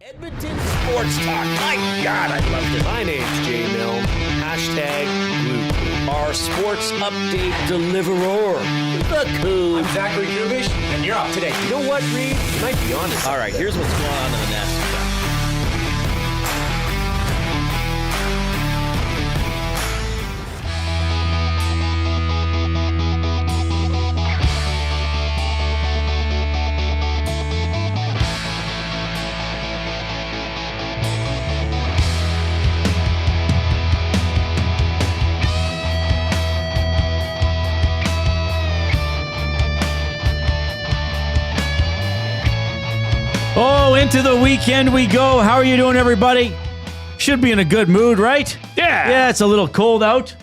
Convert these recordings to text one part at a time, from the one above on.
Edmonton Sports Talk. My God, I loved it. My name's Jay Milne. #Blue. Our sports update deliverer, the Coon. I'm Zachary Kubish, and you're up today. You know what, Reid? You might be honest. All right, here's what's going on in the Nasties. Oh, into the weekend we go. How are you doing, everybody? Should be in a good mood, right? Yeah. Yeah, it's a little cold out,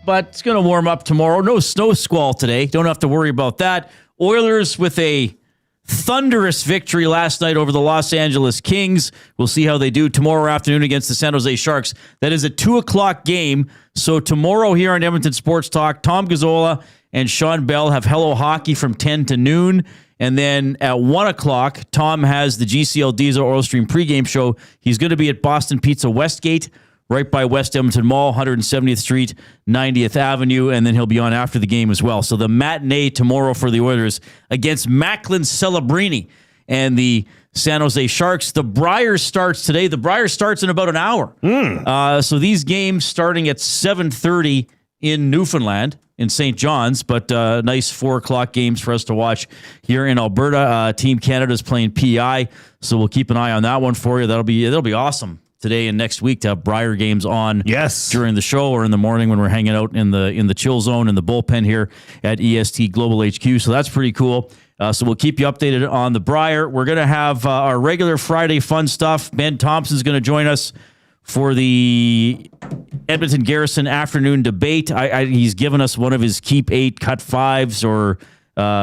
but it's going to warm up tomorrow. No snow squall today. Don't have to worry about that. Oilers with a thunderous victory last night over the Los Angeles Kings. We'll see how they do tomorrow afternoon against the San Jose Sharks. That is a 2 o'clock game. So tomorrow here on Edmonton Sports Talk, Tom Gazzola and Sean Bell have Hello Hockey from 10 to noon. And then at 1 o'clock, Tom has the GCL Diesel Oil Stream pregame show. He's going to be at Boston Pizza Westgate, right by West Edmonton Mall, 170th Street, 90th Avenue, and then he'll be on after the game as well. So the matinee tomorrow for the Oilers against Macklin Celebrini and the San Jose Sharks. The Brier starts today. The Brier starts in about an hour. So these games starting at 7:30 in Newfoundland, in St. John's, but nice 4 o'clock games for us to watch here in Alberta. Team Canada's playing PI, so we'll keep an eye on that one for you. That'll be awesome today and next week to have Brier games on during the show or in the morning when we're hanging out in the chill zone in the bullpen here at EST Global HQ. So that's pretty cool. So we'll keep you updated on the Brier. We're going to have our regular Friday fun stuff. Ben Thompson's going to join us for the Edmonton Garrison afternoon debate. He's given us one of his keep 8, cut 5s, or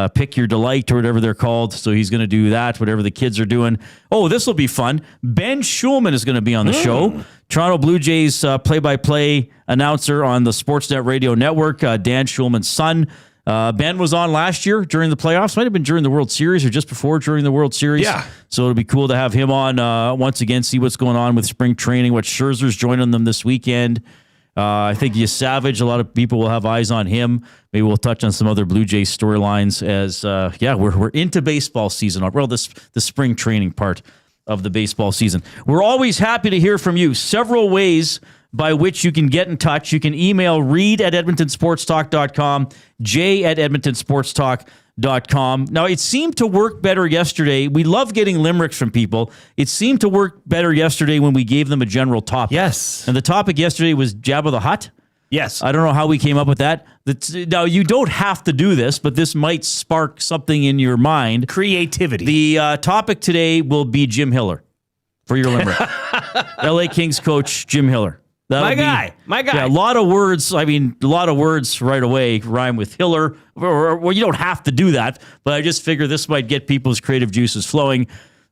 pick your delight, or whatever they're called. So he's going to do that, whatever the kids are doing. Oh, this will be fun. Ben Shulman is going to be on the show. Toronto Blue Jays play-by-play announcer on the Sportsnet Radio Network, Dan Shulman's son. Ben was on last year during the playoffs. Might have been during the World Series or just before during the World Series. Yeah. So it'll be cool to have him on once again, see what's going on with spring training, what Scherzer's joining them this weekend. I think Savage, a lot of people will have eyes on him. Maybe we'll touch on some other Blue Jays storylines as, we're into baseball season. Well, the spring training part of the baseball season. We're always happy to hear from you. Several ways by which you can get in touch. You can email reid@edmontonsportstalk.com, jay@edmontonsportstalk.com. Now, it seemed to work better yesterday. We love getting limericks from people. It seemed to work better yesterday when we gave them a general topic. Yes. And the topic yesterday was Jabba the Hutt. Yes. I don't know how we came up with that. Now, you don't have to do this, but this might spark something in your mind. Creativity. The topic today will be Jim Hiller for your limerick. LA Kings coach Jim Hiller. My guy. Yeah, a lot of words. I mean, a lot of words right away rhyme with Hiller. Or you don't have to do that, but I just figure this might get people's creative juices flowing.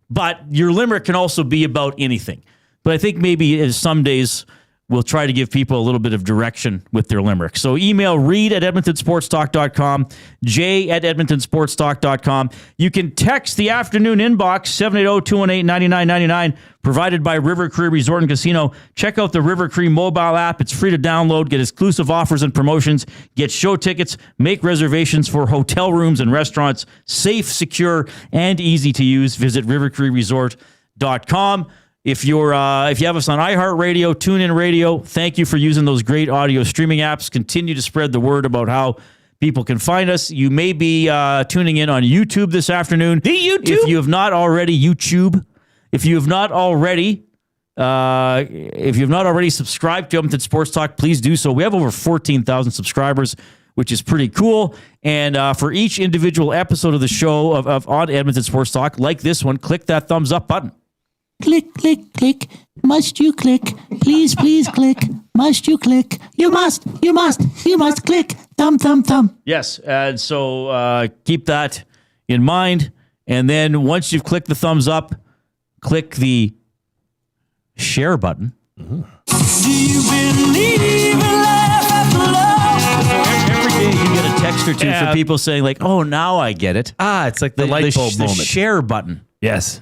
But your limerick can also be about anything. But I think maybe some days we'll try to give people a little bit of direction with their limerick. So email reid@edmontonsportstalk.com, jay@edmontonsportstalk.com. You can text the afternoon inbox, 780-218-9999, provided by River Cree Resort and Casino. Check out the River Cree mobile app. It's free to download. Get exclusive offers and promotions. Get show tickets. Make reservations for hotel rooms and restaurants. Safe, secure, and easy to use. Visit rivercreeresort.com. If you have us on iHeartRadio, TuneIn Radio, thank you for using those great audio streaming apps. Continue to spread the word about how people can find us. You may be tuning in on YouTube this afternoon. The YouTube? If you have not already, YouTube. If you have not already subscribed to Edmonton Sports Talk, please do so. We have over 14,000 subscribers, which is pretty cool. And for each individual episode of the show of on Edmonton Sports Talk, like this one, click that thumbs up button. Click, click, click. Must you click? Please, please click. Must you click? You must click. Thumb, thumb, thumb. Yes, and so keep that in mind. And then once you've clicked the thumbs up, click the share button. Do you believe in life after love? Every day you get a text or two for people saying like, oh, now I get it. It's like the light bulb moment. The share button. Yes.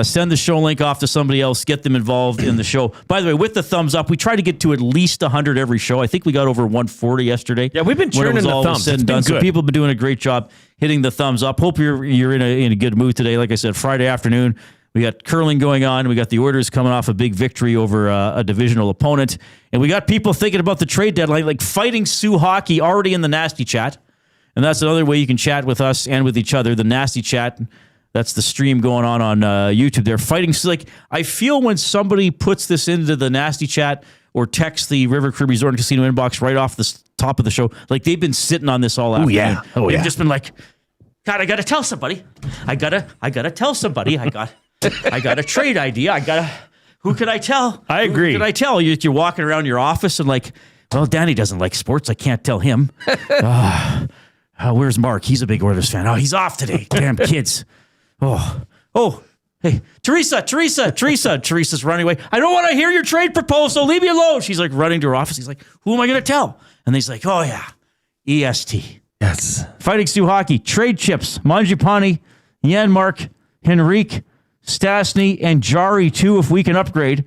Send the show link off to somebody else. Get them involved in the show. By the way, with the thumbs up, we try to get to at least 100 every show. I think we got over 140 yesterday. Yeah, we've been churning the thumbs. Said and done. So people have been doing a great job hitting the thumbs up. Hope you're in a good mood today. Like I said, Friday afternoon, we got curling going on. We got the Oilers coming off a big victory over a divisional opponent. And we got people thinking about the trade deadline, like Fighting Sioux Hockey already in the Nasty Chat. And that's another way you can chat with us and with each other, the Nasty Chat. That's the stream going on YouTube. They're fighting. Like, I feel when somebody puts this into the Nasty Chat or texts the River Crib Resort and Casino inbox right off the top of the show, like they've been sitting on this all afternoon. They've just been like, God, I got to tell somebody. I gotta tell somebody. I got a trade idea. Who can I tell? I agree. Who can I tell? You're walking around your office and like, well, Danny doesn't like sports. I can't tell him. Where's Mark? He's a big Oilers fan. Oh, he's off today. Damn kids. Oh, hey, Teresa. Teresa's running away. I don't want to hear your trade proposal. Leave me alone. She's like running to her office. He's like, who am I going to tell? And he's like, oh, yeah, EST. Yes. Fighting Sioux Hockey, trade chips, Mangiapane, Janmark, Henrique, Stastny, and Jarry, too, if we can upgrade.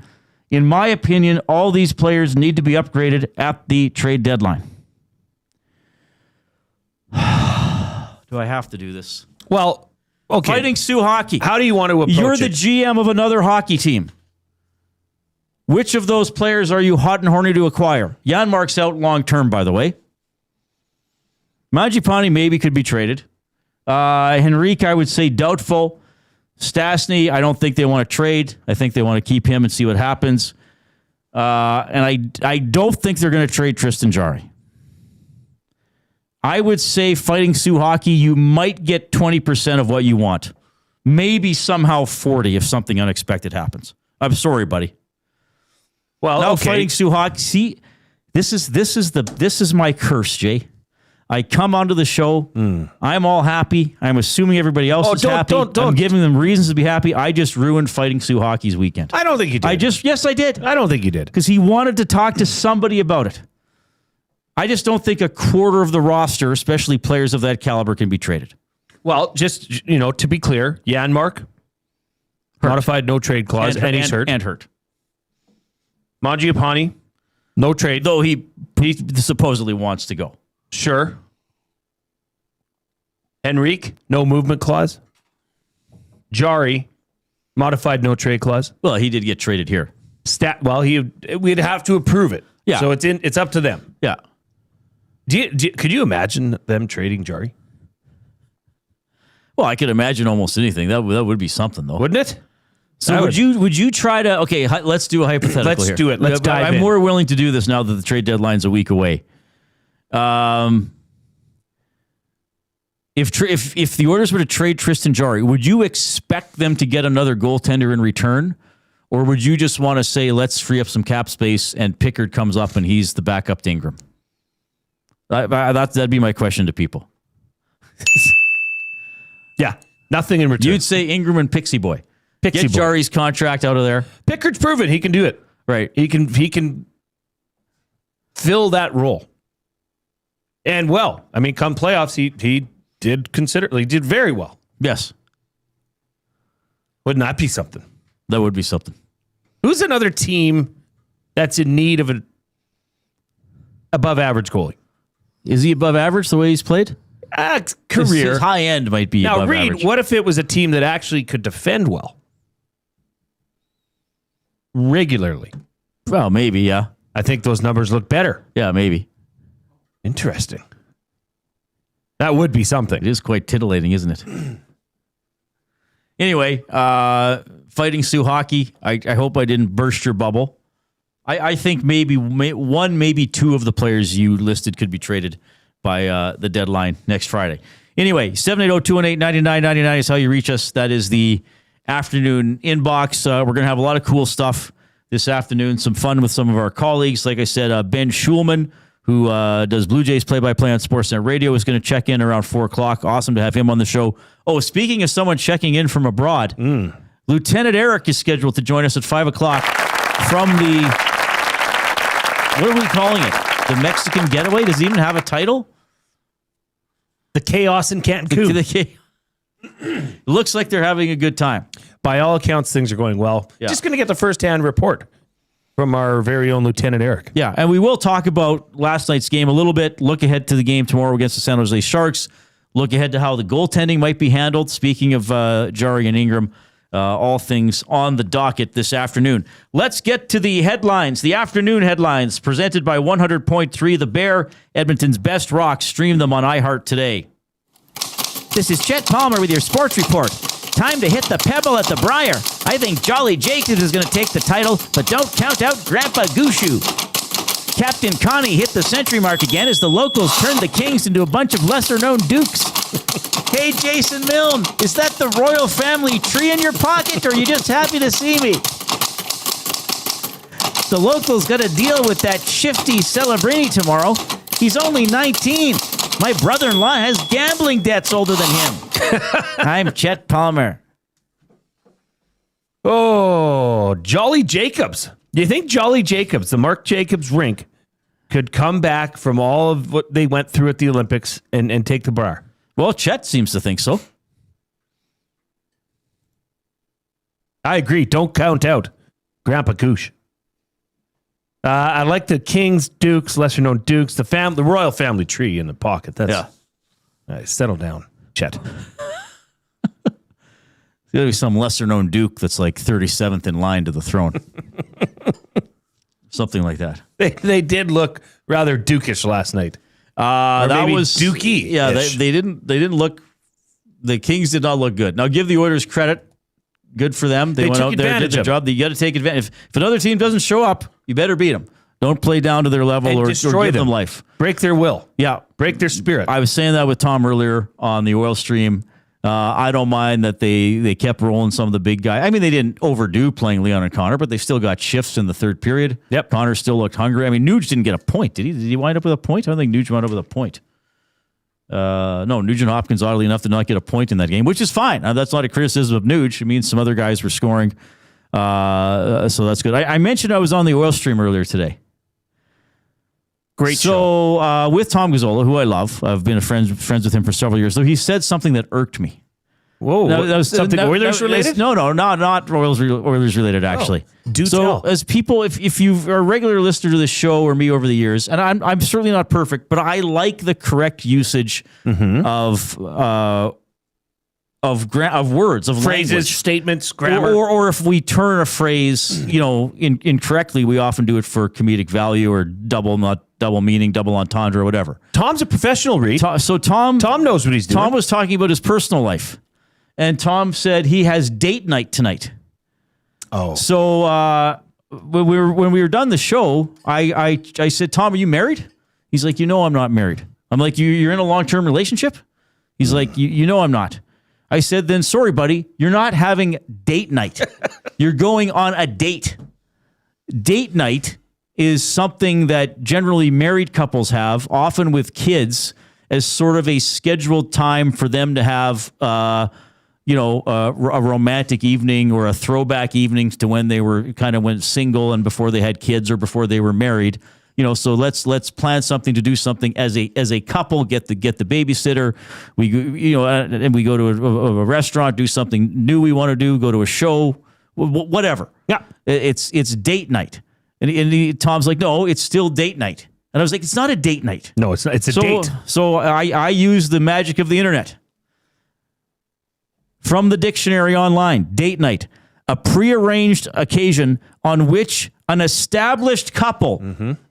In my opinion, all these players need to be upgraded at the trade deadline. Do I have to do this? Well, okay. Fighting Sioux Hockey. How do you want to approach You're it? the GM of another hockey team. Which of those players are you hot and horny to acquire? Janmark's out long-term, by the way. Mangiapane maybe could be traded. Henrique, I would say doubtful. Stastny, I don't think they want to trade. I think they want to keep him and see what happens. And I don't think they're going to trade Tristan Jarry. I would say Fighting Sioux Hockey, you might get 20% of what you want. Maybe somehow 40 if something unexpected happens. I'm sorry, buddy. Well, now okay. Fighting Sioux Hockey, see, this is my curse, Jay. I come onto the show. I'm all happy. I'm assuming everybody else is happy. I'm giving them reasons to be happy. I just ruined Fighting Sioux Hockey's weekend. I don't think you did. Yes, I did. I don't think you did. Because he wanted to talk to somebody about it. I just don't think a quarter of the roster, especially players of that caliber, can be traded. Well, just, to be clear, Janmark, modified no trade clause, and he's hurt. And hurt. Mangiapane, no trade. Though he supposedly wants to go. Sure. Henrique, no movement clause. Jarry, modified no trade clause. Well, he did get traded here. We'd have to approve it. Yeah. So it's up to them. Yeah. Could you imagine them trading Jarry? Well, I could imagine almost anything. That would be something, though. Wouldn't it? So would you try to? Okay, let's do a hypothetical. Let's here. do it. Let's dive in. I'm more willing to do this now that the trade deadline's a week away. If the Oilers were to trade Tristan Jarry, would you expect them to get another goaltender in return? Or would you just want to say, let's free up some cap space and Pickard comes up and he's the backup to Ingram? That'd be my question to people. Yeah, nothing in return. You'd say Ingram and Pixie Boy. Get Jarry's contract out of there. Pickard's proven he can do it. Right. He can fill that role. And come playoffs, he did very well. Yes. Wouldn't that be something? That would be something. Who's another team that's in need of an above average goalie? Is he above average the way he's played? Career. His high end might be now, above Reid, average. what if it was a team that actually could defend well? Regularly. Well, maybe, yeah. I think those numbers look better. Yeah, maybe. Interesting. That would be something. It is quite titillating, isn't it? Anyway, Fighting Sioux Hockey, I hope I didn't burst your bubble. I think maybe one, maybe two of the players you listed could be traded by the deadline next Friday. Anyway, 780-218-9999 is how you reach us. That is the afternoon inbox. We're going to have a lot of cool stuff this afternoon. Some fun with some of our colleagues. Like I said, Ben Shulman, who does Blue Jays play-by-play on Sportsnet Radio, is going to check in around 4 o'clock. Awesome to have him on the show. Oh, speaking of someone checking in from abroad, Lieutenant Eric is scheduled to join us at 5 o'clock from the... What are we calling it? The Mexican Getaway? Does it even have a title? The Chaos in Cancun. It looks like they're having a good time. by all accounts, things are going well. Yeah. Just going to get the first-hand report from our very own Lieutenant Eric. Yeah, and we will talk about last night's game a little bit. Look ahead to the game tomorrow against the San Jose Sharks. Look ahead to how the goaltending might be handled. Speaking of Jarry and Ingram, all things on the docket this afternoon. Let's get to the headlines, the afternoon headlines, presented by 100.3 The Bear, Edmonton's best rock. Stream them on iHeart today. This is Chet Palmer with your sports report. Time to hit the pebble at the Brier. I think Jolly Jacobs is going to take the title, but don't count out Grandpa Gushu. Captain Connie hit the century mark again as the locals turned the Kings into a bunch of lesser-known dukes. Hey, Jason Milne, is that the royal family tree in your pocket, or are you just happy to see me? The locals got to deal with that shifty Celebrini tomorrow. He's only 19. My brother-in-law has gambling debts older than him. I'm Chet Palmer. Oh, Jolly Jacobs. Do you think Jolly Jacobs, the Mark Jacobs rink, could come back from all of what they went through at the Olympics and take the Brier? Well, Chet seems to think so. I agree. Don't count out Grandpa Goosh. I like the Kings, Dukes, lesser-known Dukes, the royal family tree in the pocket. That's, Yeah. All right, settle down, Chet. There's got to be some lesser-known Duke that's like 37th in line to the throne. Something like that. They did look rather dukish last night. That maybe was Dookie-ish. Yeah, they didn't look. The Kings did not look good. Now give the Oilers credit. Good for them. They went took out there, did advantage their of job. You got to take advantage. If another team doesn't show up, you better beat them. Don't play down to their level And or destroy give them. them life. Break their will. Yeah, Break their spirit. I was saying that with Tom earlier on the Oil Stream. I don't mind that they kept rolling some of the big guys. I mean, they didn't overdo playing Leon and Connor, but they still got shifts in the third period. Yep. Connor still looked hungry. I mean, Nuge didn't get a point, did he? Did he wind up with a point? I don't think Nuge wound up with a point. No, Nugent Hopkins, oddly enough, did not get a point in that game, which is fine. That's not a criticism of Nuge. It means some other guys were scoring. So that's good. I mentioned I was on the Oil Stream earlier today. Great show. So with Tom Gazzola, who I love, I've been friends with him for several years. So he said something that irked me. Whoa, That was something Oilers related? No, not Oilers related. Actually, do so tell. as people, if you are a regular listener to the show or me over the years, and I'm certainly not perfect, but I like the correct usage of words, of Phrases, language. statements, grammar. Or if we turn a phrase, incorrectly, we often do it for comedic value or double meaning, double entendre, or whatever. Tom's a professional, Reid. Tom knows what he's doing. Tom was talking about his personal life, and Tom said he has date night tonight. Oh, So when we were done the show, I said, Tom, are you married? He's like, I'm not married. I'm like, you're in a long-term relationship? He's like, I'm not. I said, then sorry, buddy, you're not having date night. You're going on a date. Date night is something that generally married couples have, often with kids, as sort of a scheduled time for them to have, a romantic evening or a throwback evening to when they were went single and before they had kids or before they were married. So let's plan something to do something as a couple. Get the babysitter. And we go to a restaurant, do something new we want to do. Go to a show, whatever. Yeah, it's date night. And Tom's like, no, it's still date night. And I was like, it's not a date night. no, it's not. It's a date. So I use the magic of the internet. From the dictionary online, date night, a prearranged occasion on which an established couple,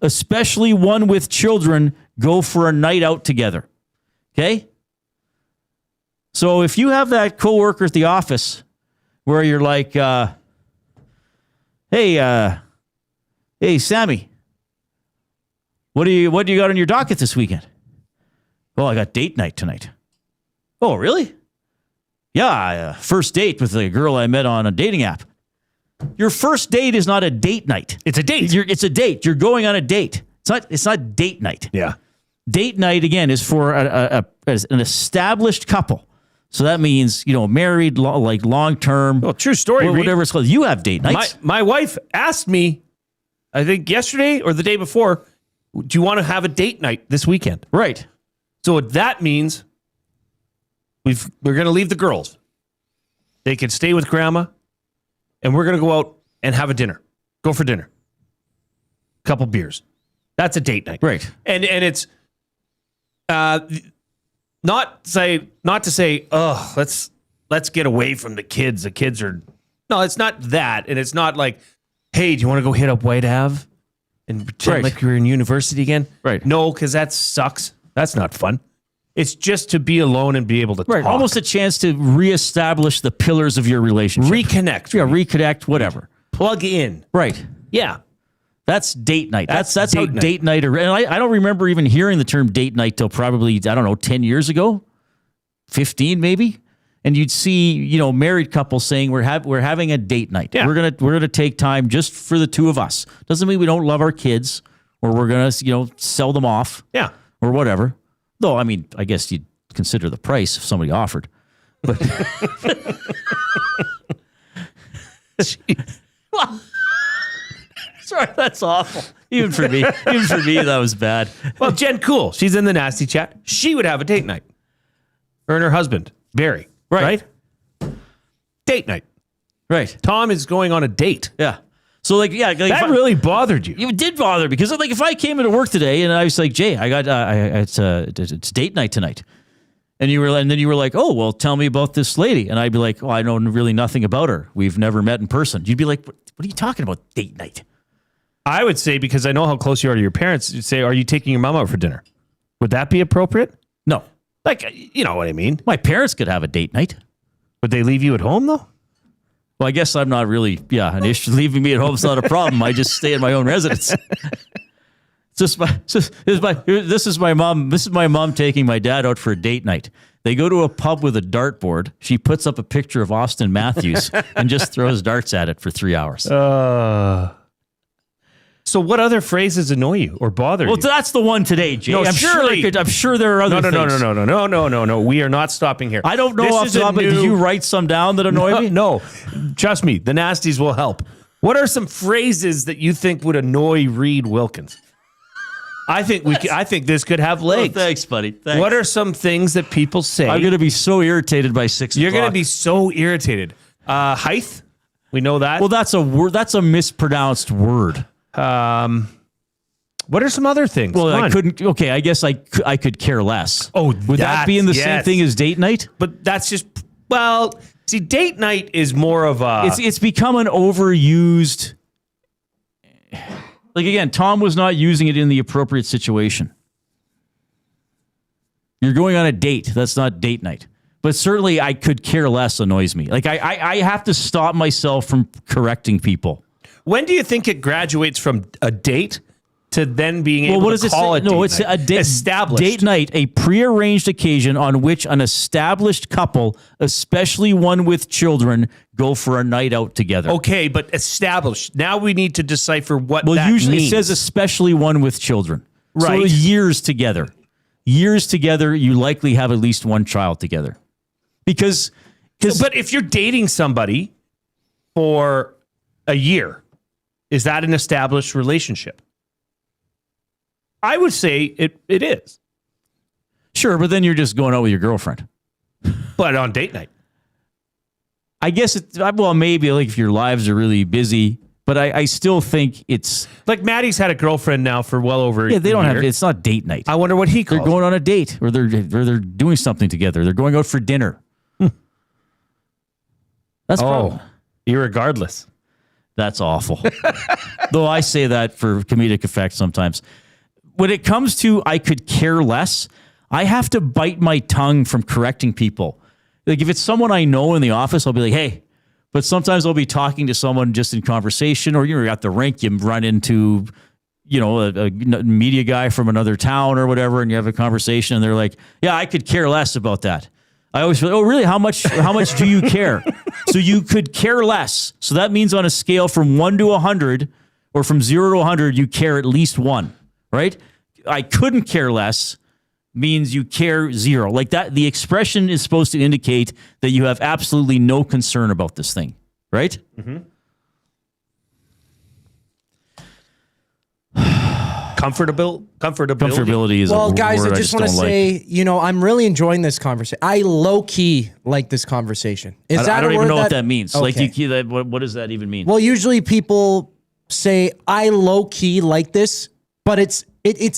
especially one with children, go for a night out together. Okay? So if you have that coworker at the office where you're like, hey, Sammy, what do you got on your docket this weekend? Oh, I got date night tonight. Oh, really? Yeah, first date with a girl I met on a dating app. Your first date is not a date night. It's a date. It's a date. You're going on a date. It's not date night. Yeah. Date night, again, is for as an established couple. So that means, married, long-term. Well, true story, Reid. Whatever it's called. You have date nights. My wife asked me, I think yesterday or the day before, do you want to have a date night this weekend? Right. So what that means, we're going to leave the girls. They can stay with grandma. and we're going to go out and have a dinner. Go for dinner. Couple beers. That's a date night. Right. And it's not to say, oh, let's get away from the kids. The kids are... No, it's not that. And it's not like, hey, do you want to go hit up White Ave and pretend like you're in university again? Right. No, because that sucks. That's not fun. It's just to be alone and be able to talk. Almost a chance to reestablish the pillars of your relationship. Reconnect. Yeah, reconnect, whatever. Plug in. Right. Yeah. That's date night. That's how date night. date night. And I don't remember even hearing the term date night till probably, 10 years ago, 15 maybe. And you'd see, married couples saying we're having a date night. Yeah. We're gonna take time just for the two of us. Doesn't mean we don't love our kids or we're gonna sell them off. Yeah. Or whatever. Though I guess you'd consider the price if somebody offered. But sorry, that's awful. Even for me, that was bad. Well, Jen Cool, she's in the nasty chat. She would have a date night. Her and her husband, Barry. Right? Date night. Right. Tom is going on a date. Yeah. So that really bothered you. It did bother because if I came into work today and I was like, Jay, I got it's date night tonight, and then you were like, oh well, tell me about this lady, and I'd be like, oh, I know really nothing about her. We've never met in person. You'd be like, what are you talking about, date night? I would say, because I know how close you are to your parents, you'd say, are you taking your mom out for dinner? Would that be appropriate? No. You know what I mean? My parents could have a date night. Would they leave you at home though? Well, I guess I'm not really, an issue. Leaving me at home is not a problem. I just stay in my own residence. This is my mom. This is my mom taking my dad out for a date night. They go to a pub with a dartboard. She puts up a picture of Austin Matthews and just throws darts at it for 3 hours. So what other phrases annoy you or bother you? Well, that's the one today, Jay. No, I'm sure there are other things. No. We are not stopping here. I don't know off the top, but did you write some down that annoy me? No. Trust me, the Nasties will help. What are some phrases that you think would annoy Reid Wilkins? I think this could have legs. Oh, thanks, buddy. Thanks. What are some things that people say? I'm going to be so irritated by 6 o'clock. You're going to be so irritated. Height, we know that. Well, that's a word. That's a mispronounced word. What are some other things? Well, I couldn't. Okay, I guess I could care less. Oh, would that be in the same thing as date night? But that's just see, date night is more of a. It's become an overused. Like again, Tom was not using it in the appropriate situation. You're going on a date. That's not date night. But certainly, I could care less annoys me. Like I have to stop myself from correcting people. When do you think it graduates from a date to then being able to call it? No, it's a date night, a prearranged occasion on which an established couple, especially one with children, go for a night out together. Okay, but established. Now we need to decipher what that usually means. It says especially one with children. Right. So years together. Years together, you likely have at least one child together. But if you're dating somebody for a year, is that an established relationship? I would say it is. Sure, but then you're just going out with your girlfriend. But on date night. I guess maybe if your lives are really busy, but I still think it's... Like Maddie's had a girlfriend now for well over a year. They don't have... It's not date night. I wonder what he calls They're going on a date, or they're doing something together. They're going out for dinner. That's irregardless. That's awful. Though I say that for comedic effect sometimes. When it comes to I could care less, I have to bite my tongue from correcting people. Like if it's someone I know in the office, I'll be like, hey. But sometimes I'll be talking to someone just in conversation, or you're at the rink, you run into, a media guy from another town or whatever, and you have a conversation, and they're like, yeah, I could care less about that. I always feel, oh, really? How much do you care? So you could care less. So that means on a scale from 1 to 100 or from 0 to 100, you care at least 1, right? I couldn't care less means you care 0. Like that, the expression is supposed to indicate that you have absolutely no concern about this thing, right? Comfortability is Well, a guys, word I just want to don't like. say, I'm really enjoying this conversation. I low key like this conversation. Is that I don't a even word know what that means. Okay. Like, what does that even mean? Well, usually people say I low key like this, but it's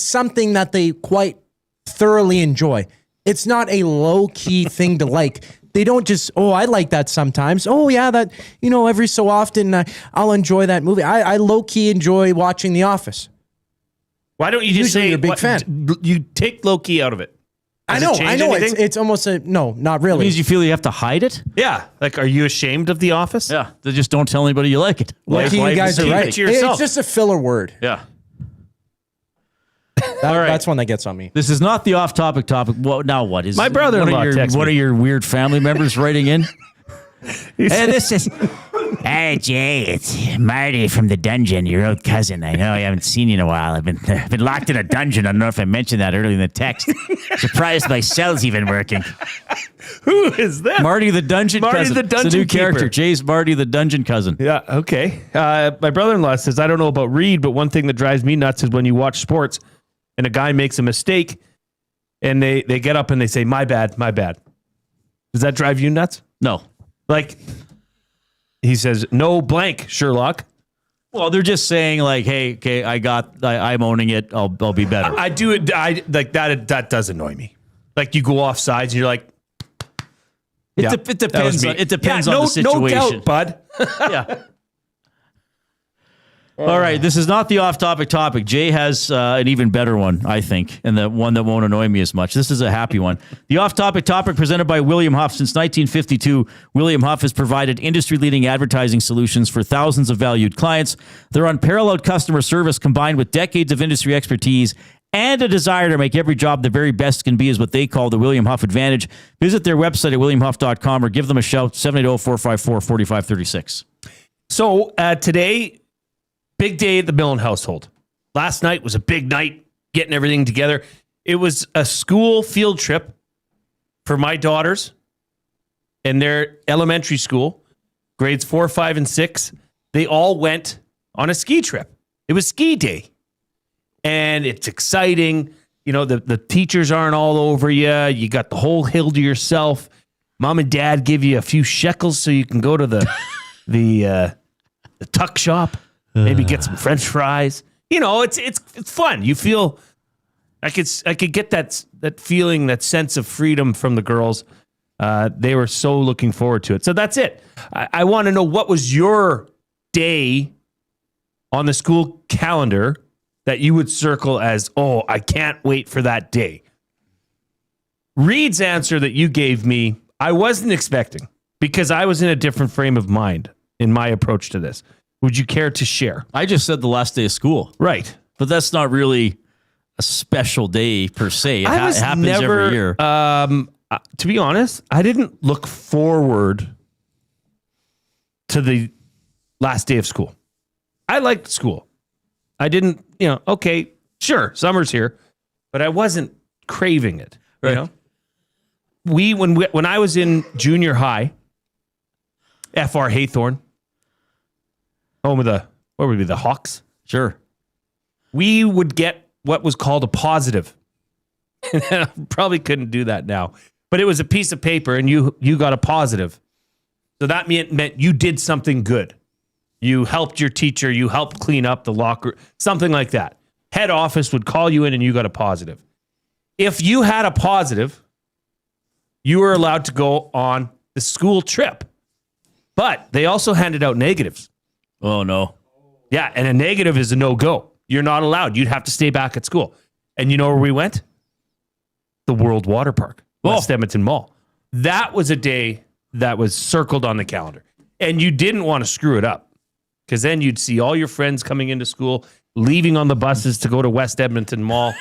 something that they quite thoroughly enjoy. It's not a low key thing to like. They don't just, I like that sometimes. Oh yeah, that, every so often I'll enjoy that movie. I low key enjoy watching The Office. Why don't you just Usually say you're a big fan. You take low key out of it. I Does know. it change anything? It's almost no, not It really. means you feel you have to hide it? Yeah. Like, are you ashamed of The Office? Yeah. They just don't tell anybody you like it. Lucky you guys are keep it right. to yourself. It's just a filler word. Yeah. All right. That's one that gets on me. This is not the off-topic topic. Well, now what is My brother-in-law texted one me. of your weird family members writing in? Hey, this is. Hey, Jay, it's Marty from the dungeon, your old cousin. I know I haven't seen you in a while. I've been locked in a dungeon. I don't know if I mentioned that earlier in the text. Surprised my cell's even working. Who is that? Marty the dungeon Marty cousin. the It's a dungeon new character. keeper. Jay's Marty the dungeon cousin. Yeah, okay. My brother-in-law says, I don't know about Reid, but one thing that drives me nuts is when you watch sports and a guy makes a mistake and they get up and they say, my bad, my bad. Does that drive you nuts? No. Like, he says, no blank, Sherlock. Well, they're just saying like, hey, okay, I'm owning it. I'll be better. I do it. I like that. That does annoy me. Like, you go off sides and you're like, It yeah, depends. that was me. It depends Yeah, on the situation. No doubt, bud. Yeah. All right, this is not the off-topic topic. Jay has an even better one, I think, and the one that won't annoy me as much. This is a happy one. The off-topic topic presented by William Huff. Since 1952, William Huff has provided industry-leading advertising solutions for thousands of valued clients. Their unparalleled customer service combined with decades of industry expertise and a desire to make every job the very best can be is what they call the William Huff Advantage. Visit their website at williamhuff.com or give them a shout, 780-454-4536. So today, big day at the Milne household. Last night was a big night, getting everything together. It was a school field trip for my daughters and their elementary school, grades 4, 5, and 6. They all went on a ski trip. It was ski day. And it's exciting. You know, the teachers aren't all over you. You got the whole hill to yourself. Mom and dad give you a few shekels so you can go to the tuck shop. Maybe get some French fries. You know, it's fun. You feel I could get that feeling, that sense of freedom from the girls. They were so looking forward to it. So that's it. I want to know, what was your day on the school calendar that you would circle as, oh, I can't wait for that day? Reid's answer that you gave me, I wasn't expecting, because I was in a different frame of mind in my approach to this. Would you care to share? I just said the last day of school. Right. But that's not really a special day per se. It happens every year. To be honest, I didn't look forward to the last day of school. I liked school. I didn't, okay, sure, summer's here, but I wasn't craving it. Right. You know? When I was in junior high, FR Haythorne, home of the Hawks. Sure. We would get what was called a positive. I probably couldn't do that now, but it was a piece of paper and you got a positive. So that meant you did something good. You helped your teacher, you helped clean up the locker, something like that. Head office would call you in and you got a positive. If you had a positive, you were allowed to go on the school trip. But they also handed out negatives. Oh, no. Yeah, and a negative is a no-go. You're not allowed. You'd have to stay back at school. And you know where we went? The World Water Park, West Edmonton Mall. That was a day that was circled on the calendar. And you didn't want to screw it up, because then you'd see all your friends coming into school, leaving on the buses to go to West Edmonton Mall,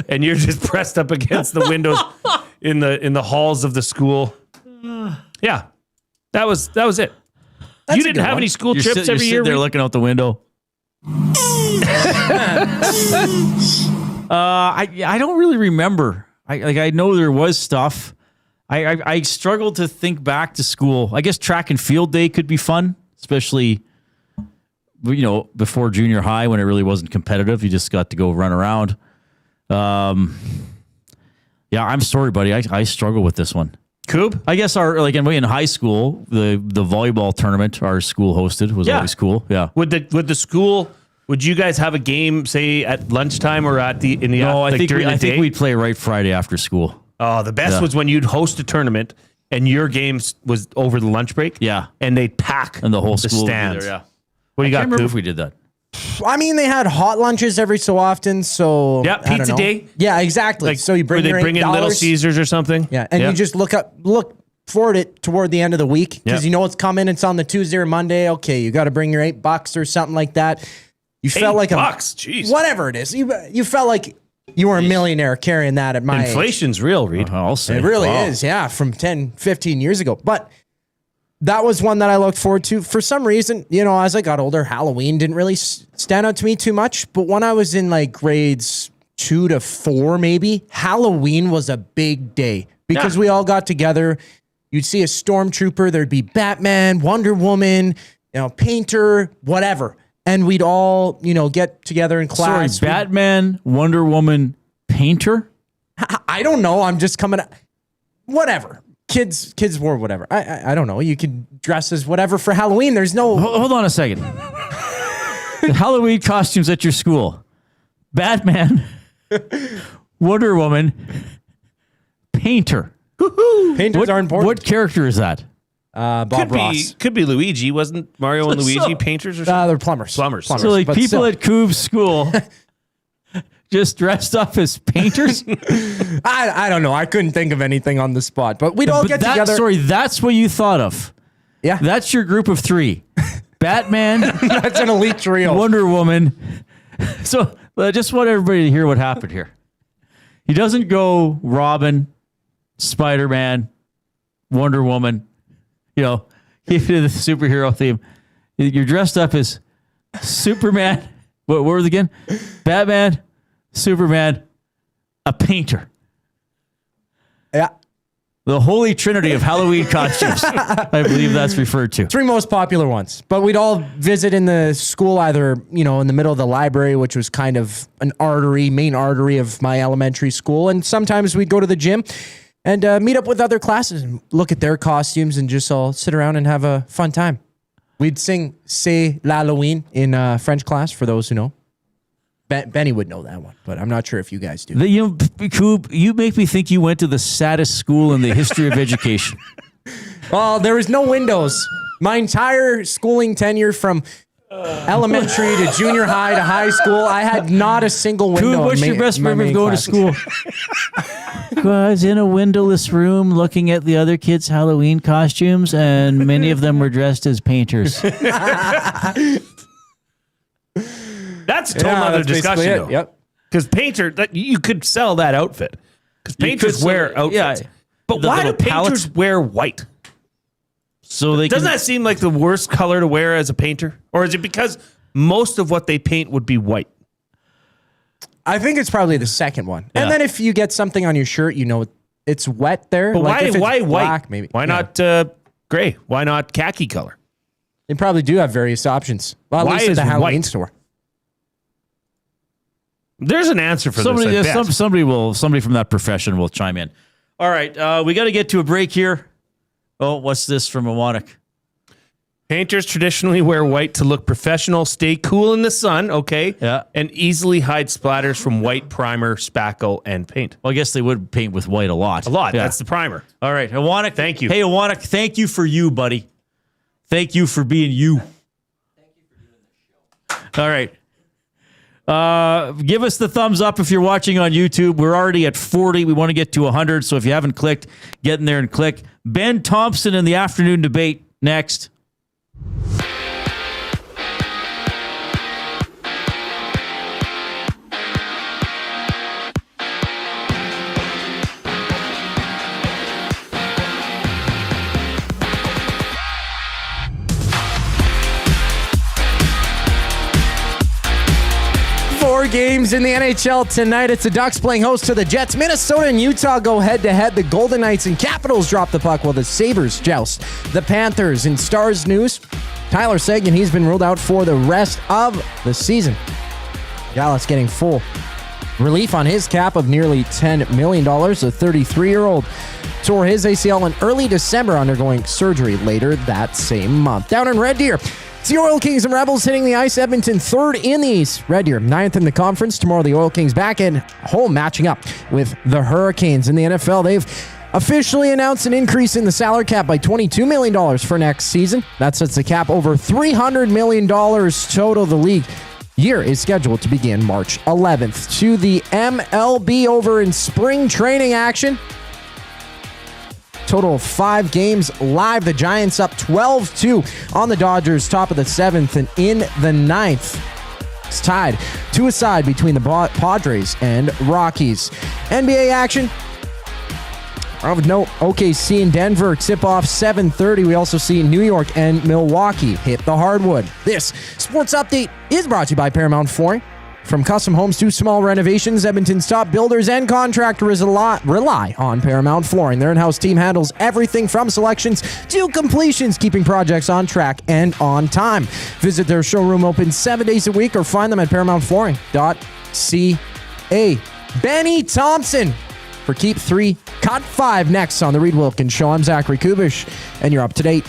and you're just pressed up against the windows in the halls of the school. Yeah, that was it. You didn't have any school trips every you're year? sitting there looking out the window. I don't really remember. I know there was stuff. I struggled to think back to school. I guess track and field day could be fun, especially before junior high when it really wasn't competitive. You just got to go run around. Yeah, I'm sorry, buddy. I struggle with this one. Coob? I guess in high school, the volleyball tournament our school hosted was always cool. Yeah. Would you guys have a game, say at lunchtime or during the day? I think we'd play right Friday after school. Oh, the best was when you'd host a tournament and your game was over the lunch break. Yeah. And they'd pack and the whole school would be stands. there, yeah. What do you I got, can't remember Coop? if we did that. I mean, they had hot lunches every so often, so Yeah, I don't pizza know. day. Yeah, exactly. So you bring where they your bring in Little $8. Caesars or something. Yeah, and you just look forward it toward the end of the week because you know it's coming. It's on the Tuesday or Monday. Okay, you got to bring your $8 or something like that. You felt like $8, whatever it is. You felt like you were a millionaire carrying that at my Inflation's real, Reid. I'll say age. It really is, yeah, from 10, 15 years ago. But that was one that I looked forward to. For some reason, as I got older, Halloween didn't really stand out to me too much. But when I was in like grades 2 to 4, maybe, Halloween was a big day because we all got together. You'd see a stormtrooper. There'd be Batman, Wonder Woman, painter, whatever. And we'd all, get together in class. Sorry, Batman, Wonder Woman, painter? I don't know. I'm just coming. Whatever. Kids wore whatever. I don't know. You could dress as whatever for Halloween. There's no. Hold on a second. The Halloween costumes at your school: Batman, Wonder Woman, painter. Painters are important. What character is that? Bob Ross. Could be Luigi. Wasn't Mario and Luigi painters or something? They're plumbers. Plumbers. So like but people still. at Coob's school just dressed up as painters? I don't know. I couldn't think of anything on the spot, but we'd all get together. Sorry, that's what you thought of. Yeah. That's your group of 3. Batman, That's an elite trio. Wonder Woman. So I just want everybody to hear what happened here. He doesn't go Robin, Spider-Man, Wonder Woman, keep it the superhero theme. You're dressed up as Superman. What were it again? Batman, Superman, a painter. Yeah. The holy trinity of Halloween costumes. I believe that's referred to. 3 most popular ones. But we'd all visit in the school, either, in the middle of the library, which was kind of an main artery of my elementary school. And sometimes we'd go to the gym and meet up with other classes and look at their costumes and just all sit around and have a fun time. We'd sing C'est l'Halloween in French class, for those who know. Benny would know that one, but I'm not sure if you guys do. Coop, you make me think you went to the saddest school in the history of education. Well, there was no windows. My entire schooling tenure from elementary to junior high to high school, I had not a single window. Coop, what's your best memory of going to school? I was in a windowless room looking at the other kids' Halloween costumes, and many of them were dressed as painters. That's a total other discussion, though. Yep. Because painter, you could sell that outfit. Because painters wear outfits. Yeah. But The why do little painters palettes. wear white? So they Doesn't that seem like the worst color to wear as a painter? Or is it because most of what they paint would be white? I think it's probably the second one. Yeah. And then if you get something on your shirt, it's wet there. But Like if it's why white? black, maybe. Why Yeah. not gray? Why not khaki color? They probably do have various options. Well, at Why least at is the Halloween white? store. There's an answer for this. I bet. somebody from that profession will chime in. All right, we got to get to a break here. Oh, what's this from Awanak? Painters traditionally wear white to look professional, stay cool in the sun, okay? Yeah. And easily hide splatters from white primer, spackle, and paint. Well, I guess they would paint with white a lot. A lot. Yeah. That's the primer. All right, Awanak. Thank you. Hey, Awanak, thank you for you, buddy. Thank you for being you. Thank you for doing the show. All right. Give us the thumbs up if you're watching on YouTube. We're already at 40. We want to get to 100. So if you haven't clicked, get in there and click. Ben Thompson in the afternoon debate next. games in the NHL tonight. It's the Ducks playing host to the Jets. Minnesota and Utah go head-to-head. The Golden Knights and Capitals drop the puck while the Sabres joust the Panthers. In Stars news, Tyler Seguin, he's been ruled out for the rest of the season. Dallas getting full relief on his cap of nearly $10 million. The 33-year-old tore his ACL in early December, undergoing surgery later that same month. Down in Red Deer, it's the Oil Kings and Rebels hitting the ice. Edmonton third in the East. Red Deer ninth in the conference. Tomorrow the Oil Kings back in home matching up with the Hurricanes. In the NFL, they've officially announced an increase in the salary cap by $22 million for next season. That sets the cap over $300 million total. The league year is scheduled to begin March 11th. To the MLB over in spring training action. Total of 5 games live. The Giants up 12-2 on the Dodgers, top of the 7th, and in the 9th. It's tied 2-2 between the Padres and Rockies. NBA action. Of note, OKC and Denver tip off 7:30. We also see New York and Milwaukee hit the hardwood. This sports update is brought to you by Paramount Flooring. From custom homes to small renovations, Edmonton's top builders and contractors rely on Paramount Flooring. Their in-house team handles everything from selections to completions, keeping projects on track and on time. Visit their showroom open 7 days a week or find them at ParamountFlooring.ca. Benny Thompson for Keep 3, Cut 5 next on the Reid Wilkins Show. I'm Zachary Kubish, and you're up to date.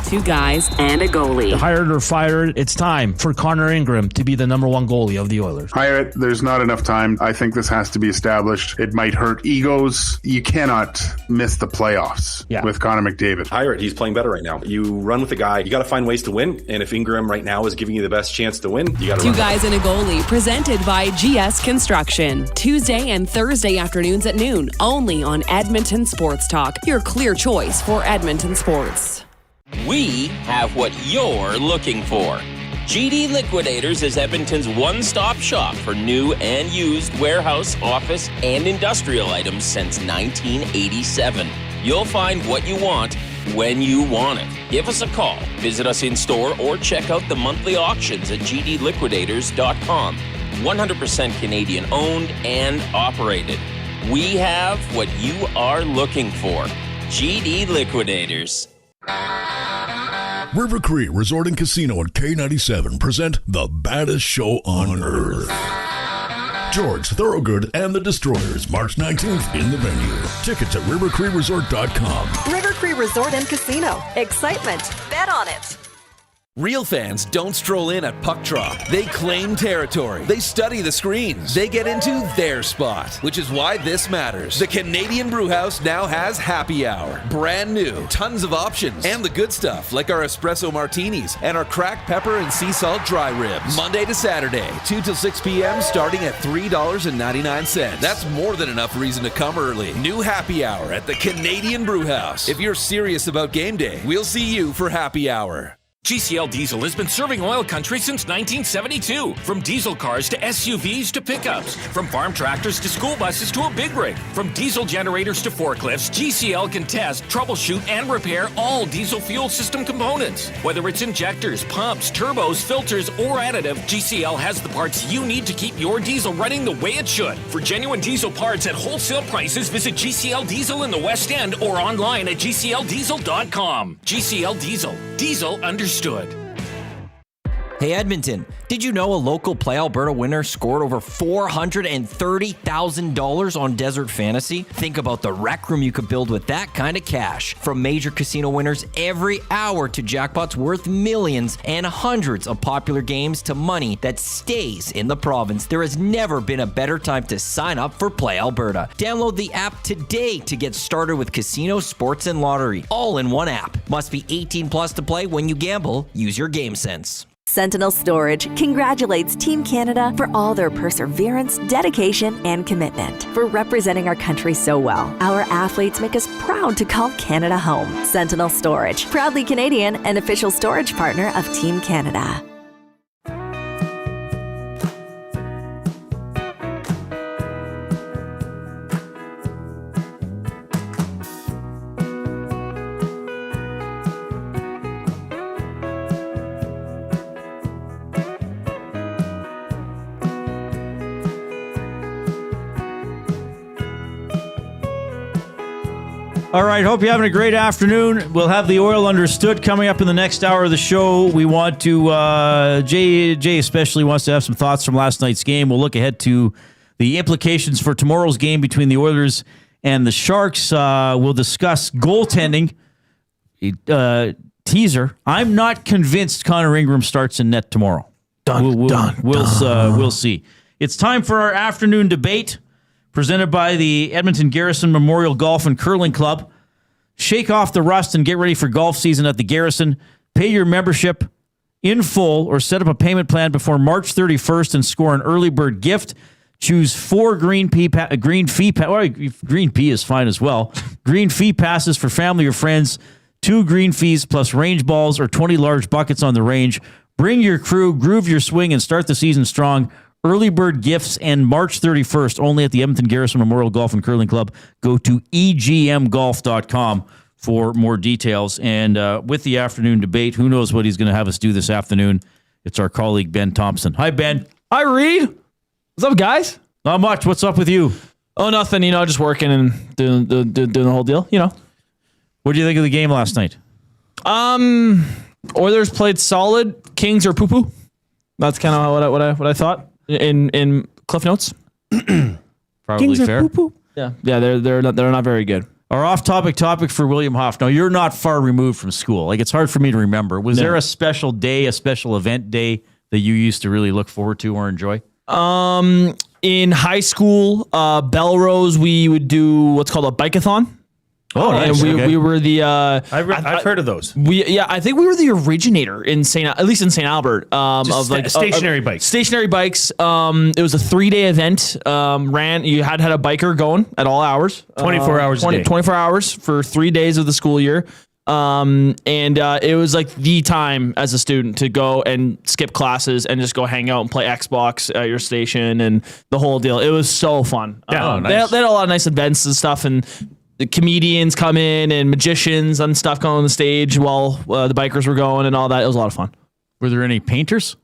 2 guys and a goalie. Hired or fired, it's time for Connor Ingram to be the number 1 goalie of the Oilers. Hire it. There's not enough time. I think this has to be established. It might hurt egos. You cannot miss the playoffs with Connor McDavid. Hire it. He's playing better right now. You run with the guy. You got to find ways to win. And if Ingram right now is giving you the best chance to win, you got to 2 guys and a goalie, presented by GS Construction. Tuesday and Thursday afternoons at noon, only on Edmonton Sports Talk. Your clear choice for Edmonton sports. We have what you're looking for. GD Liquidators is Edmonton's one-stop shop for new and used warehouse, office, and industrial items since 1987. You'll find what you want when you want it. Give us a call, visit us in-store, or check out the monthly auctions at gdliquidators.com. 100% Canadian-owned and operated. We have what you are looking for. GD Liquidators. River Cree Resort and Casino and K97 present the baddest show on earth. George Thorogood and the Destroyers, March 19th in the venue. Tickets at rivercreeresort.com. River Cree Resort and Casino. Excitement. Bet on it. Real fans don't stroll in at puck drop. They claim territory. They study the screens. They get into their spot, which is why this matters. The Canadian Brewhouse now has happy hour. Brand new. Tons of options. And the good stuff, like our espresso martinis and our cracked pepper and sea salt dry ribs. Monday to Saturday, 2 till 6 p.m., starting at $3.99. That's more than enough reason to come early. New happy hour at the Canadian Brewhouse. If you're serious about game day, we'll see you for happy hour. GCL Diesel has been serving oil country since 1972. From diesel cars to SUVs to pickups. From farm tractors to school buses to a big rig. From diesel generators to forklifts, GCL can test, troubleshoot, and repair all diesel fuel system components. Whether it's injectors, pumps, turbos, filters, or additive, GCL has the parts you need to keep your diesel running the way it should. For genuine diesel parts at wholesale prices, visit GCL Diesel in the West End or online at gcldiesel.com. GCL Diesel. Diesel understood. Hey Edmonton, did you know a local Play Alberta winner scored over $430,000 on Desert Fantasy? Think about the rec room you could build with that kind of cash. From major casino winners every hour to jackpots worth millions and hundreds of popular games to money that stays in the province, there has never been a better time to sign up for Play Alberta. Download the app today to get started with casino, sports, and lottery, all in one app. Must be 18 plus to play. When you gamble, use your game sense. Sentinel Storage congratulates Team Canada for all their perseverance, dedication, and commitment, for representing our country so well. Our athletes make us proud to call Canada home. Sentinel Storage, proudly Canadian and official storage partner of Team Canada. All right, hope you're having a great afternoon. We'll have the Oil Understood coming up in the next hour of the show. We want to, Jay especially wants to have some thoughts from last night's game. We'll look ahead to the implications for tomorrow's game between the Oilers and the Sharks. We'll discuss goaltending. Teaser. I'm not convinced Connor Ingram starts in net tomorrow. We'll see. It's time for our afternoon debate, presented by the Edmonton Garrison Memorial Golf and Curling Club. Shake off the rust and get ready for golf season at the Garrison. Pay your membership in full or set up a payment plan before March 31st and score an early bird gift. Choose 4 green fee is fine as well. Green fee passes for family or friends, 2 green fees plus range balls or 20 large buckets on the range. Bring your crew, groove your swing, and start the season strong. Early bird gifts end March 31st only at the Edmonton Garrison Memorial Golf and Curling Club. Go to egmgolf.com for more details. And with the afternoon debate, who knows what he's going to have us do this afternoon? It's our colleague, Ben Thompson. Hi, Ben. Hi, Reid. What's up, guys? Not much. What's up with you? Oh, nothing. Just working and doing the whole deal. What do you think of the game last night? Oilers played solid. Kings are poo-poo. That's kind of what I thought in Cliff Notes. Probably Kings fair. Are poo-poo. Yeah, they're not very good. Our off-topic topic for William Hoff. Now, you're not far removed from school. Like, it's hard for me to remember. Was there a special day, a special event day that you used to really look forward to or enjoy? In high school, Belrose, we would do what's called a bike-a-thon. Oh, nice. And we were the. I've heard of those. I think we were the originator in St. Albert of like stationary bikes. Stationary bikes. It was a 3-day event. You had a biker going at all hours. 24 hours a day. 24 hours for 3 days of the school year. It was like the time as a student to go and skip classes and just go hang out and play Xbox at your station and the whole deal. It was so fun. Yeah, nice. They had a lot of nice events and stuff, and the comedians come in and magicians and stuff going on the stage while the bikers were going and all that. It was a lot of fun. Were there any painters?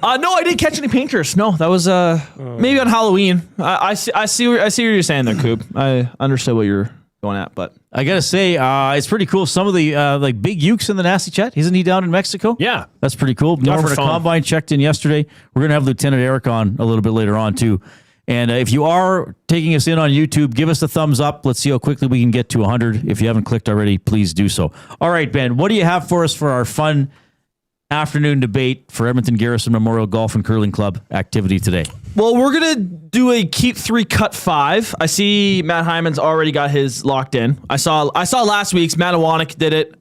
No, I didn't catch any painters. No, that was maybe on Halloween. I see what you're saying there, Coop. I understood what you're going at, but I gotta say, it's pretty cool. Some of the like Big Ukes in the Nasty Chat. Isn't he down in Mexico? Yeah, that's pretty cool. Norman Combine checked in yesterday. We're gonna have Lieutenant Eric on a little bit later on too. And if you are taking us in on YouTube, give us a thumbs up. Let's see how quickly we can get to 100. If you haven't clicked already, please do so. All right, Ben, what do you have for us for our fun afternoon debate for Edmonton Garrison Memorial Golf and Curling Club activity today? Well, we're going to do a keep 3, cut 5. I see Matt Hyman's already got his locked in. I saw last week's. Matt Iwanek did it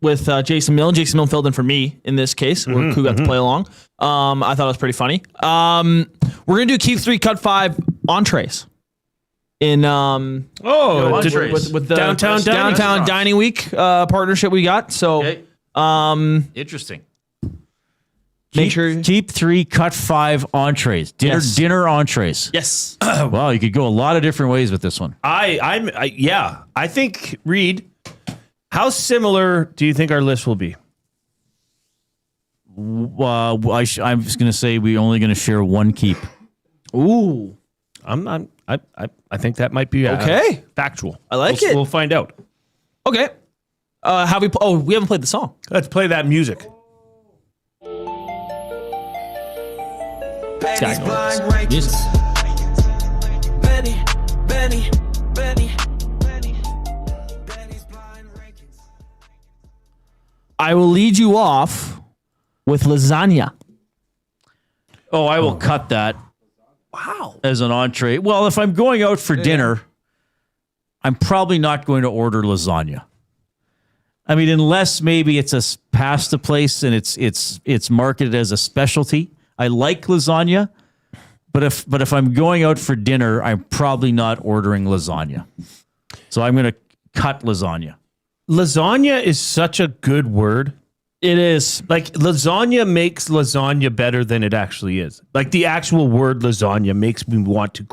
with Jason Milne. Jason Milne filled in for me in this case, who got to play along. I thought it was pretty funny. We're going to do keep 3, cut 5 entrees. In entrees. With the downtown dining week partnership we got. So interesting. Keep 3, cut 5 entrees. Dinner entrees. Yes. Wow, you could go a lot of different ways with this one. I think, Reid, how similar do you think our list will be? I'm just going to say we're only going to share one keep. Ooh. I think that might be okay. Factual. I like it. We'll find out. Okay. We haven't played the song. Let's play that music. This guy knows music. I will lead you off with lasagna. Oh, I will cut that. Wow. As an entree. Well, if I'm going out for dinner, I'm probably not going to order lasagna. I mean, unless maybe it's a pasta place and it's marketed as a specialty. I like lasagna, but if I'm going out for dinner, I'm probably not ordering lasagna. So I'm going to cut lasagna. Lasagna is such a good word. It is. Like, lasagna makes lasagna better than it actually is. Like, the actual word lasagna makes me want to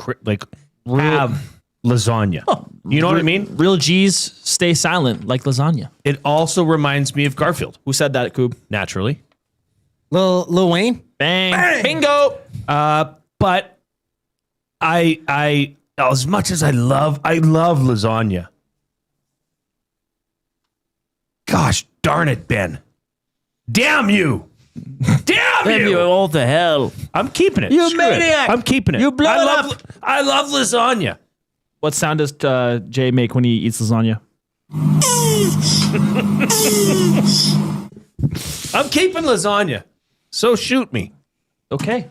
have lasagna. Oh, you know what I mean? Real G's stay silent like lasagna. It also reminds me of Garfield. Who said that, Coob? Naturally. Lil Wayne? Bang. Bingo. But I as much as I love lasagna, Gosh darn it, Ben. Damn you. Damn you. What the hell? I'm keeping it. You Screw maniac. it. I'm keeping it. You blow it up. I love lasagna. What sound does Jay make when he eats lasagna? I'm keeping lasagna. So shoot me. Okay.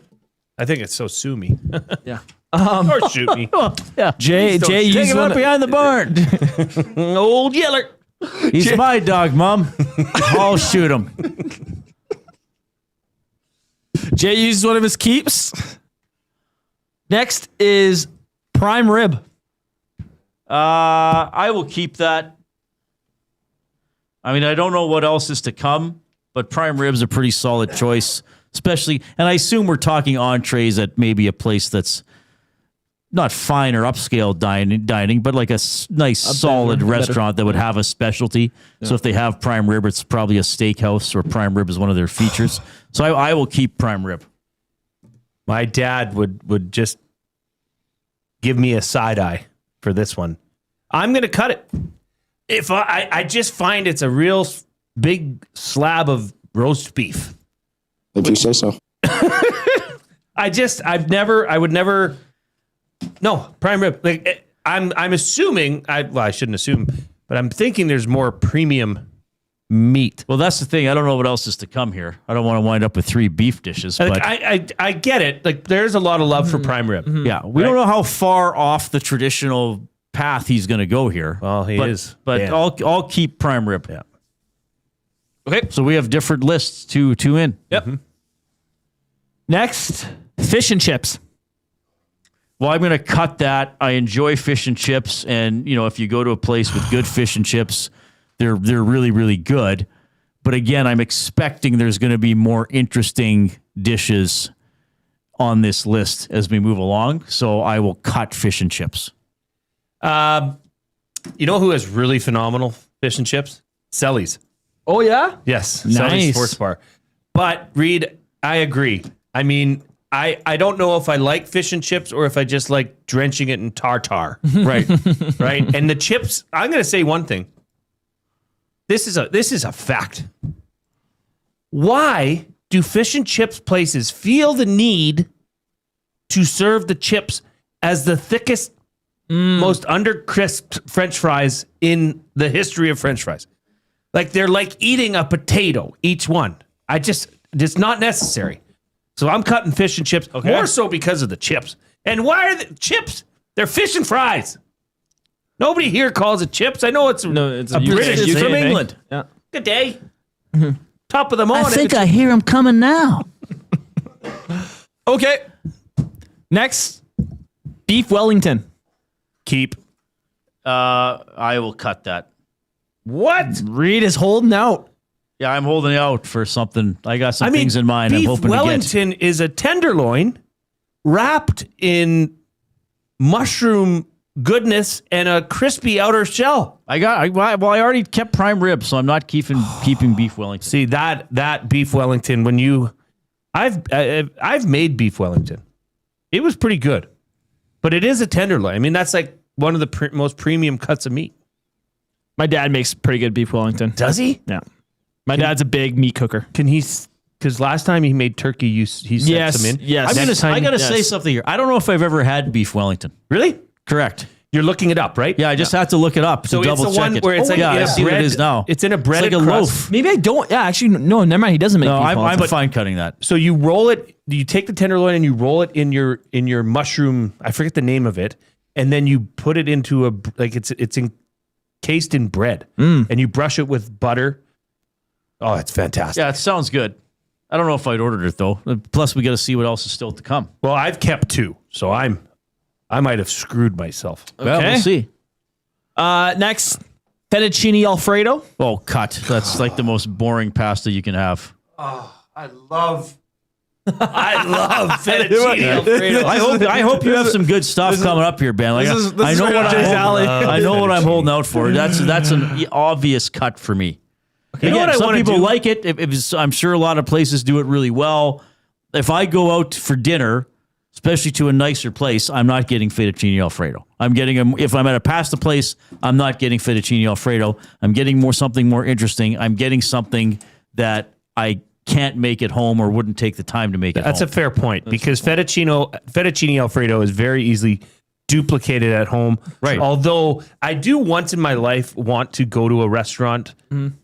I think it's so sue me. Yeah. Or shoot me. Yeah. Jay, Take used him one out behind the barn. Old Yeller. He's my dog, Mom. I'll shoot him. Jay uses one of his keeps. Next is prime rib. I will keep that. I mean, I don't know what else is to come, but prime rib's a pretty solid choice, especially, and I assume we're talking entrees at maybe a place that's not fine or upscale dining, but like a nice, solid restaurant that would have a specialty. Yeah. So if they have prime rib, it's probably a steakhouse, or prime rib is one of their features. So I will keep prime rib. My dad would just give me a side eye for this one. I'm going to cut it. If I just find it's a real big slab of roast beef. If you say so. I would never. No, prime rib. Like I'm assuming. I shouldn't assume, but I'm thinking there's more premium meat. Well, that's the thing. I don't know what else is to come here. I don't want to wind up with 3 beef dishes. Like, but I get it. Like there's a lot of love for prime rib. Yeah, we don't know how far off the traditional path he's going to go here. Well, he is. But Yeah. I'll keep prime rib. Yeah. Okay, so we have different lists. Two in. Yep. Mm-hmm. Next, fish and chips. Well, I'm going to cut that. I enjoy fish and chips, and if you go to a place with good fish and chips, they're really, really good. But again, I'm expecting there's going to be more interesting dishes on this list as we move along. So I will cut fish and chips. You know who has really phenomenal fish and chips? Selly's. Oh yeah. Yes. Nice. Selly's Sports Bar. But Reid, I agree. I mean, I don't know if I like fish and chips or if I just like drenching it in tartar. Right. Right. And the chips, I'm going to say one thing. This is a fact. Why do fish and chips places feel the need to serve the chips as the thickest, most under-crisped French fries in the history of French fries? Like they're like eating a potato, each one. It's not necessary. So I'm cutting fish and chips, more so because of the chips. And why are the chips? They're fish and fries. Nobody here calls it chips. I know it's a British. It's from England. Yeah. Good day. Top of the morning. I think I hear him coming now. Okay. Next, beef Wellington. Keep. I will cut that. What? Reid is holding out. Yeah, I'm holding out for something. I got some things in mind. I'm hoping Wellington to get. is a tenderloin wrapped in mushroom goodness and a crispy outer shell. I already kept prime rib, so I'm not keeping beef Wellington. See that beef Wellington I've made beef Wellington. It was pretty good, but it is a tenderloin. I mean, that's like one of the most premium cuts of meat. My dad makes pretty good beef Wellington. Does he? Yeah. My dad's a big meat cooker. Can he? Because last time he made turkey, he set some in. Yes. I got to say something here. I don't know if I've ever had beef Wellington. Really? Correct. You're looking it up, right? Yeah, I just have to look it up So to it's double the check one it. where it's like I see what it is now. It's in a breaded like a crust. loaf. Maybe I don't. Yeah, actually, no, never mind. He doesn't make beef I'm Wellington. fine cutting that. So you roll it. You take the tenderloin and you roll it in your mushroom. I forget the name of it, and then you put it into it's encased in bread, and you brush it with butter. Oh, it's fantastic. Yeah, it sounds good. I don't know if I'd ordered it though. Plus, we got to see what else is still to come. Well, I've kept 2, so I might have screwed myself. Well, we'll see. Next, fettuccine Alfredo. Oh, cut. That's like the most boring pasta you can have. Oh, I love fettuccine Alfredo. I hope you have some good stuff coming up here, Ben. Like, I know what I'm holding out for. That's an obvious cut for me. Okay. Again, You know what I some wanna people do? like it. I'm sure a lot of places do it really well. If I go out for dinner, especially to a nicer place, I'm not getting fettuccine Alfredo. I'm getting if I'm at a pasta place, I'm not getting fettuccine Alfredo. I'm getting something more interesting. I'm getting something that I can't make at home or wouldn't take the time to make at home. That's a fair point because fettuccine Alfredo is very easily duplicated at home. Right. Although I do once in my life want to go to a restaurant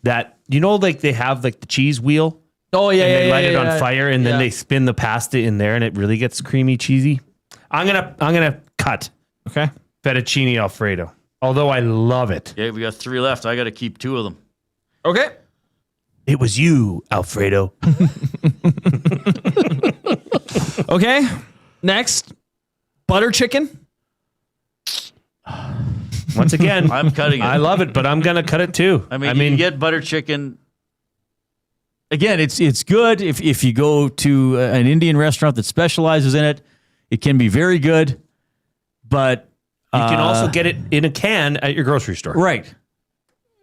that, like they have like the cheese wheel. Oh yeah, and they yeah, light yeah, it on yeah. fire and then they spin the pasta in there and it really gets creamy cheesy. I'm gonna cut fettuccine Alfredo. Although I love it. Okay, we got 3 left. I got to keep 2 of them. Okay. It was you, Alfredo. Okay. Next, butter chicken. Once again, I'm cutting it. I love it, but I'm gonna cut it too. I mean, you get butter chicken. Again, it's good if you go to an Indian restaurant that specializes in it. It can be very good, but you can also get it in a can at your grocery store. Right.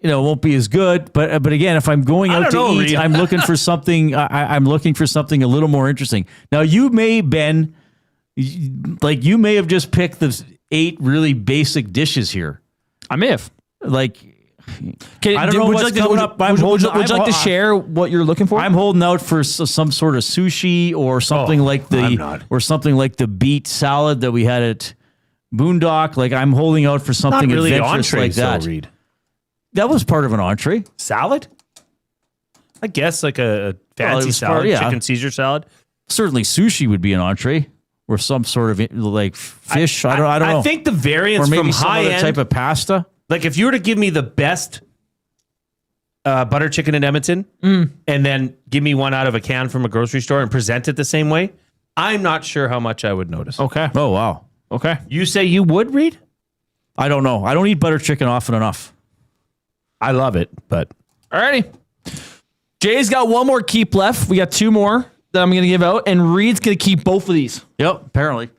It won't be as good, but again, if I'm going out to eat, Reid. I'm looking for something. I'm looking for something a little more interesting. Now, you may, Ben, you may have just picked the 8 really basic dishes here. I may have. I don't know what's coming up. Would you like to share what you're looking for? I'm holding out for some sort of sushi or something like the beet salad that we had at Boondock. Like I'm holding out for something Not really adventurous like that. though, Reid. That was part of an entree. Salad? I guess like a fancy salad, chicken Caesar salad. Certainly sushi would be an entree or some sort of like fish. I don't know. I think the variance or maybe from some high other end type of pasta. Like if you were to give me the best butter chicken in Edmonton and then give me one out of a can from a grocery store and present it the same way, I'm not sure how much I would notice. Okay. Oh, wow. Okay. You say you would, Reid? I don't know. I don't eat butter chicken often enough. I love it, but... Alrighty. Jay's got one more keep left. We got 2 more that I'm going to give out, and Reid's going to keep both of these. Yep, apparently.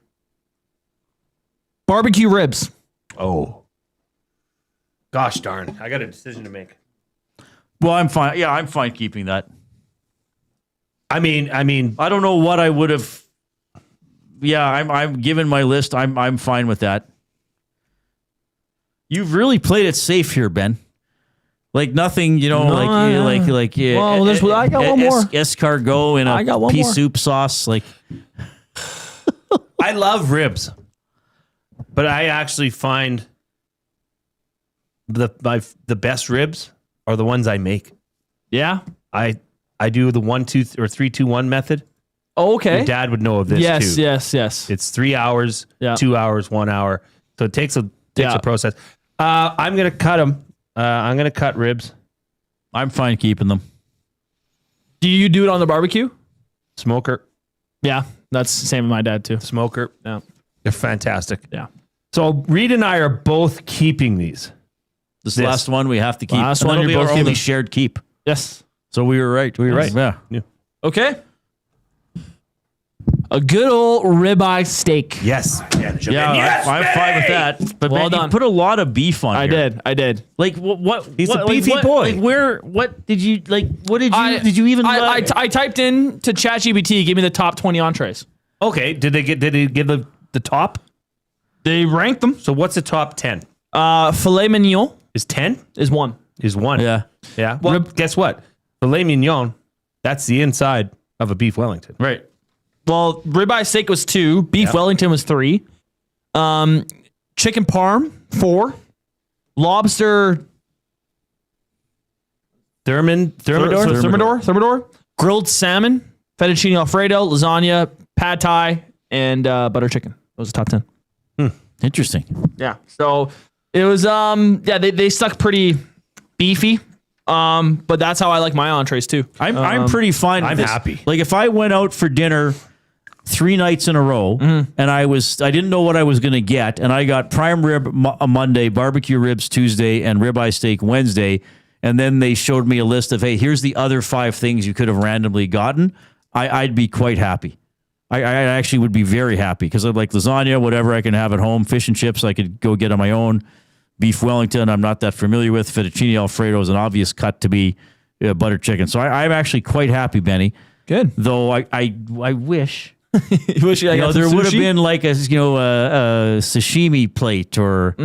Barbecue ribs. Oh. Gosh darn. I got a decision to make. Well, I'm fine. Yeah, I'm fine keeping that. I mean, I don't know what I would have. Yeah, I'm given my list. I'm fine with that. You've really played it safe here, Ben. Like nothing, Well, I got one more. Escargot in a pea soup sauce. Like, I love ribs, but I actually find the best ribs are the ones I make. Yeah, I do the 1, 2, or 3, 2, 1 method. Oh, okay. Your dad would know of this too. Yes. It's 3 hours, 2 hours, 1 hour. So it takes a process. I'm gonna cut them. I'm gonna cut ribs. I'm fine keeping them. Do you do it on the barbecue? Smoker. Yeah, that's the same with my dad too. Smoker. Yeah, they're fantastic. Yeah. So Reid and I are both keeping these. This last one we have to keep. Last and one that'll you're be both our only keeping. shared keep. Yes. So we were right. Yeah. Okay. A good old ribeye steak. Yes. Yeah, I'm fine with that. But Well man, done. you put a lot of beef on here. I did. Like what? He's a what, beefy what, boy. Like where? What did you like? What did you? Did you even? I typed in to ChatGPT, give me the top 20 entrees. Okay. Did they give the top? They ranked them. So what's the top 10? Filet mignon Is 10? is 1. Is 1. Yeah. Yeah. Well, guess what? Filet mignon, that's the inside of a beef Wellington. Right. Well, ribeye steak was 2. Beef Wellington was 3. Chicken parm 4. Lobster Thermidor. Grilled salmon, fettuccine alfredo, lasagna, pad thai, and butter chicken. Those are top 10. Interesting. Yeah. So it was they stuck pretty beefy. But that's how I like my entrees too. I'm pretty fine with I'm this. happy. Like if I went out for dinner 3 nights in a row and I didn't know what I was going to get, and I got prime rib Monday, barbecue ribs Tuesday, and ribeye steak Wednesday, and then they showed me a list of, hey, here's the other 5 things you could have randomly gotten, I'd be quite happy. I actually would be very happy because I like lasagna, whatever I can have at home, fish and chips I could go get on my own. Beef Wellington, I'm not that familiar with. Fettuccine Alfredo is an obvious cut to be butter chicken. So I'm actually quite happy, Benny. Good. Though I wish You wish I got there some would have sushi? been like a sashimi plate or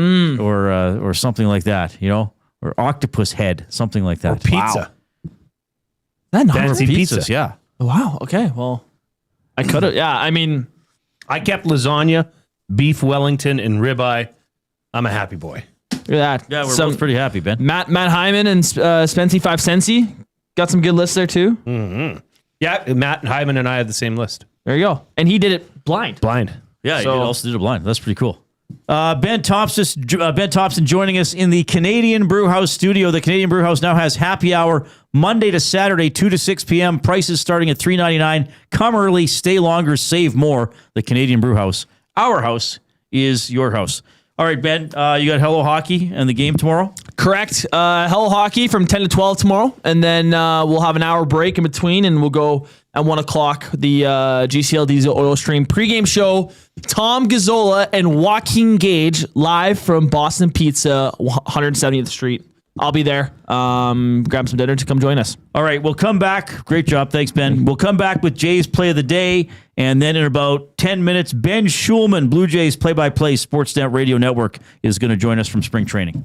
something like that, or octopus head, something like that. Or pizza. That not Fancy pizzas, yeah. Wow. Okay. Well, I could have. Yeah. I mean, I kept lasagna, beef Wellington, and ribeye. I'm a happy boy. look at that. Yeah, we're both pretty happy, Ben. Matt Hyman and Spency 5 Centsy got some good lists there too. Mm-hmm. Yeah, Matt Hyman and I had the same list. There you go. And he did it blind. Yeah, he So- also did it blind. That's pretty cool. Ben Thompson joining us in the Canadian Brewhouse studio. The Canadian Brewhouse now has happy hour Monday to Saturday, 2 to 6 p.m. Prices starting at $3.99. Come early, stay longer, save more. The Canadian Brewhouse. Our house is your house. All right, Ben, you got Hello Hockey and the game tomorrow? Correct. Hello Hockey from 10 to 12 tomorrow. And then we'll have an hour break in between, and we'll go at 1 o'clock, the GCL Diesel Oil Stream pregame show. Tom Gazzola and Joaquin Gage live from Boston Pizza, 170th Street. I'll be there. Grab some dinner to come join us. All right, we'll come back. Great job. Thanks, Ben. We'll come back with Jay's Play of the Day. And then in about 10 minutes, Ben Shulman, Blue Jays play-by-play Sportsnet Radio Network, is going to join us from spring training.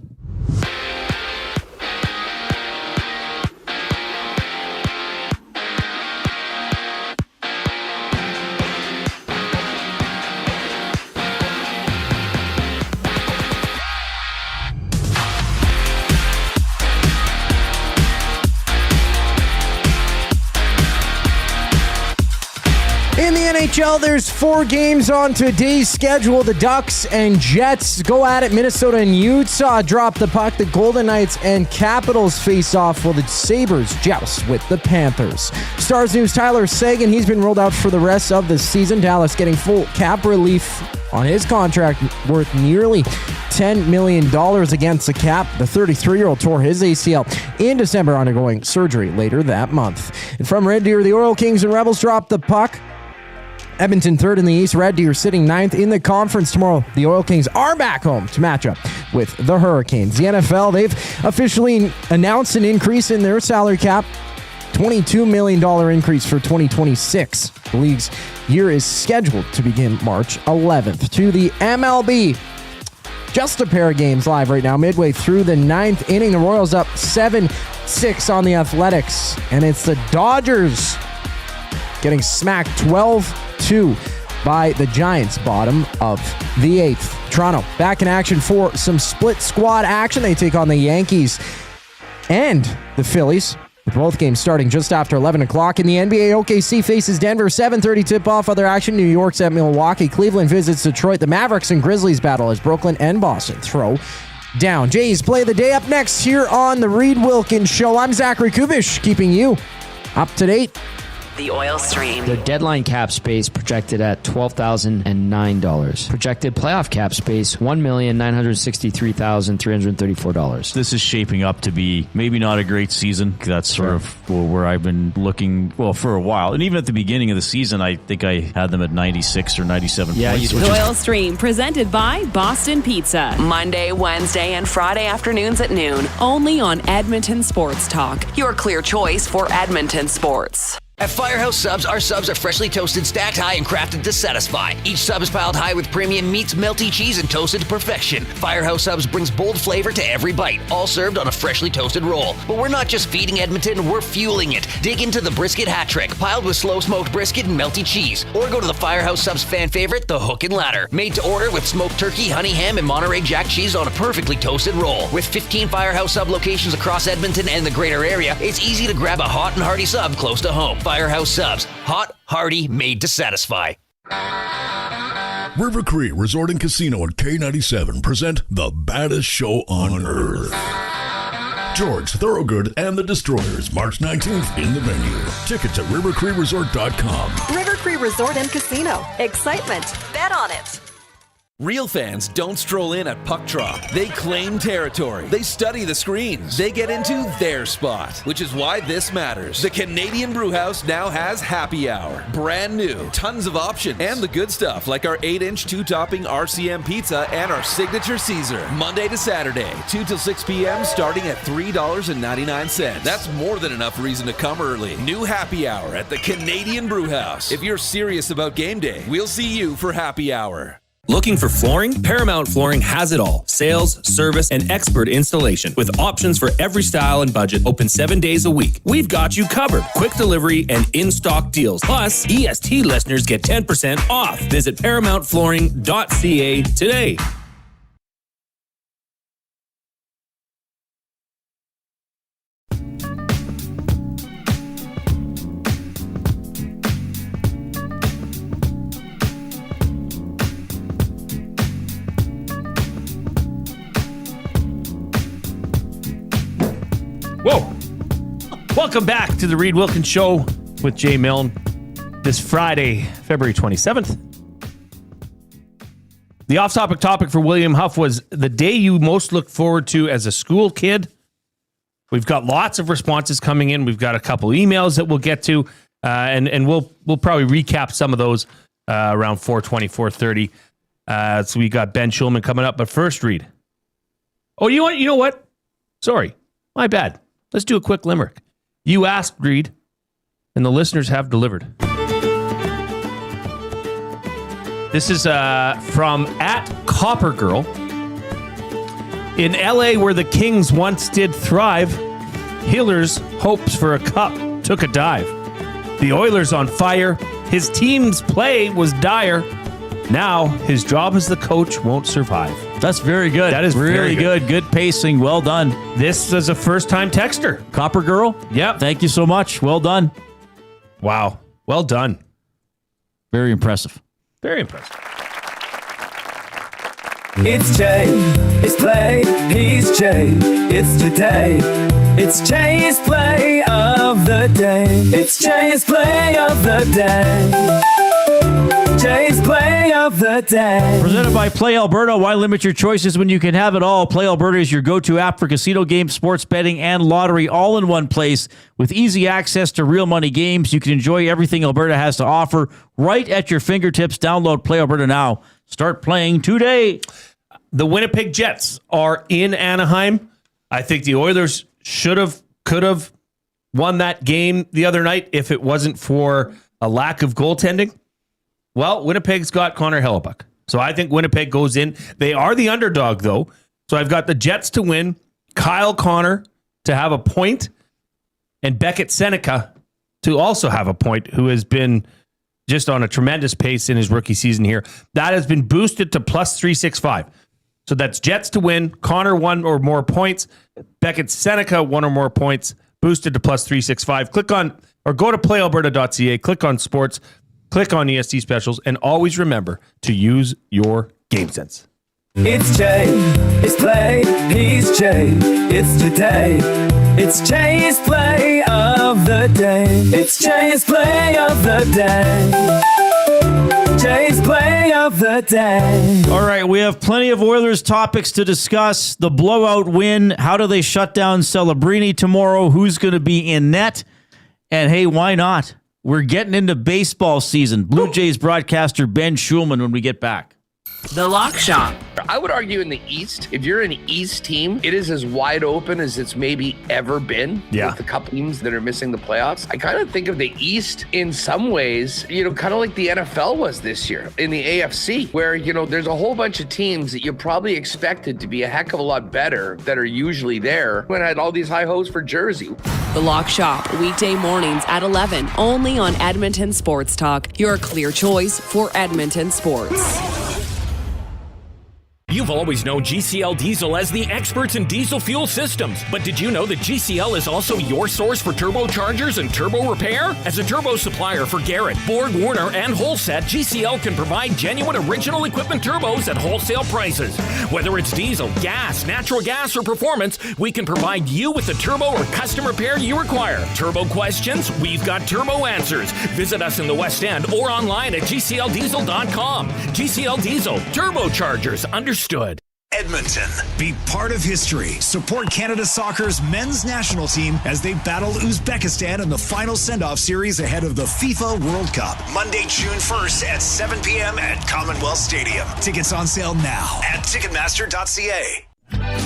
In the NHL, there's 4 games on today's schedule. The Ducks and Jets go at it. Minnesota and Utah drop the puck. The Golden Knights and Capitals face off while the Sabres joust with the Panthers. Stars News' Tyler Seguin, he's been rolled out for the rest of the season. Dallas getting full cap relief on his contract worth nearly $10 million against the cap. The 33-year-old tore his ACL in December, undergoing surgery later that month. And from Red Deer, the Oil Kings and Rebels drop the puck. Edmonton third in the East, Red Deer sitting ninth in the conference tomorrow. The Oil Kings are back home to match up with the Hurricanes. The NFL, they've officially announced an increase in their salary cap. $22 million increase for 2026. The league's year is scheduled to begin March 11th. To the MLB, just a pair of games live right now. Midway through the 9th inning, the Royals up 7-6 on the Athletics. And it's the Dodgers getting smacked 12-2 by the Giants, bottom of the 8th. Toronto back in action for some split squad action. They take on the Yankees and the Phillies, with both games starting just after 11 o'clock. In the NBA, OKC faces Denver, 7:30 tip-off. Other action, New York's at Milwaukee. Cleveland visits Detroit. The Mavericks and Grizzlies battle as Brooklyn and Boston throw down. Jays Play of the Day up next here on the Reid Wilkins Show. I'm Zachary Kubish, keeping you up to date. The Oil Stream. The deadline cap space projected at $12,009. Projected playoff cap space, $1,963,334. This is shaping up to be maybe not a great season. That's sort of where I've been looking, for a while. And even at the beginning of the season, I think I had them at 96 or 97 points. The Oil Stream, presented by Boston Pizza. Monday, Wednesday, and Friday afternoons at noon. Only on Edmonton Sports Talk. Your clear choice for Edmonton sports. At Firehouse Subs, our subs are freshly toasted, stacked high, and crafted to satisfy. Each sub is piled high with premium meats, melty cheese, and toasted to perfection. Firehouse Subs brings bold flavor to every bite, all served on a freshly toasted roll. But we're not just feeding Edmonton, we're fueling it. Dig into the brisket hat trick, piled with slow-smoked brisket and melty cheese. Or go to the Firehouse Subs fan favorite, the Hook and Ladder. Made to order with smoked turkey, honey ham, and Monterey Jack cheese on a perfectly toasted roll. With 15 Firehouse Sub locations across Edmonton and the greater area, it's easy to grab a hot and hearty sub close to home. Firehouse Subs. Hot, hearty, made to satisfy. River Cree Resort and Casino and K97 present the baddest show on earth. George Thorogood and the Destroyers, March 19th in the venue. Tickets at rivercreeresort.com. River Cree Resort and Casino. Excitement. Bet on it. Real fans don't stroll in at puck drop. They claim territory. They study the screens. They get into their spot, which is why this matters. The Canadian Brewhouse now has happy hour. Brand new, tons of options, and the good stuff like our 8-inch 2-topping RCM pizza and our signature Caesar. Monday to Saturday, 2 till 6 p.m. starting at $3.99. That's more than enough reason to come early. New happy hour at the Canadian Brewhouse. If you're serious about game day, we'll see you for happy hour. Looking for flooring? Paramount Flooring has it all. Sales, service, and expert installation. With options for every style and budget, open 7 days a week. We've got you covered. Quick delivery and in-stock deals. Plus, EST listeners get 10% off. Visit ParamountFlooring.ca today. Whoa. Welcome back to the Reid Wilkins Show with Jay Milne this Friday, February 27th. The off-topic topic for William Huff was the day you most looked forward to as a school kid. We've got lots of responses coming in. We've got a couple emails that we'll get to, and we'll probably recap some of those around 4:20, 4:30. So we got Ben Shulman coming up. But first, Reid. Oh, you know what? Sorry. My bad. Let's do a quick limerick. You asked, Reid, and the listeners have delivered. This is from @CopperGirl. In LA, where the Kings once did thrive, Hiller's hopes for a cup took a dive. The Oilers on fire. His team's play was dire. Now, his job as the coach won't survive. That's very good. That is really good. Good pacing. Well done. This is a first-time texter. Copper Girl? Yep. Thank you so much. Well done. Wow. Well done. Very impressive. Very impressive. It's Jay. It's play. He's Jay. It's today. It's Jay's play of the day. It's Jay's play of the day. Jay's play of the day. Presented by Play Alberta. Why limit your choices when you can have it all? Play Alberta is your go-to app for casino games, sports betting, and lottery all in one place. With easy access to real money games, you can enjoy everything Alberta has to offer right at your fingertips. Download Play Alberta now. Start playing today. The Winnipeg Jets are in Anaheim. I think the Oilers could have won that game the other night if it wasn't for a lack of goaltending. Well, Winnipeg's got Connor Hellebuck. So I think Winnipeg goes in. They are the underdog, though. So I've got the Jets to win, Kyle Connor to have a point, and Beckett Seneca to also have a point, who has been just on a tremendous pace in his rookie season here. That has been boosted to plus 365. So that's Jets to win, Connor 1 or more points, Beckett Seneca 1 or more points, boosted to plus 365. Click on, or go to playalberta.ca, click on sports, click on EST specials, and always remember to use your game sense. It's Jay. It's play. He's Jay. It's today. It's Jay's play of the day. It's Jay's play of the day. Jay's play of the day. All right, we have plenty of Oilers topics to discuss. The blowout win. How do they shut down Celebrini tomorrow? Who's going to be in net? And hey, why not? We're getting into baseball season. Blue Jays broadcaster Ben Shulman when we get back. The Lock Shop. I would argue in the East, if you're an East team, it is as wide open as it's maybe ever been. Yeah. With the couple teams that are missing the playoffs. I kind of think of the East in some ways, kind of like the NFL was this year in the AFC, where, there's a whole bunch of teams that you probably expected to be a heck of a lot better that are usually there when I had all these high hopes for Jersey. The Lock Shop, weekday mornings at 11, only on Edmonton Sports Talk, your clear choice for Edmonton sports. You've always known GCL Diesel as the experts in diesel fuel systems, but did you know that GCL is also your source for turbochargers and turbo repair? As a turbo supplier for Garrett, Borg Warner, and Wholesat, GCL can provide genuine original equipment turbos at wholesale prices. Whether it's diesel, gas, natural gas, or performance, we can provide you with the turbo or custom repair you require. Turbo questions? We've got turbo answers. Visit us in the West End or online at gcldiesel.com. GCL Diesel, turbochargers, understood. Edmonton, be part of history. Support Canada Soccer's men's national team as they battle Uzbekistan in the final send-off series ahead of the FIFA World Cup. Monday, June 1st at 7 p.m. at Commonwealth Stadium. Tickets on sale now at Ticketmaster.ca.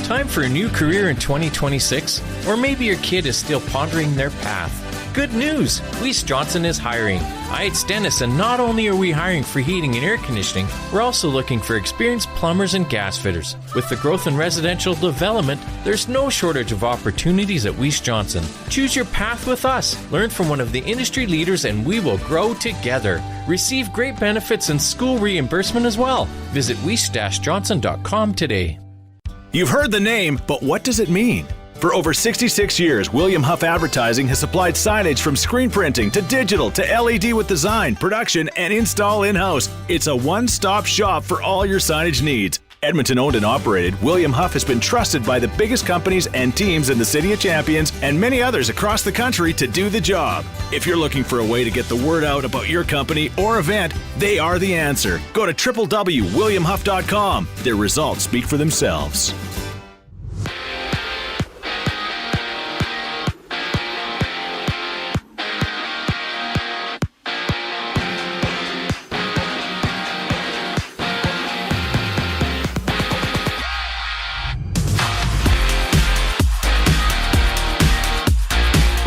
Time for a new career in 2026? Or maybe your kid is still pondering their path. Good news! Weiss Johnson is hiring. It's Dennis, and not only are we hiring for heating and air conditioning, we're also looking for experienced plumbers and gas fitters. With the growth in residential development, there's no shortage of opportunities at Weiss Johnson. Choose your path with us. Learn from one of the industry leaders, and we will grow together. Receive great benefits and school reimbursement as well. Visit weiss-johnson.com today. You've heard the name, but what does it mean? For over 66 years, William Huff Advertising has supplied signage from screen printing to digital to LED with design, production, and install in-house. It's a one-stop shop for all your signage needs. Edmonton owned and operated, William Huff has been trusted by the biggest companies and teams in the City of Champions and many others across the country to do the job. If you're looking for a way to get the word out about your company or event, they are the answer. Go to www.williamhuff.com. Their results speak for themselves.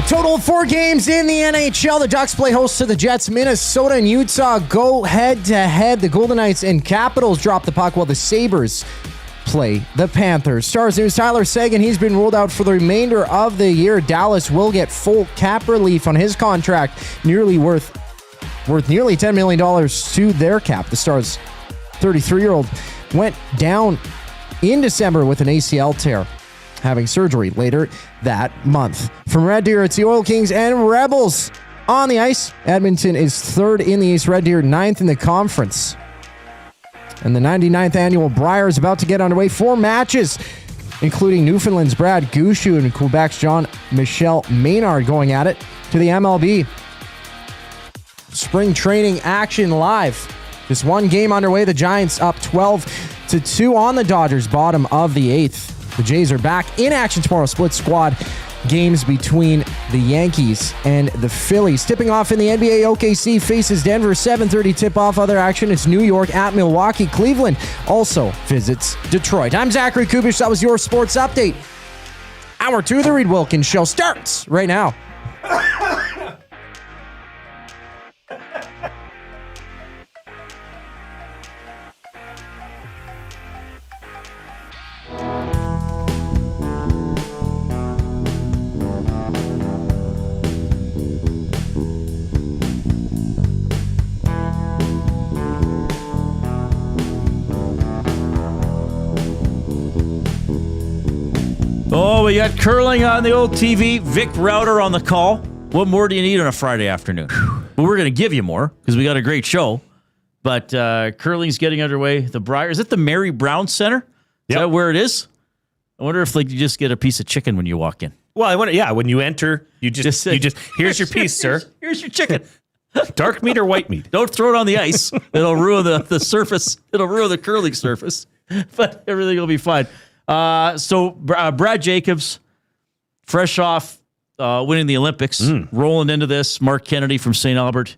Total of 4 games in the NHL. The Ducks play host to the Jets. Minnesota and Utah go head-to-head. The Golden Knights and Capitals drop the puck while the Sabres play the Panthers. Stars News, Tyler Seguin, he's been ruled out for the remainder of the year. Dallas will get full cap relief on his contract, nearly worth nearly $10 million to their cap. The Stars' 33-year-old went down in December with an ACL tear, having surgery later that month. From Red Deer, it's the Oil Kings and Rebels on the ice. Edmonton is 3rd in the East, Red Deer 9th in the conference. And the 99th annual Brier is about to get underway. 4 matches, including Newfoundland's Brad Gushu and Quebec's Jean-Michel Maynard going at it to the MLB. Spring training action live. Just one game underway. The Giants up 12-2 on the Dodgers, bottom of the 8th. The Jays are back in action tomorrow. Split squad games between the Yankees and the Phillies. Tipping off in the NBA, OKC faces Denver. 7:30 tip-off. Other action, it's New York at Milwaukee. Cleveland also visits Detroit. I'm Zachary Kubish. That was your sports update. Hour 2 of the Reid Wilkins Show starts right now. Oh, we got curling on the old TV. Vic Router on the call. What more do you need on a Friday afternoon? Well, we're going to give you more because we got a great show. But curling's getting underway. The Brier, is it the Mary Brown Center? Is that where it is? I wonder if you just get a piece of chicken when you walk in. Well, when you enter, you just here's your piece, sir. Here's your chicken. Dark meat or white meat? Don't throw it on the ice. It'll ruin the surface. It'll ruin the curling surface. But everything will be fine. So Brad Jacobs, fresh off winning the Olympics, rolling into this. Mark Kennedy from St. Albert.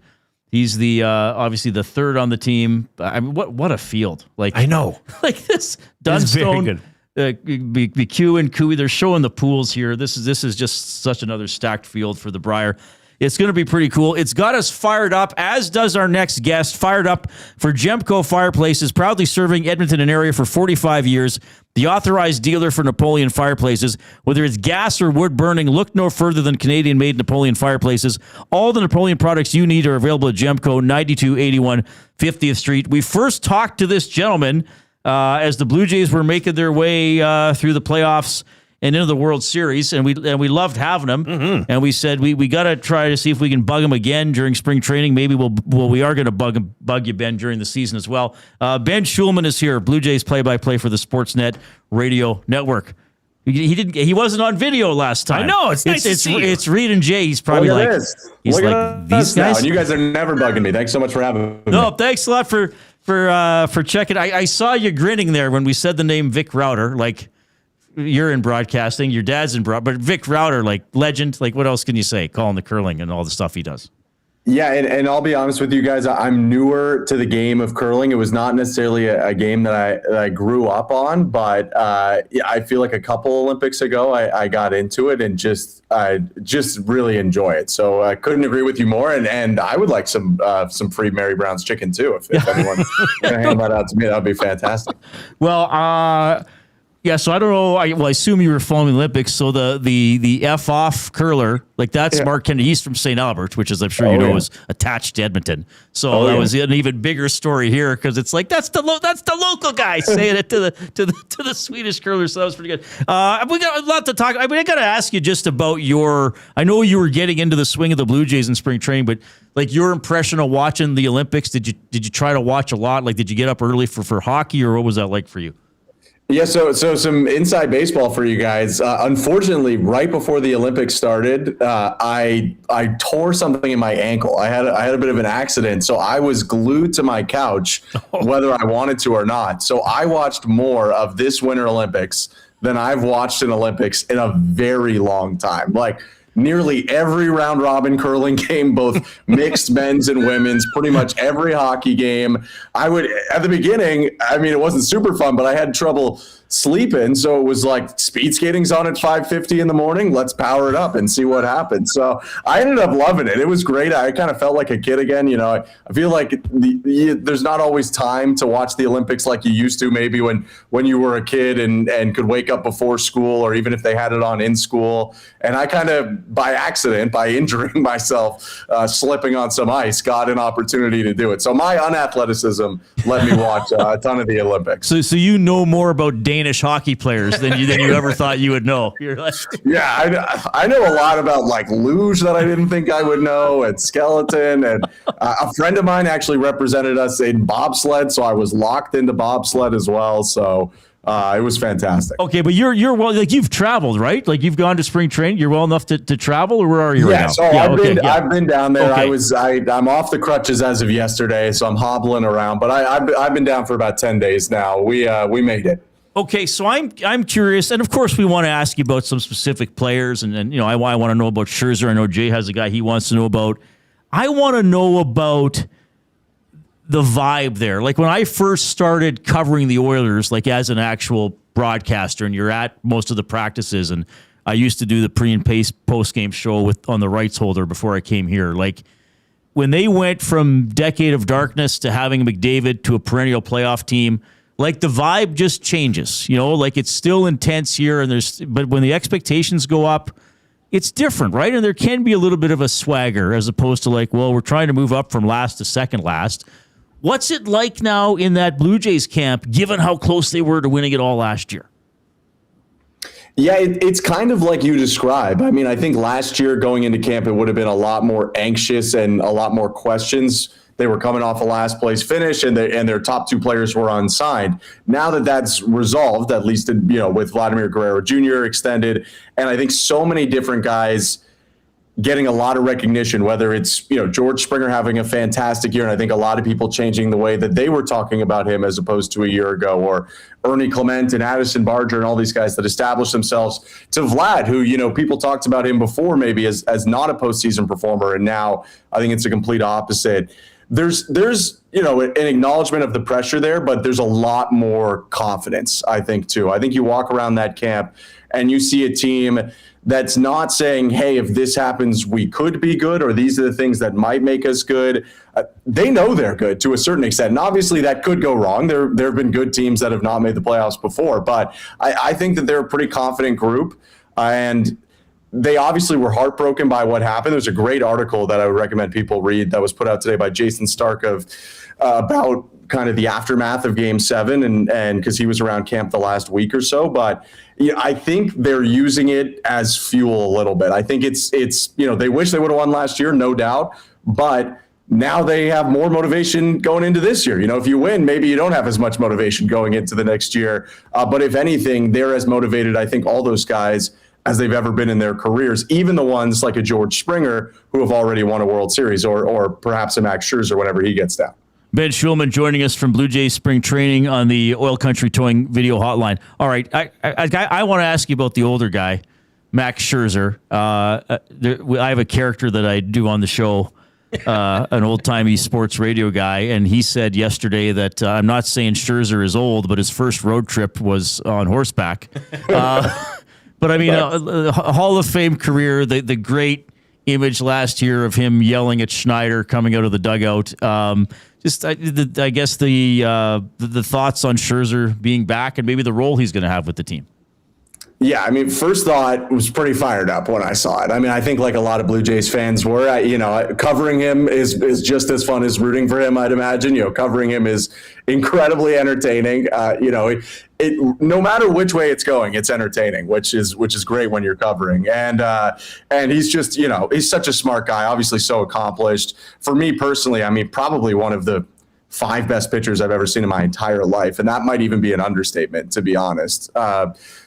He's the obviously the 3rd on the team. I mean, what a field! Like, I know, like this Dunstone, BQ and Cooey. They're showing the pools here. This is just such another stacked field for the Brier. It's going to be pretty cool. It's got us fired up, as does our next guest, fired up for Gemco Fireplaces, proudly serving Edmonton and area for 45 years. The authorized dealer for Napoleon Fireplaces. Whether it's gas or wood burning, look no further than Canadian-made Napoleon Fireplaces. All the Napoleon products you need are available at Gemco, 9281 50th Street. We first talked to this gentleman as the Blue Jays were making their way through the playoffs and into the World Series, and we loved having them. Mm-hmm. And we said we got to try to see if we can bug them again during spring training. Maybe we are going to bug you, Ben, during the season as well. Ben Shulman is here, Blue Jays play-by-play for the Sportsnet Radio Network. He wasn't on video last time. I know, it's nice to see you. It's Reid and Jay. He's probably Look at like, this. he's Look like at these us now, guys. and you guys are never bugging me. Thanks so much for having me. No, thanks a lot for checking. I saw you grinning there when we said the name Vic Rauter. Like, you're in broadcasting, your dad's in but Vic Rauter, like legend. Like, what else can you say? Calling the curling and all the stuff he does. Yeah, and I'll be honest with you guys, I'm newer to the game of curling. It was not necessarily a game that I grew up on, but I feel like a couple Olympics ago I got into it and I just really enjoy it. So I couldn't agree with you more. And I would like some free Mary Brown's chicken too. If anyone's gonna hand that out to me, that would be fantastic. Well, yeah, so I don't know. I assume you were following the Olympics. So the F-off curler, like that's Mark Kennedy. He's from St. Albert, which is, I'm sure you know, is attached to Edmonton. So that was an even bigger story here because it's like that's the local guy saying it to the Swedish curler. So that was pretty good. We got a lot to talk. I got to ask you just about I know you were getting into the swing of the Blue Jays in spring training, but like your impression of watching the Olympics, did you try to watch a lot? Like, did you get up early for hockey, or what was that like for you? Yeah, so some inside baseball for you guys. Unfortunately, right before the Olympics started, I tore something in my ankle. I had a bit of an accident, so I was glued to my couch, whether I wanted to or not. So I watched more of this Winter Olympics than I've watched an Olympics in a very long time. Like, nearly every round robin curling game, both mixed men's and women's, pretty much every hockey game. At the beginning, I mean, it wasn't super fun, but I had trouble sleeping. So it was like speed skating's on at 5:50 in the morning. Let's power it up and see what happens. So I ended up loving it. It was great. I kind of felt like a kid again. You know, I feel like there's not always time to watch the Olympics like you used to, maybe when you were a kid and could wake up before school, or even if they had it on in school. And I kind of, by accident, by injuring myself, slipping on some ice, got an opportunity to do it. So my unathleticism let me watch a ton of the Olympics. So you know more about Danish hockey players than you ever thought you would know. You're like, yeah, I know a lot about like luge that I didn't think I would know, and skeleton, and a friend of mine actually represented us in bobsled, so I was locked into bobsled as well. So it was fantastic. Okay, but you're well, like you've traveled, right? Like you've gone to spring training. You're well enough to travel, or where are you right now? So I've been down there. Okay. I'm off the crutches as of yesterday, so I'm hobbling around. But I've been down for about 10 days now. We made it. Okay, so I'm curious, and of course we want to ask you about some specific players, and you know I want to know about Scherzer. I know Jay has a guy he wants to know about. I want to know about the vibe there. Like when I first started covering the Oilers, like as an actual broadcaster, and you're at most of the practices, and I used to do the pre and post game show on the rights holder before I came here. Like when they went from decade of darkness to having McDavid to a perennial playoff team. Like the vibe just changes, you know, like it's still intense here but when the expectations go up, it's different, right? And there can be a little bit of a swagger as opposed to like, well, we're trying to move up from last to second last. What's it like now in that Blue Jays camp, given how close they were to winning it all last year? Yeah, it's kind of like you describe. I mean, I think last year going into camp, it would have been a lot more anxious and a lot more questions. They were coming off a last place finish, and their top two players were unsigned. Now that that's resolved, at least with Vladimir Guerrero Jr. extended, and I think so many different guys getting a lot of recognition, whether it's George Springer having a fantastic year, and I think a lot of people changing the way that they were talking about him as opposed to a year ago, or Ernie Clement and Addison Barger and all these guys that established themselves, to Vlad, who people talked about him before maybe as not a postseason performer, and now I think it's a complete opposite. There's an acknowledgement of the pressure there, but there's a lot more confidence, I think, too. I think you walk around that camp and you see a team that's not saying, hey, if this happens, we could be good, or these are the things that might make us good. They know they're good to a certain extent. And obviously that could go wrong. There have been good teams that have not made the playoffs before, but I think that they're a pretty confident group. And they obviously were heartbroken by what happened. There's a great article that I would recommend people read that was put out today by Jason Stark about kind of the aftermath of Game 7 and because he was around camp the last week or so. But I think they're using it as fuel a little bit. I think it's they wish they would have won last year, no doubt, but now they have more motivation going into this year. If you win, maybe you don't have as much motivation going into the next year. But if anything, they're as motivated, I think, all those guys as they've ever been in their careers, even the ones like a George Springer who have already won a World Series or perhaps a Max Scherzer whenever he gets down. Ben Shulman joining us from Blue Jays spring training on the Oil Country Towing video hotline. All right, I want to ask you about the older guy, Max Scherzer. I have a character that I do on the show, an old-timey sports radio guy, and he said yesterday that I'm not saying Scherzer is old, but his first road trip was on horseback. But I mean, a Hall of Fame career, the great image last year of him yelling at Schneider coming out of the dugout. I guess the thoughts on Scherzer being back and maybe the role he's going to have with the team. Yeah, I mean, first thought was pretty fired up when I saw it. I mean, I think like a lot of Blue Jays fans were, covering him is just as fun as rooting for him, I'd imagine. Covering him is incredibly entertaining. No matter which way it's going, it's entertaining, which is great when you're covering. And he's just, he's such a smart guy, obviously so accomplished. For me personally, I mean, probably one of the 5 best pitchers I've ever seen in my entire life. And that might even be an understatement, to be honest.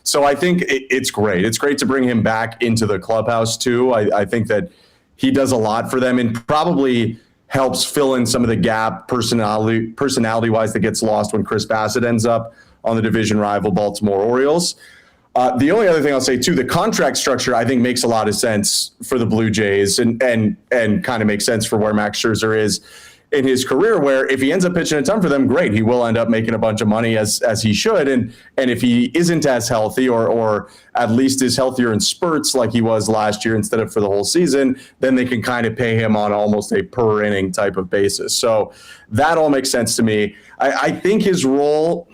So I think it's great. It's great to bring him back into the clubhouse too. I think that he does a lot for them and probably helps fill in some of the gap personality-wise that gets lost when Chris Bassett ends up on the division rival Baltimore Orioles. The only other thing I'll say too, the contract structure I think makes a lot of sense for the Blue Jays and kind of makes sense for where Max Scherzer is in his career, where if he ends up pitching a ton for them, great. He will end up making a bunch of money as he should. And if he isn't as healthy or at least is healthier in spurts like he was last year instead of for the whole season, then they can kind of pay him on almost a per inning type of basis. So that all makes sense to me. I think his role,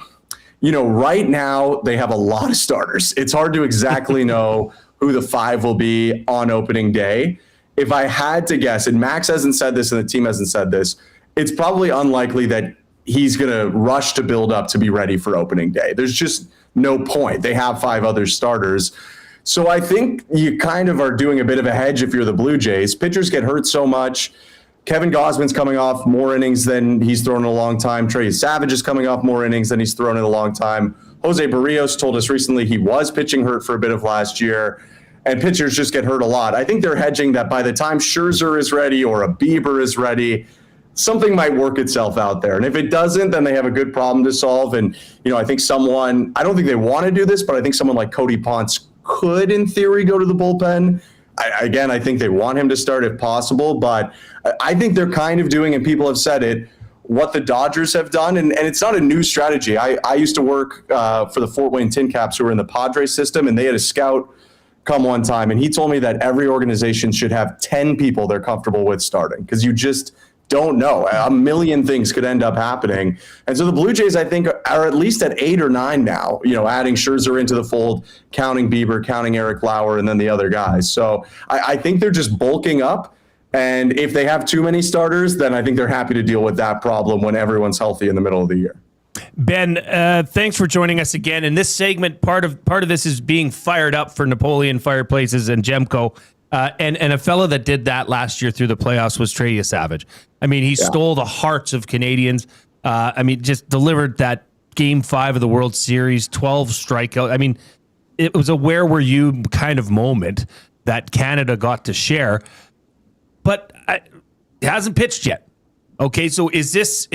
right now they have a lot of starters. It's hard to exactly know who the 5 will be on opening day. If I had to guess, and Max hasn't said this and the team hasn't said this, it's probably unlikely that he's going to rush to build up to be ready for opening day. There's just no point. They have 5 other starters. So I think you kind of are doing a bit of a hedge if you're the Blue Jays. Pitchers get hurt so much. Kevin Gausman's coming off more innings than he's thrown in a long time. Trey Savage is coming off more innings than he's thrown in a long time. Jose Barrios told us recently he was pitching hurt for a bit of last year. And pitchers just get hurt a lot. I think they're hedging that by the time Scherzer is ready or a Bieber is ready, something might work itself out there. And if it doesn't, then they have a good problem to solve. And, I think I don't think they want to do this, but I think someone like Cody Ponce could, in theory, go to the bullpen. I think they want him to start if possible, but I think they're kind of doing, and people have said it, what the Dodgers have done. And it's not a new strategy. I used to work for the Fort Wayne Tin Caps who were in the Padres system, and they had a scout come one time, and he told me that every organization should have 10 people they're comfortable with starting because you just don't know. A million things could end up happening. And so the Blue Jays, I think, are at least at 8 or 9 now, adding Scherzer into the fold, counting Bieber, counting Eric Lauer, and then the other guys. So I think they're just bulking up. And if they have too many starters, then I think they're happy to deal with that problem when everyone's healthy in the middle of the year. Ben, thanks for joining us again. In this segment, part of this is being fired up for Napoleon Fireplaces and Gemco. And a fellow that did that last year through the playoffs was Trey Savage. I mean, he stole the hearts of Canadians. Just delivered that Game 5 of the World Series, 12 strikeout. I mean, it was a where were you kind of moment that Canada got to share. But it hasn't pitched yet. Okay, so is this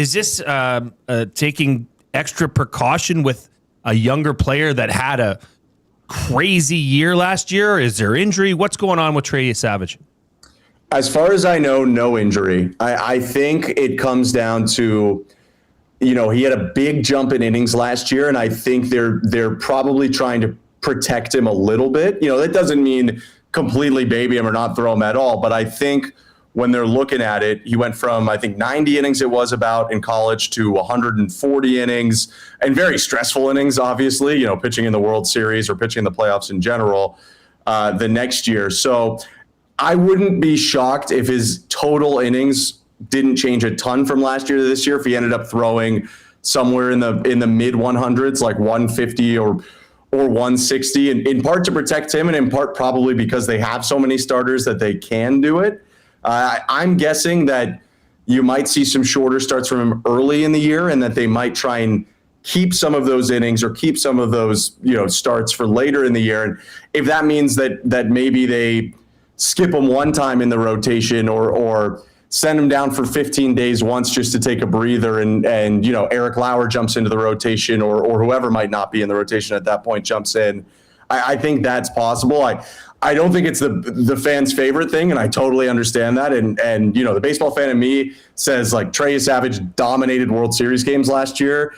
taking extra precaution with a younger player that had a crazy year last year? Is there injury? What's going on with Trey Savage? As far as I know, no injury. I think it comes down to, he had a big jump in innings last year, and I think they're probably trying to protect him a little bit. That doesn't mean completely baby him or not throw him at all, but I think when they're looking at it, he went from, I think, 90 innings it was about in college to 140 innings and very stressful innings, obviously, pitching in the World Series or pitching in the playoffs in general. the next year. So I wouldn't be shocked if his total innings didn't change a ton from last year to this year, if he ended up throwing somewhere in the mid 100s, like 150 or 160, and in part to protect him, and in part probably because they have so many starters that they can do it. I'm guessing that you might see some shorter starts from him early in the year, and that they might try and keep some of those innings or keep some of those, starts for later in the year. And if that means that maybe they skip him one time in the rotation or send him down for 15 days once just to take a breather, and Eric Lauer jumps into the rotation, or whoever might not be in the rotation at that point jumps in. I think that's possible. I don't think it's the fans' favorite thing, and I totally understand that. And the baseball fan in me says, like, Trey Savage dominated World Series games last year.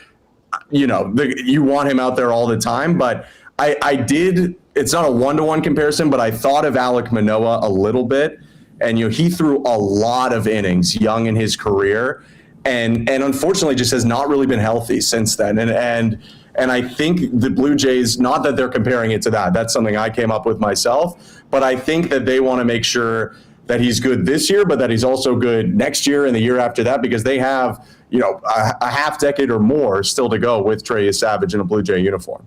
You want him out there all the time, but I did. It's not a one-to-one comparison, but I thought of Alek Manoah a little bit. And he threw a lot of innings young in his career, and unfortunately just has not really been healthy since then. And I think the Blue Jays, not that they're comparing it to that's something I came up with myself, but I think that they want to make sure that he's good this year, but that he's also good next year and the year after that, because they have a half decade or more still to go with Trey Savage in a Blue Jay uniform.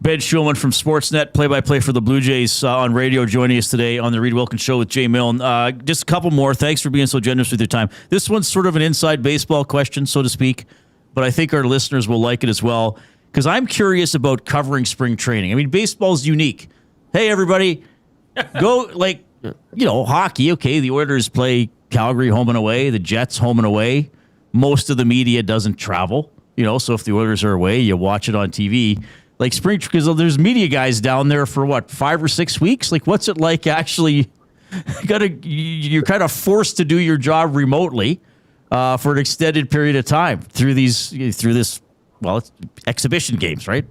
Ben Shulman from Sportsnet, play-by-play for the Blue Jays on radio, joining us today on the Reid Wilkins Show with Jay Milne. Just a couple more. Thanks for being so generous with your time. This one's sort of an inside baseball question, so to speak, but I think our listeners will like it as well, because I'm curious about covering spring training. I mean, baseball's unique. Hey, everybody, go, hockey, okay, the Oilers play Calgary home and away, the Jets home and away. Most of the media doesn't travel, so if the Oilers are away, you watch it on TV. Like spring, because there's media guys down there for 5 or 6 weeks. Like, what's it like actually? You're kind of forced to do your job remotely for an extended period of time through this. It's exhibition games, right?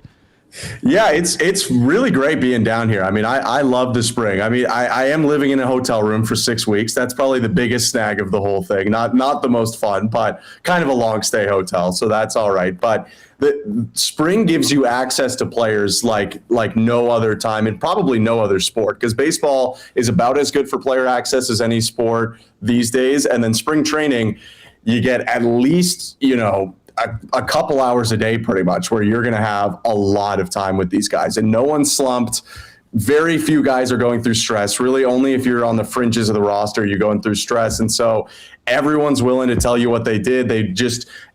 Yeah, it's really great being down here. I mean, I love the spring. I mean, I am living in a hotel room for 6 weeks. That's probably the biggest snag of the whole thing. Not the most fun, but kind of a long stay hotel, so that's all right. But the spring gives you access to players like no other time, and probably no other sport, because baseball is about as good for player access as any sport these days. And then spring training, you get at least, a couple hours a day pretty much, where you're going to have a lot of time with these guys, and no one's slumped. Very few guys are going through stress. Really, only if you're on the fringes of the roster, you're going through stress. And so everyone's willing to tell you what they did.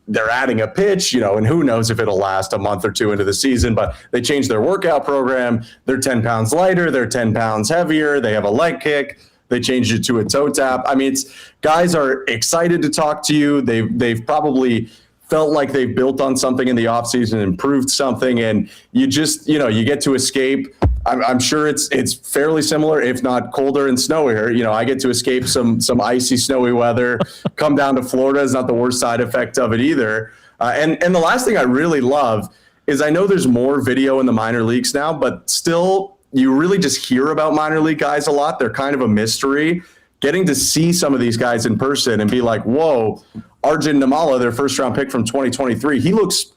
They're adding a pitch, and who knows if it'll last a month or two into the season, but they changed their workout program. They're 10 pounds lighter. They're 10 pounds heavier. They have a leg kick. They changed it to a toe tap. I mean, guys are excited to talk to you. They've probably felt like they've built on something in the offseason, improved something, and you just, you get to escape. I'm sure it's fairly similar, if not colder and snowier. I get to escape some icy, snowy weather. Come down to Florida is not the worst side effect of it either. And the last thing I really love is, I know there's more video in the minor leagues now, but still, you really just hear about minor league guys a lot. They're kind of a mystery. Getting to see some of these guys in person and be like, whoa, Arjun Namala, their first-round pick from 2023, he looks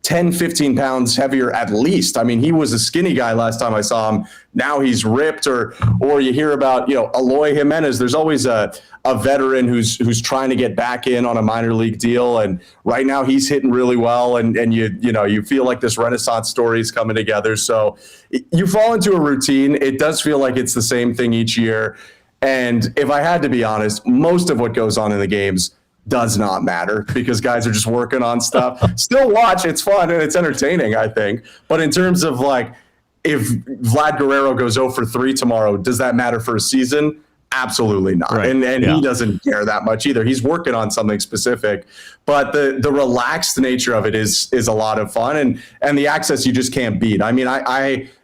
10, 15 pounds heavier at least. I mean, he was a skinny guy last time I saw him. Now he's ripped. Or you hear about, Eloy Jimenez. There's always a veteran who's trying to get back in on a minor league deal, and right now he's hitting really well. And you feel like this Renaissance story is coming together. So you fall into a routine. It does feel like it's the same thing each year. And if I had to be honest, most of what goes on in the games does not matter, because guys are just working on stuff. Still watch, it's fun and it's entertaining, I think. But in terms of if Vlad Guerrero goes 0 for 3 tomorrow, does that matter for a season? Absolutely not. Right. And he doesn't care that much either. He's working on something specific, but the relaxed nature of it is a lot of fun, and the access you just can't beat. I mean,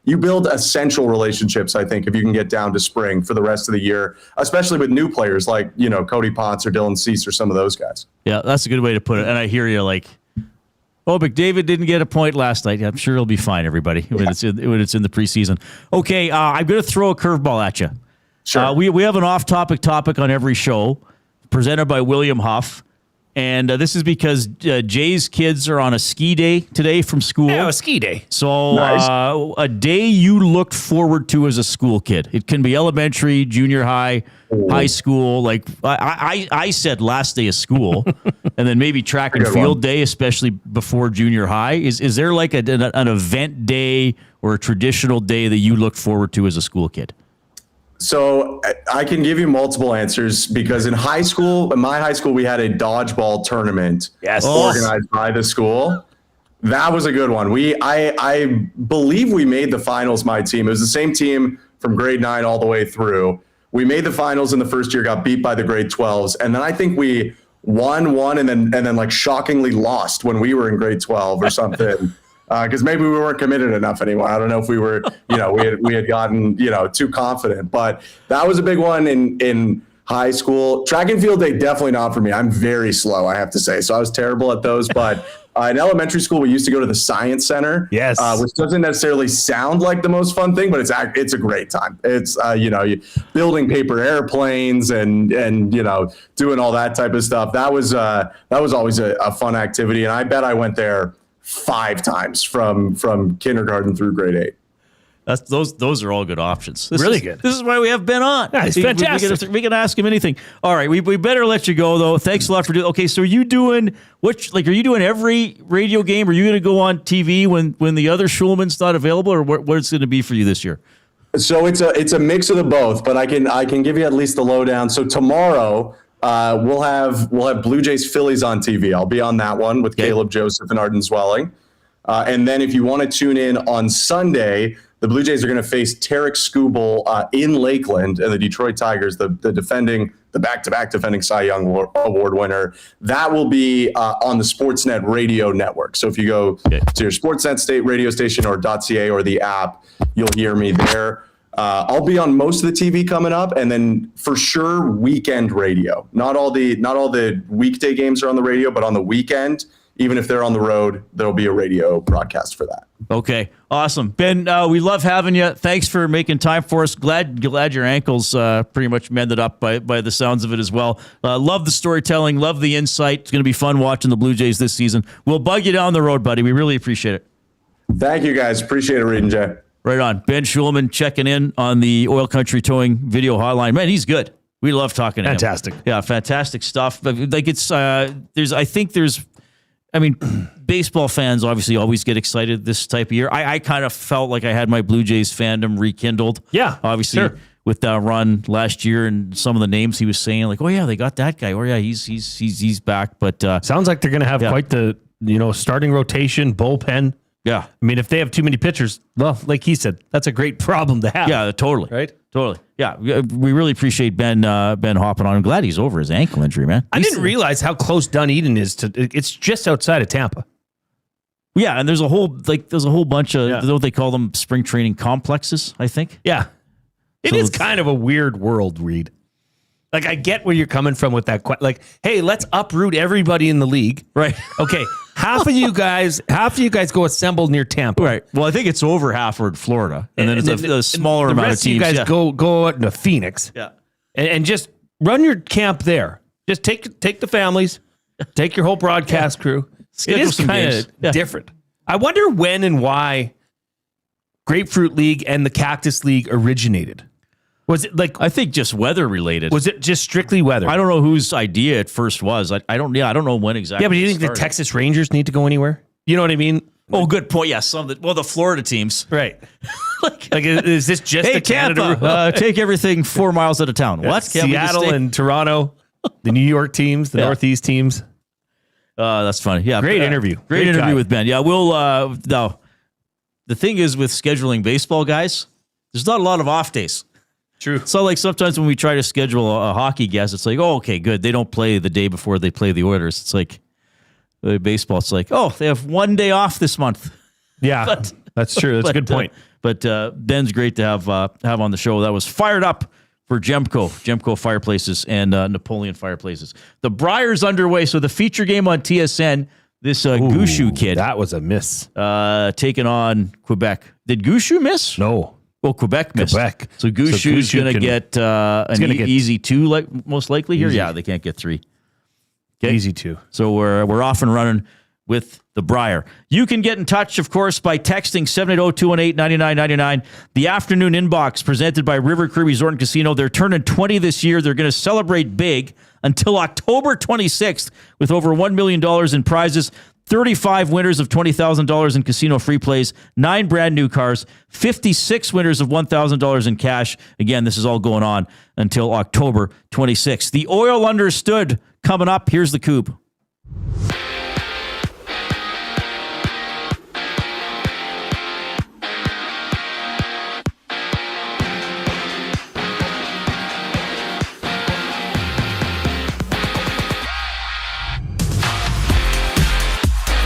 you build essential relationships, I think, if you can get down to spring for the rest of the year, especially with new players like, Cody Ponce or Dylan Cease or some of those guys. Yeah, that's a good way to put it. And I hear you McDavid didn't get a point last night. I'm sure he'll be fine, everybody, when it's in the preseason. Okay, I'm going to throw a curveball at you. Sure. We have an off-topic topic on every show, presented by William Huff. And this is because Jay's kids are on a ski day today from school. Yeah, a ski day. So Nice. a day you looked forward to as a school kid. It can be elementary, junior high, high school. Like I said last day of school, and then maybe track and Good field one. day, especially before junior high. Is there like an event day or a traditional day that you look forward to as a school kid? So I can give you multiple answers because in my high school, we had a dodgeball tournament organized by the school. That was a good one. I believe we made the finals, my team. It was the same team from grade 9 all the way through. We made the finals in the first year, got beat by the grade 12s. And then I think we won and then like shockingly lost when we were in grade 12 or something. Because maybe we weren't committed enough anymore. I don't know if we were, we had gotten, too confident. But that was a big one in high school. Track and field day, definitely not for me. I'm very slow, I have to say. So I was terrible at those. But in elementary school, we used to go to the science center. Yes. Which doesn't necessarily sound like the most fun thing, but it's a great time. It's, building paper airplanes and doing all that type of stuff. That was always a fun activity. And I bet I went there 5 times from kindergarten through grade 8. Those are all good options. Really good. This is why we have Ben on. Yeah, he's fantastic. We can ask him anything. All right, we better let you go though. Thanks a lot for doing. Okay, so are you doing are you doing every radio game? Are you going to go on TV when the other Shulman's not available, or what it's going to be for you this year? So it's a mix of the both, but I can give you at least the lowdown. So tomorrow we'll have Blue Jays Phillies on TV. I'll be on that one with Caleb Joseph and Arden Zwelling. And then if you want to tune in on Sunday, the Blue Jays are going to face Tarek Skubal in Lakeland, and the Detroit Tigers, the back-to-back defending Cy Young Award winner. That will be on the Sportsnet radio network. So if you go to your Sportsnet state radio station or .ca or the app, you'll hear me there. I'll be on most of the TV coming up, and then for sure weekend radio. Not all the weekday games are on the radio, but on the weekend, even if they're on the road, there'll be a radio broadcast for that. Okay, awesome, Ben. We love having you. Thanks for making time for us. Glad your ankles pretty much mended up by the sounds of it as well. Love the storytelling. Love the insight. It's going to be fun watching the Blue Jays this season. We'll bug you down the road, buddy. We really appreciate it. Thank you, guys. Appreciate it, Reid and Jay. Right on. Ben Shulman checking in on the Oil Country Towing video hotline. Man, he's good. We love talking to him. Fantastic. Yeah, fantastic stuff. Like baseball fans obviously always get excited this type of year. I kind of felt like I had my Blue Jays fandom rekindled. Yeah, obviously sure. With that run last year and some of the names he was saying, like, oh yeah, they got that guy. Oh yeah, he's back. But sounds like they're going to have quite the starting rotation, bullpen. Yeah. I mean, if they have too many pitchers, well, like he said, that's a great problem to have. Yeah, totally. Right? Totally. Yeah, we really appreciate Ben hopping on. I'm glad he's over his ankle injury, man. I didn't realize how close Dunedin is to. It's just outside of Tampa. Yeah, and there's a whole bunch of what they call them spring training complexes, I think. Yeah. It is kind of a weird world, Reid. Like, I get where you're coming from with that. Like, hey, let's uproot everybody in the league. Right. Okay. half of you guys go assemble near Tampa. Right. Well, I think it's over half are in Florida, and then it's a smaller amount of teams. You guys go out into Phoenix. Yeah. And just run your camp there. Just take the families, take your whole broadcast crew. It is kind of different. I wonder when and why Grapefruit League and the Cactus League originated. Was it like, I think just weather related? Was it just strictly weather? I don't know whose idea it first was. I don't know when exactly. Yeah, but do you think the Texas Rangers need to go anywhere? You know what I mean? Oh, good point. Yeah, the Florida teams. Right. like is this just hey, a Canada? Tampa, take everything 4 miles at a town. What? Seattle and Toronto, the New York teams, the Northeast teams. That's funny. Yeah, great interview. Great interview with Ben. Yeah, we'll. No, the thing is with scheduling baseball guys, there's not a lot of off days. True. So like sometimes when we try to schedule a hockey guest, it's like, oh, okay, good. They don't play the day before they play the Oilers. It's like baseball. It's like, oh, they have 1 day off this month. Yeah, that's true. That's a good point. But Ben's great to have on the show. That was Fired Up for Gemco Fireplaces and Napoleon Fireplaces. The Brier's underway. So the feature game on TSN, this Gushu kid. That was a miss. Taking on Quebec. Did Gushu miss? No. Well, Quebec missed. So Gushu's going to get an easy 2, most likely here. Yeah, they can't get 3. Okay? Easy to. So we're off and running with the Brier. You can get in touch, of course, by texting 780-218-9999. The afternoon inbox presented by River Cree Resort and Casino. They're turning 20 this year. They're going to celebrate big until October 26th with over $1 million in prizes, 35 winners of $20,000 in casino free plays, 9 brand new cars, 56 winners of $1,000 in cash. Again, this is all going on until October 26th. The Oil Understood coming up. Here's the Coupe.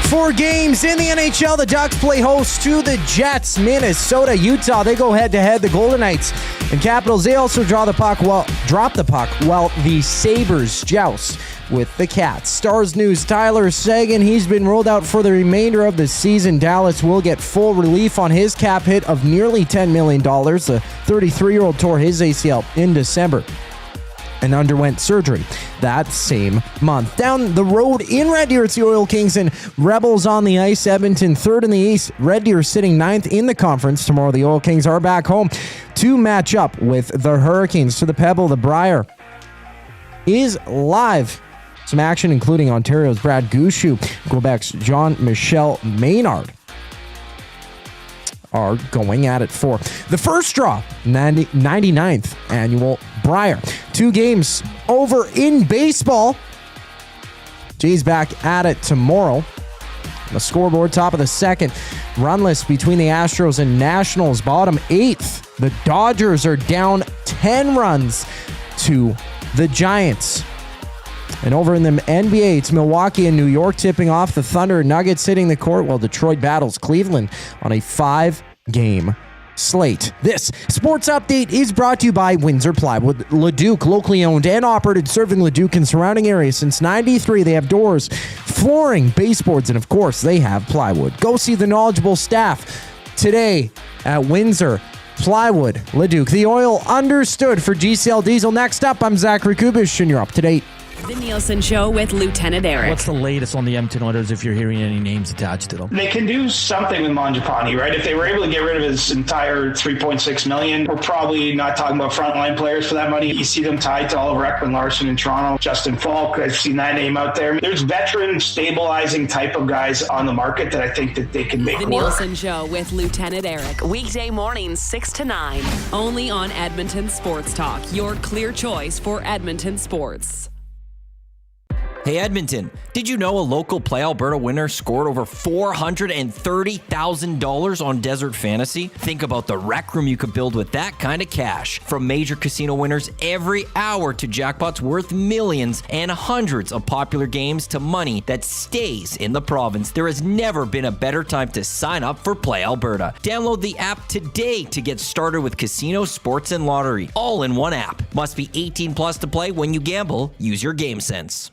Four games in the NHL. The Ducks play host to the Jets. Minnesota, Utah. They go head-to-head. The Golden Knights and Capitals. They also drop the puck while the Sabres joust with the Cats. Stars News, Tyler Seguin. He's been rolled out for the remainder of the season. Dallas will get full relief on his cap hit of nearly $10 million. The 33-year-old tore his ACL in December and underwent surgery that same month. Down the road in Red Deer, it's the Oil Kings and Rebels on the ice. Edmonton third in the East. Red Deer sitting ninth in the conference. Tomorrow the Oil Kings are back home to match up with the Hurricanes. To the Pebble, the Brier is live. Some action including Ontario's Brad Gouchou, Quebec's Jean-Michel Maynard are going at it for the first draw, 99th annual Brier. 2 games over in baseball. Jays back at it tomorrow. The scoreboard, top of the second. Runless between the Astros and Nationals, bottom 8th. The Dodgers are down 10 runs to the Giants. And over in the NBA, it's Milwaukee and New York tipping off. The Thunder and Nuggets hitting the court while Detroit battles Cleveland on a 5-game slate. This sports update is brought to you by Windsor Plywood Leduc, locally owned and operated, serving Leduc and surrounding areas since '93. They have doors, flooring, baseboards, and of course, they have plywood. Go see the knowledgeable staff today at Windsor Plywood Leduc. The Oil Understood for GCL Diesel. Next up, I'm Zachary Kubish, and you're up to date. The Nielson Show with Lieutenant Eric. What's the latest on the Edmonton Oilers if you're hearing any names attached to them? They can do something with Mangiapane, right? If they were able to get rid of his entire $3.6 million, we're probably not talking about frontline players for that money. You see them tied to Oliver Ekman-Larsson in Toronto. Justin Falk, I've seen that name out there. There's veteran stabilizing type of guys on the market that I think that they can make The work. Nielson Show with Lieutenant Eric. Weekday mornings 6 to 9. Only on Edmonton Sports Talk. Your clear choice for Edmonton sports. Hey Edmonton, did you know a local Play Alberta winner scored over $430,000 on Desert Fantasy? Think about the rec room you could build with that kind of cash. From major casino winners every hour to jackpots worth millions and hundreds of popular games to money that stays in the province, there has never been a better time to sign up for Play Alberta. Download the app today to get started with casino, sports, and lottery. All in one app. Must be 18 plus to play. When you gamble, use your game sense.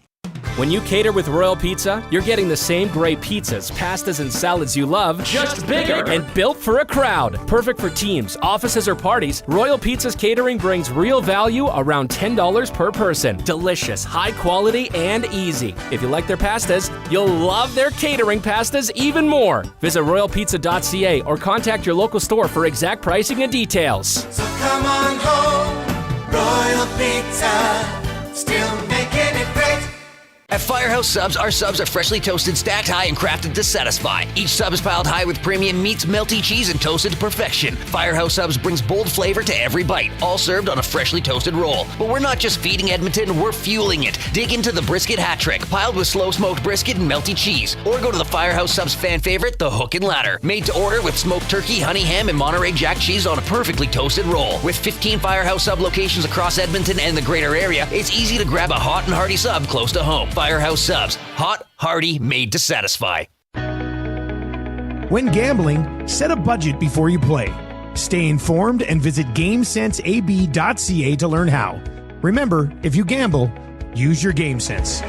When you cater with Royal Pizza, you're getting the same great pizzas, pastas, and salads you love, just bigger and built for a crowd. Perfect for teams, offices, or parties, Royal Pizza's catering brings real value around $10 per person. Delicious, high quality, and easy. If you like their pastas, you'll love their catering pastas even more. Visit royalpizza.ca or contact your local store for exact pricing and details. So come on home, Royal Pizza, still making it great. At Firehouse Subs, our subs are freshly toasted, stacked high, and crafted to satisfy. Each sub is piled high with premium meats, melty cheese, and toasted to perfection. Firehouse Subs brings bold flavor to every bite, all served on a freshly toasted roll. But we're not just feeding Edmonton, we're fueling it. Dig into the brisket hat trick, piled with slow-smoked brisket and melty cheese. Or go to the Firehouse Subs fan favorite, the Hook and Ladder. Made to order with smoked turkey, honey ham, and Monterey Jack cheese on a perfectly toasted roll. With 15 Firehouse Sub locations across Edmonton and the greater area, it's easy to grab a hot and hearty sub close to home. Firehouse Subs. Hot, hearty, made to satisfy. When gambling, set a budget before you play. Stay informed and visit GameSenseAB.ca to learn how. Remember, if you gamble, use your game sense.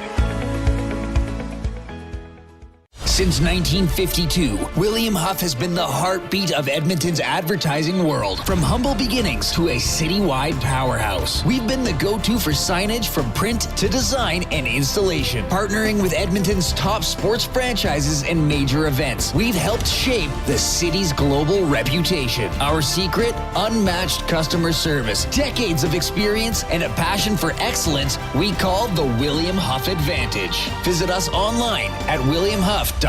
Since 1952, William Huff has been the heartbeat of Edmonton's advertising world. From humble beginnings to a citywide powerhouse, we've been the go-to for signage from print to design and installation. Partnering with Edmonton's top sports franchises and major events, we've helped shape the city's global reputation. Our secret? Unmatched customer service, decades of experience, and a passion for excellence we call the William Huff Advantage. Visit us online at williamhuff.com.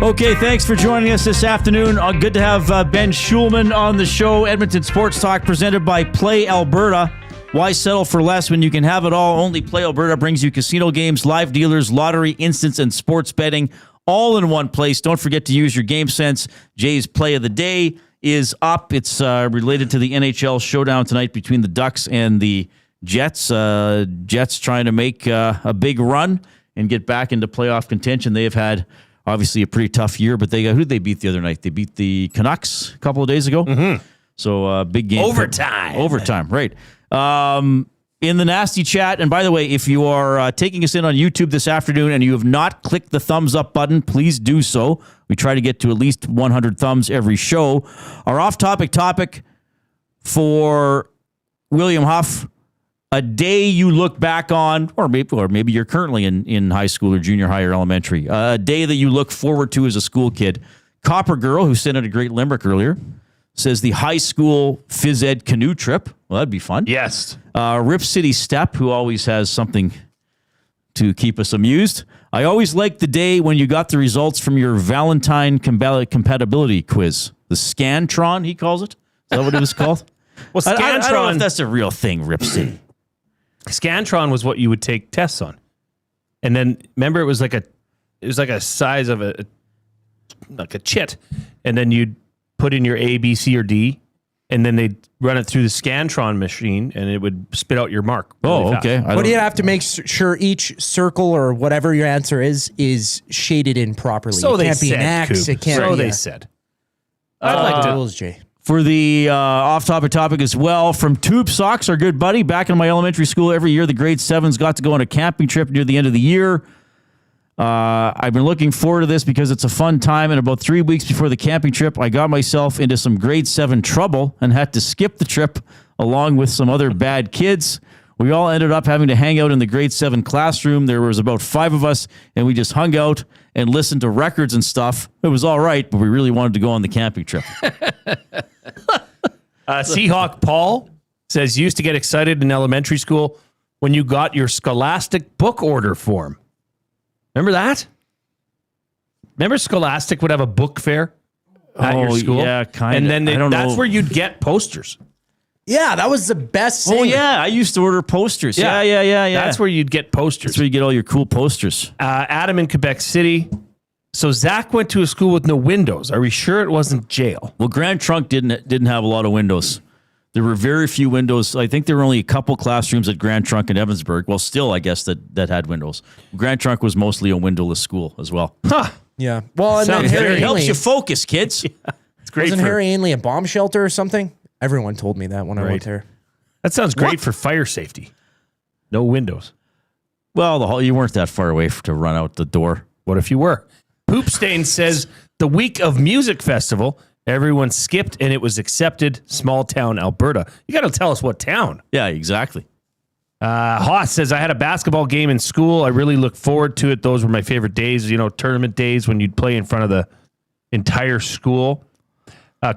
Okay, thanks for joining us this afternoon. Good to have Ben Shulman on the show. Edmonton Sports Talk presented by Play Alberta. Why settle for less when you can have it all? Only Play Alberta brings you casino games, live dealers, lottery, instants, and sports betting all in one place. Don't forget to use your game sense. Jay's Play of the Day is up. It's related to the NHL showdown tonight between the Ducks and the Jets. Jets trying to make a big run and get back into playoff contention. They have had obviously a pretty tough year, but who did they beat the other night? They beat the Canucks a couple of days ago. Mm-hmm. So big game. Overtime, right. In the Nasty chat, and by the way, if you are taking us in on YouTube this afternoon and you have not clicked the thumbs up button, please do so. We try to get to at least 100 thumbs every show. Our off-topic topic for William Huff, a day you look back on, or maybe you're currently in high school or junior high or elementary, a day that you look forward to as a school kid. Copper Girl, who sent out a great limerick earlier, says the high school phys ed canoe trip. Well, that'd be fun. Yes. Rip City Step, who always has something to keep us amused. I always liked the day when you got the results from your Valentine compatibility quiz. The Scantron, he calls it. Is that what it was called? Well, Scantron, I don't know if that's a real thing, Rip City. Scantron was what you would take tests on, and then remember it was like a size of a chit, and then you'd put in your A, B, C, or D, and then they'd run it through the Scantron machine, and it would spit out your mark. Really fast. Okay. But you have to make sure each circle or whatever your answer is shaded in properly. So it can't be an X. Coop. It can't. So be they said. I'd like to. Rules, Jay. For the off-topic topic as well, from Tube Socks, our good buddy, back in my elementary school every year, the grade 7s got to go on a camping trip near the end of the year. I've been looking forward to this because it's a fun time, and about 3 weeks before the camping trip, I got myself into some grade 7 trouble and had to skip the trip along with some other bad kids. We all ended up having to hang out in the grade 7 classroom. There was about 5 of us, and we just hung out and listened to records and stuff. It was all right, but we really wanted to go on the camping trip. Seahawk Paul says, used to get excited in elementary school when you got your Scholastic book order form. Remember that? Remember Scholastic would have a book fair at your school? Yeah, kind of. And then that's where you'd get posters. Yeah, that was the best thing. Oh, yeah. I used to order posters. Yeah. That's where you'd get posters. That's where you get all your cool posters. Adam in Quebec City. So Zach went to a school with no windows. Are we sure it wasn't jail? Well, Grand Trunk didn't have a lot of windows. There were very few windows. I think there were only a couple classrooms at Grand Trunk in Evansburg. Well, still, I guess that had windows. Grand Trunk was mostly a windowless school as well. Huh. Yeah. Well, and then Harry it helps you focus, kids. Yeah, it's great. Wasn't Harry Ainley a bomb shelter or something? Everyone told me that when I went there. That sounds great for fire safety. No windows. Well, you weren't that far away to run out the door. What if you were? Poopstain says the week of music festival, everyone skipped and it was accepted. Small town Alberta. You got to tell us what town. Yeah, exactly. Haas says, I had a basketball game in school. I really look forward to it. Those were my favorite days, tournament days when you'd play in front of the entire school.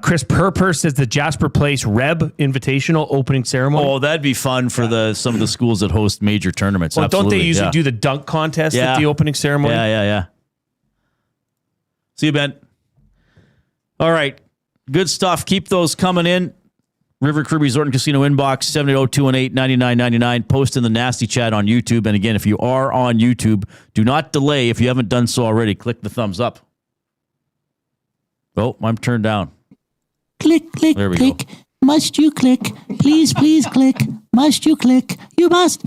Chris Perper says the Jasper Place Reb Invitational opening ceremony. Oh, that'd be fun for some of the schools that host major tournaments. Well, absolutely. Don't they usually do the dunk contest at the opening ceremony? Yeah. See you, Ben. All right. Good stuff. Keep those coming in. River Crew Resort and Casino inbox, 780-218-9999. Post in the Nasty Chat on YouTube. And again, if you are on YouTube, do not delay. If you haven't done so already, click the thumbs up. Oh, I'm turned down. Click, click, There we click. go. Must you click? Please, please click. Must you click? You must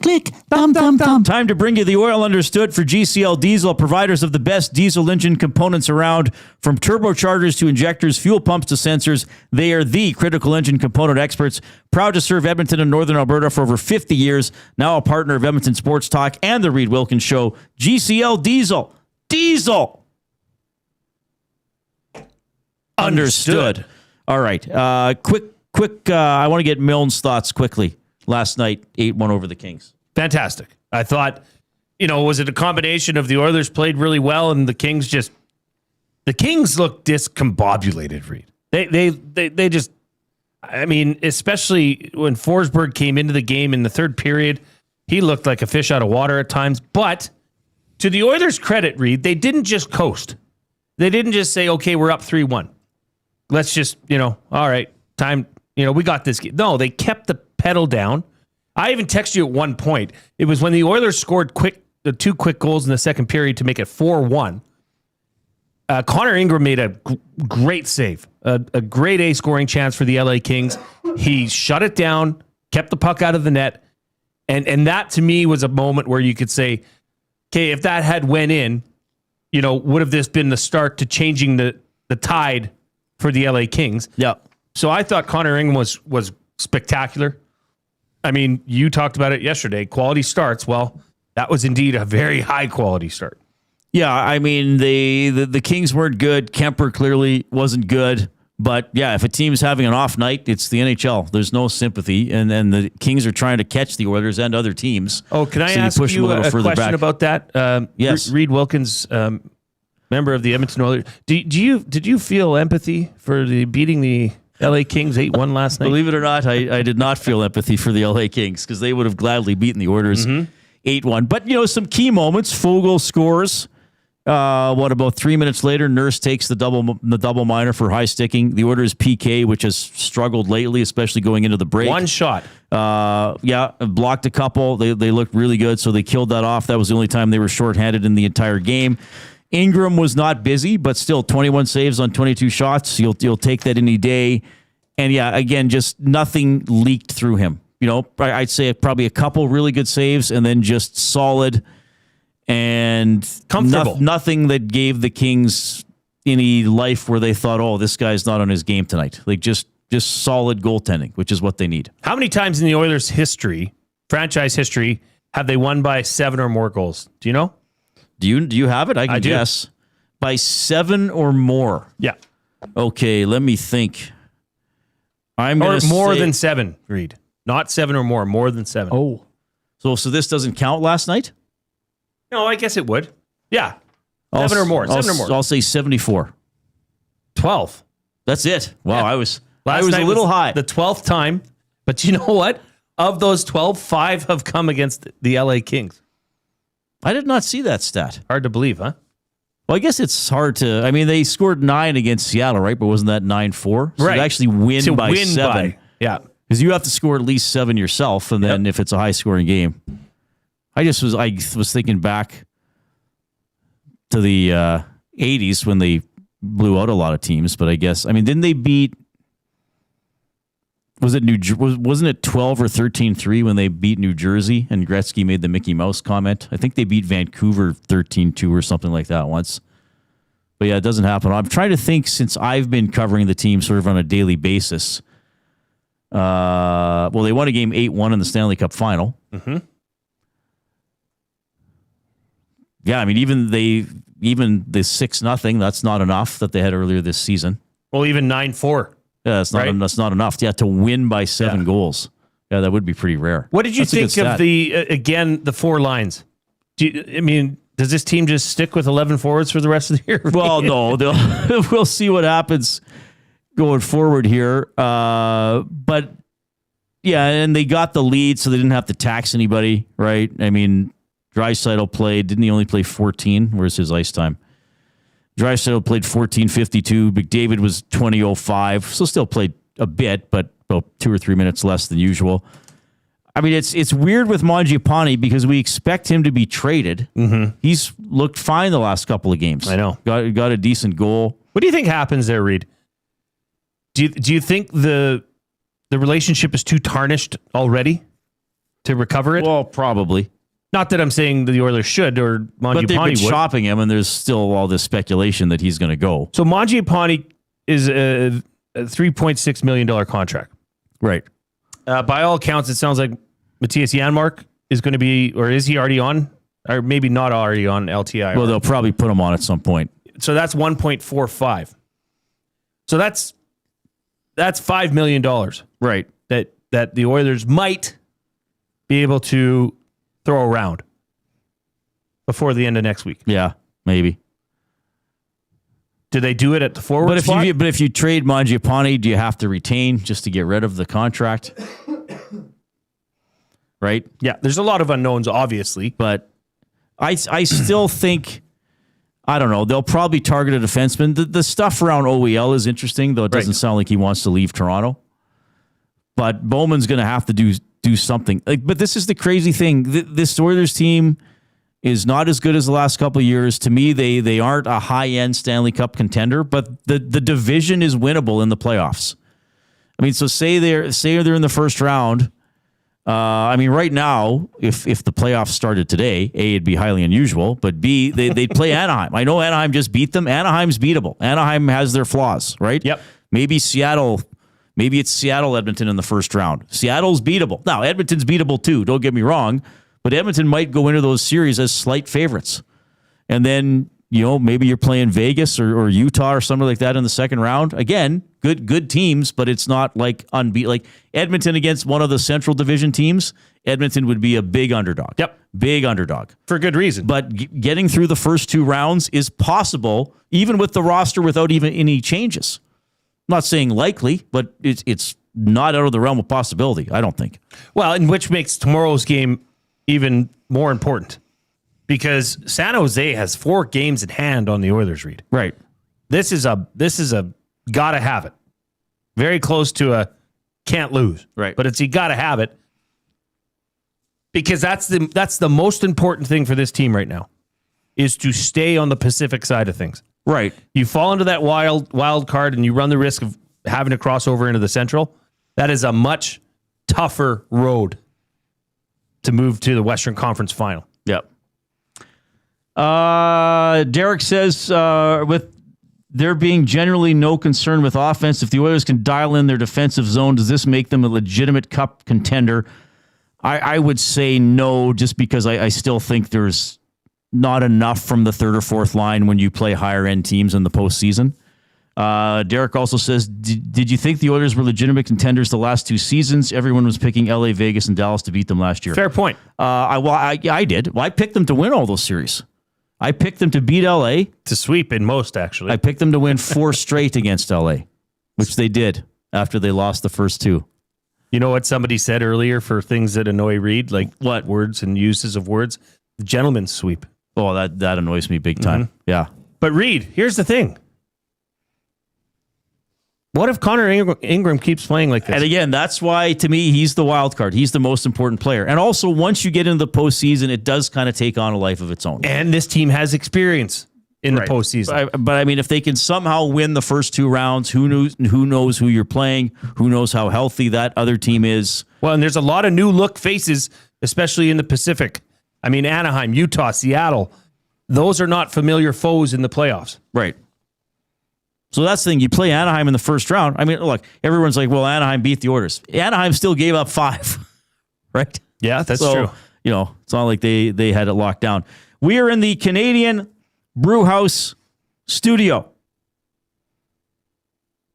click. Thumb, thumb, thumb. Time to bring you the Oil Understood for GCL Diesel, providers of the best diesel engine components around. From turbochargers to injectors, fuel pumps to sensors, they are the critical engine component experts. Proud to serve Edmonton and Northern Alberta for over 50 years. Now a partner of Edmonton Sports Talk and the Reid Wilkins Show. GCL Diesel. Diesel. Understood. All right. Quick. I want to get Milne's thoughts quickly. Last night, 8-1 over the Kings. Fantastic. I thought, was it a combination of the Oilers played really well and the Kings looked discombobulated, Reid. They just, especially when Forsberg came into the game in the third period, he looked like a fish out of water at times. But to the Oilers' credit, Reid, they didn't just coast. They didn't just say, okay, we're up 3-1. Let's just, all right, time, we got this. No, they kept the pedal down. I even texted you at one point. It was when the Oilers scored the 2 quick goals in the second period to make it 4-1. Connor Ingram made a great save, a grade A scoring chance for the LA Kings. He shut it down, kept the puck out of the net. And that to me was a moment where you could say, okay, if that had went in, would have this been the start to changing the tide for the LA Kings? Yeah. So I thought Connor Ingram was spectacular. You talked about it yesterday. Quality starts. Well, that was indeed a very high quality start. Yeah, the Kings weren't good. Kemper clearly wasn't good. But yeah, if a team's having an off night, it's the NHL. There's no sympathy, and the Kings are trying to catch the Oilers and other teams. Oh, can I ask you a question about that? Yes. Reid Wilkins, member of the Edmonton Oilers. Did you feel empathy for beating the LA Kings 8-1 last night? About it, I did not feel empathy for the LA Kings because they would have gladly beaten the Oilers 8-1. But some key moments. Fogle scores. About 3 minutes later, Nurse takes the double minor for high sticking. The Oilers PK, which has struggled lately, especially going into the break. One shot. Blocked a couple. They looked really good, so they killed that off. That was the only time they were shorthanded in the entire game. Ingram was not busy, but still 21 saves on 22 shots. You'll take that any day. And yeah, again, just nothing leaked through him. I'd say probably a couple really good saves and then just solid and comfortable. Nothing that gave the Kings any life where they thought, oh, this guy's not on his game tonight. Like just solid goaltending, which is what they need. How many times in the Oilers' history, franchise history, have they won by 7 or more goals? Do you know? Do you have it? I can guess. By 7 or more. Yeah. Okay, let me think. I'm going to say more than 7, Reid. Not 7 or more than 7. Oh. So this doesn't count last night? No, I guess it would. Yeah. 7 or more. I'll say 74. 12. That's it. Wow, Yeah. I was a little high. The 12th time. But you know what? Of those 12, 5 have come against the LA Kings. I did not see that stat. Hard to believe, huh? Well, I guess it's hard to... they scored 9 against Seattle, right? But wasn't that 9-4? So right. to actually win by 7. Yeah. Because you have to score at least 7 yourself, and then if it's a high-scoring game. I was thinking back to the 80s when they blew out a lot of teams, but I guess... didn't they beat... Wasn't it 12 or 13-3 when they beat New Jersey and Gretzky made the Mickey Mouse comment? I think they beat Vancouver 13-2 or something like that once. But yeah, it doesn't happen. I'm trying to think since I've been covering the team sort of on a daily basis. They won a game 8-1 in the Stanley Cup final. Mm-hmm. Yeah, even the 6-0, that's not enough that they had earlier this season. Well, even 9-4. Yeah, that's not enough. Yeah, to win by 7 goals. Yeah, that would be pretty rare. What did you think of the 4 lines? Does this team just stick with 11 forwards for the rest of the year? Well, no. We'll see what happens going forward here. But, yeah, and they got the lead, so they didn't have to tax anybody, right? Draisaitl played. Didn't he only play 14? Where's his ice time? Draisaitl played 14:52. McDavid was 20:05, so still played a bit, but about 2 or 3 minutes less than usual. I mean, it's weird with Mangiapane because we expect him to be traded. Mm-hmm. He's looked fine the last couple of games. I know. Got a decent goal. What do you think happens there, Reid? Do you think the relationship is too tarnished already to recover it? Well, probably. Not that I'm saying the Oilers should or Mangiapane But they've been would. shopping him, and there's still all this speculation that he's going to go. So Mangiapane is a $3.6 million contract. Right. By all accounts, it sounds like Matthias Janmark is going to be, or is he already on? Or maybe not already on LTI. Well, they'll probably put him on at some point. So that's 1.45. So that's $5 million. Right. That the Oilers might be able to throw around before the end of next week. Yeah, maybe. Do they do it at the forward spot? But if you trade Mangiapane, do you have to retain just to get rid of the contract? Right? Yeah, there's a lot of unknowns, obviously. But I still think, I don't know, they'll probably target a defenseman. The stuff around OEL is interesting, though it doesn't sound like he wants to leave Toronto. But Bowman's going to have to do something. But this is the crazy thing. This Oilers team is not as good as the last couple of years. To me, they aren't a high-end Stanley Cup contender, but the division is winnable in the playoffs. I mean, so say they're in the first round. I mean, right now, if the playoffs started today, A, it'd be highly unusual, but B, they'd play Anaheim. I know Anaheim just beat them. Anaheim's beatable. Anaheim has their flaws, right? Yep. Maybe it's Seattle, Edmonton in the first round. Seattle's beatable. Now, Edmonton's beatable too, don't get me wrong, but Edmonton might go into those series as slight favorites. And then, maybe you're playing Vegas or Utah or something like that in the second round. Again, good teams, but it's not like unbeat. Like Edmonton against one of the Central Division teams, Edmonton would be a big underdog. Yep. Big underdog. For good reason. But getting through the first 2 rounds is possible, even with the roster without even any changes. I'm not saying likely, but it's not out of the realm of possibility, I don't think. Well, and which makes tomorrow's game even more important because San Jose has 4 games in hand on the Oilers, Reid. Right. This is a gotta have it. Very close to a can't lose. Right. But it's you gotta have it because that's the most important thing for this team right now is to stay on the Pacific side of things. Right. You fall into that wild card and you run the risk of having to cross over into the Central. That is a much tougher road to move to the Western Conference Final. Yep. Derek says, with there being generally no concern with offense, if the Oilers can dial in their defensive zone, does this make them a legitimate cup contender? I would say no, just because I still think there's not enough from the third or fourth line when you play higher end teams in the postseason. Derek also says, did you think the Oilers were legitimate contenders the last 2 seasons? Everyone was picking LA, Vegas, and Dallas to beat them last year. Fair point. I did. Well, I picked them to win all those series. I picked them to beat LA. To sweep in most, actually. I picked them to win 4 straight against LA, which they did after they lost the first 2. You know what somebody said earlier for things that annoy Reid, like what words and uses of words? The gentleman's sweep. Oh, that annoys me big time. Mm-hmm. Yeah. But Reid, here's the thing. What if Connor Ingram keeps playing like this? And again, that's why, to me, he's the wild card. He's the most important player. And also, once you get into the postseason, it does kind of take on a life of its own. And this team has experience in the postseason. But I mean, if they can somehow win the first 2 rounds, who knows who you're playing? Who knows how healthy that other team is? Well, and there's a lot of new look faces, especially in the Pacific. I mean, Anaheim, Utah, Seattle. Those are not familiar foes in the playoffs. Right. So that's the thing. You play Anaheim in the first round. I mean, look, everyone's like, well, Anaheim beat the Oilers. Anaheim still gave up 5, right? Yeah, that's true. It's not like they had it locked down. We are in the Canadian Brewhouse studio.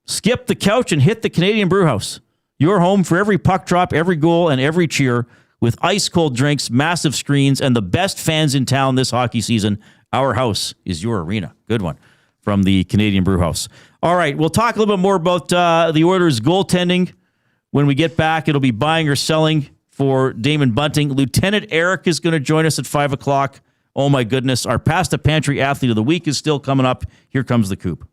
Skip the couch and hit the Canadian Brewhouse. Your home for every puck drop, every goal, and every cheer with ice-cold drinks, massive screens, and the best fans in town this hockey season. Our house is your arena. Good one. From the Canadian Brewhouse. All right, we'll talk a little bit more about the Oilers' goaltending when we get back. It'll be buying or selling for Damon Bunting. Lieutenant Eric is going to join us at 5 o'clock. Oh, my goodness. Our Past the Pantry Athlete of the Week is still coming up. Here comes the Coop.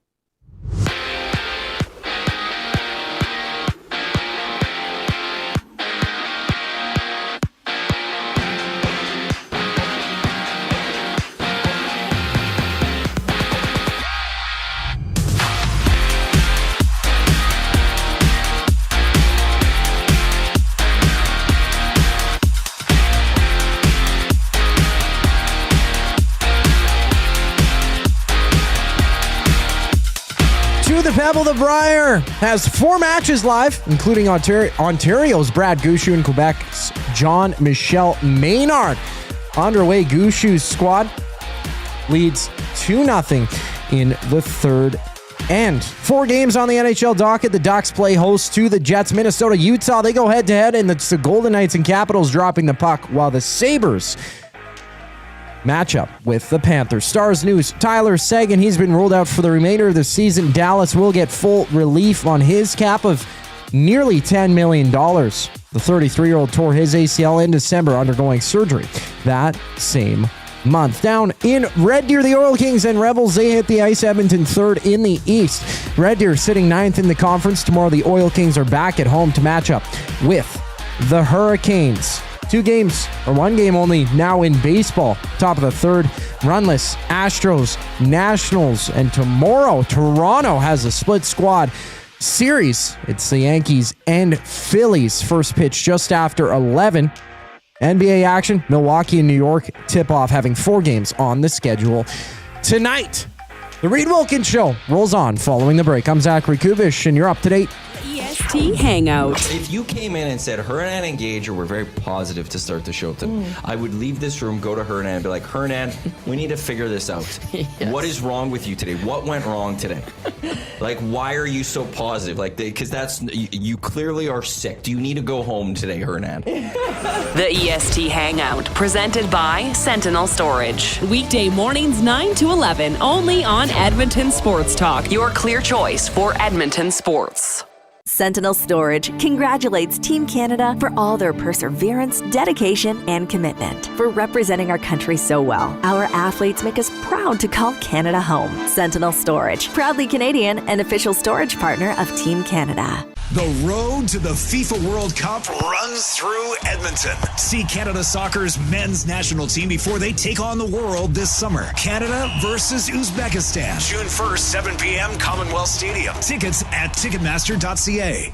level, the Brier has 4 matches live, including Ontario's Brad Gouchou and Quebec's Jean-Michel Maynard. Underway, Gouchou's squad leads 2-0 in the third end. 4 games on the NHL docket. The Ducks play host to the Jets. Minnesota, Utah, they go head-to-head, and it's the Golden Knights and Capitals dropping the puck, while the Sabres matchup with the Panthers. Stars News, Tyler Seguin, he's been ruled out for the remainder of the season. Dallas will get full relief on his cap of nearly $10 million. The 33-year-old tore his ACL in December, undergoing surgery that same month. Down in Red Deer, the Oil Kings and Rebels, they hit the ice. Edmonton third in the East. Red Deer sitting 9th in the conference. Tomorrow, the Oil Kings are back at home to match up with the Hurricanes. 2 games, or 1 game only, now in baseball. Top of the third, runless Astros, Nationals, and tomorrow, Toronto has a split squad series. It's the Yankees and Phillies. First pitch just after 11. NBA action, Milwaukee and New York tip-off, having 4 games on the schedule tonight. The Reid Wilkins Show rolls on following the break. I'm Zachary Kubish, and you're up to date. EST Hangout. If you came in and said Hernan and Gager were very positive to start the show, I would leave this room, go to Hernan, and be like, Hernan, we need to figure this out. Yes. What is wrong with you today? What went wrong today? Like, why are you so positive? Like, because you clearly are sick. Do you need to go home today, Hernan? The EST Hangout, presented by Sentinel Storage. Weekday mornings 9 to 11, only on Edmonton Sports Talk. Your clear choice for Edmonton sports. Sentinel Storage congratulates Team Canada for all their perseverance, dedication, and commitment, for representing our country so well. Our athletes make us proud to call Canada home. Sentinel Storage, proudly Canadian and official storage partner of Team Canada. The road to the FIFA World Cup runs through Edmonton. See Canada Soccer's men's national team before they take on the world this summer. Canada versus Uzbekistan. June 1st, 7 p.m., Commonwealth Stadium. Tickets at Ticketmaster.ca.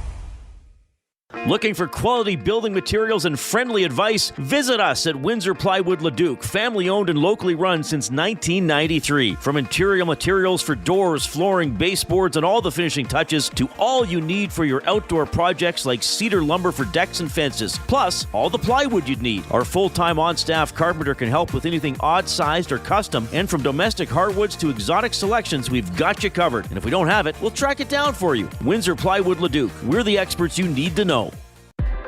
Looking for quality building materials and friendly advice? Visit us at Windsor Plywood Leduc, family owned and locally run since 1993. From interior materials for doors, flooring, baseboards, and all the finishing touches, to all you need for your outdoor projects like cedar lumber for decks and fences, plus all the plywood you'd need. Our full-time on-staff carpenter can help with anything odd-sized or custom, and from domestic hardwoods to exotic selections, we've got you covered. And if we don't have it, we'll track it down for you. Windsor Plywood Leduc. We're the experts you need to know.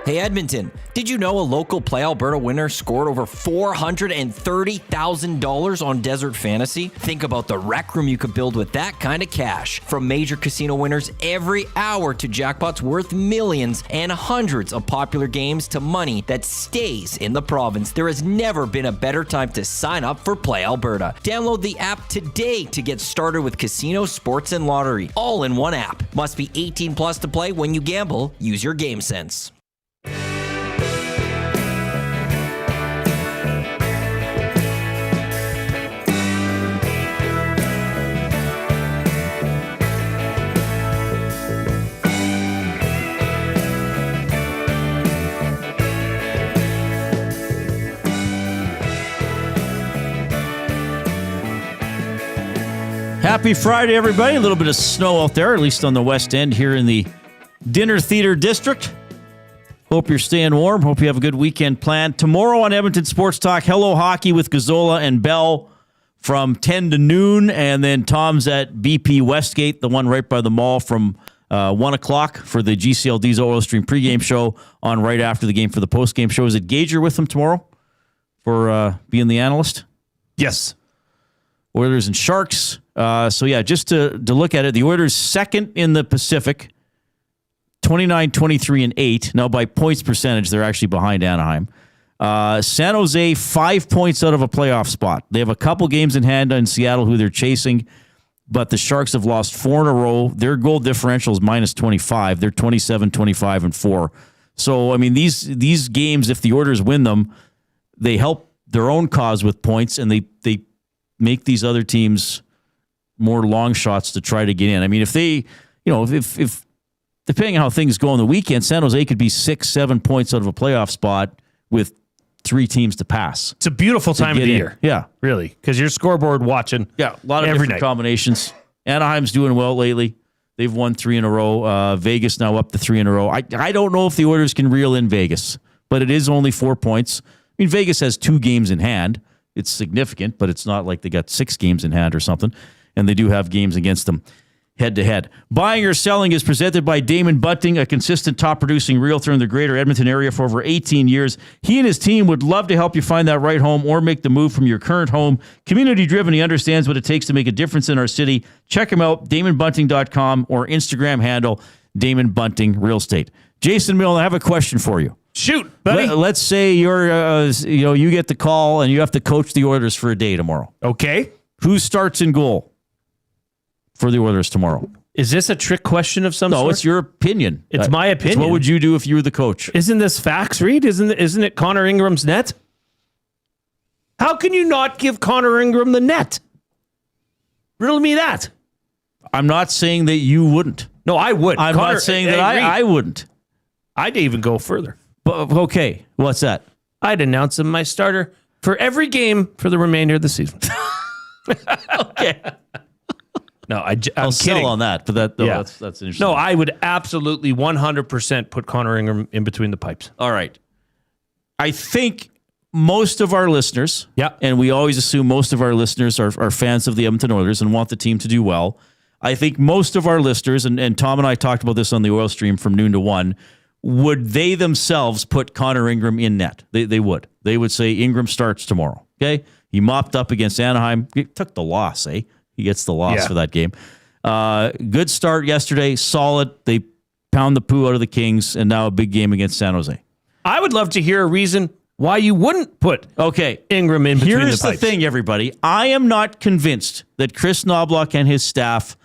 Hey Edmonton, did you know a local Play Alberta winner scored over $430,000 on Desert Fantasy? Think about the rec room you could build with that kind of cash. From major casino winners every hour to jackpots worth millions and hundreds of popular games to money that stays in the province, there has never been a better time to sign up for Play Alberta. Download the app today to get started with casino, sports, and lottery, all in one app. Must be 18 plus to play. When you gamble, use your game sense. Happy Friday, everybody. A little bit of snow out there, at least on the west end here in the Dinner Theater District. Hope you're staying warm. Hope you have a good weekend planned. Tomorrow on Edmonton Sports Talk, Hello Hockey with Gazzola and Bell from 10 to noon. And then Tom's at BP Westgate, the one right by the mall, from 1 o'clock for the GCL Diesel Oil Stream pregame show on right after the game for the postgame show. Is it Gager with them tomorrow for being the analyst? Yes. Oilers and Sharks. So, yeah, just to look at it, the Oilers second in the Pacific, 29, 23, and 8. Now, by points percentage, they're actually behind Anaheim. San Jose, 5 points out of a playoff spot. They have a couple games in hand on Seattle, who they're chasing, but the Sharks have lost 4 in a row. Their goal differential is minus 25. They're 27, 25, and 4. So, I mean, these games, if the Oilers win them, they help their own cause with points, and they make these other teams more long shots to try to get in. I mean, if they, if depending on how things go on the weekend, San Jose could be 6-7 points out of a playoff spot with 3 teams to pass. It's a beautiful time of the year. Yeah. Really. Because you're scoreboard watching. Yeah. A lot of every different night. combinations. Anaheim's doing well lately. They've won 3 in a row. Vegas now up to 3 in a row. I don't know if the Oilers can reel in Vegas, but it is only 4 points. I mean, Vegas has 2 games in hand. It's significant, but it's not like they got 6 games in hand or something. And they do have games against them head-to-head. Buying or selling is presented by Damon Bunting, a consistent top-producing realtor in the greater Edmonton area for over 18 years. He and his team would love to help you find that right home or make the move from your current home. Community-driven, he understands what it takes to make a difference in our city. Check him out, DamonBunting.com or Instagram handle, Damon Bunting Real Estate. Jason Milne, I have a question for you. Shoot, buddy. Let's say you get the call and you have to coach the Oilers for a day tomorrow. Okay. Who starts in goal for the Oilers tomorrow? Is this a trick question of some sort? No, it's your opinion. It's my opinion. What would you do if you were the coach? Isn't this facts, Reid? Isn't it Connor Ingram's net? How can you not give Connor Ingram the net? Riddle me that. I'm not saying that you wouldn't. No, I would. I'm not saying that I wouldn't. I'd even go further. But, okay, what's that? I'd announce him my starter for every game for the remainder of the season. Okay. No, I'll kidding. sell on that, but that's interesting. No, I would absolutely 100% put Connor Ingram in between the pipes. All right. I think most of our listeners, and we always assume most of our listeners are fans of the Edmonton Oilers and want the team to do well. I think most of our listeners, and Tom and I talked about this on the Oil Stream from noon to 1, would they themselves put Connor Ingram in net? They would. They would say Ingram starts tomorrow. Okay? He mopped up against Anaheim. He took the loss, eh? He gets the loss for that game. Good start yesterday. Solid. They pound the poo out of the Kings, and now a big game against San Jose. I would love to hear a reason why you wouldn't put Ingram in between the pipes. Here's the thing, everybody. I am not convinced that Chris Knobloch and his staff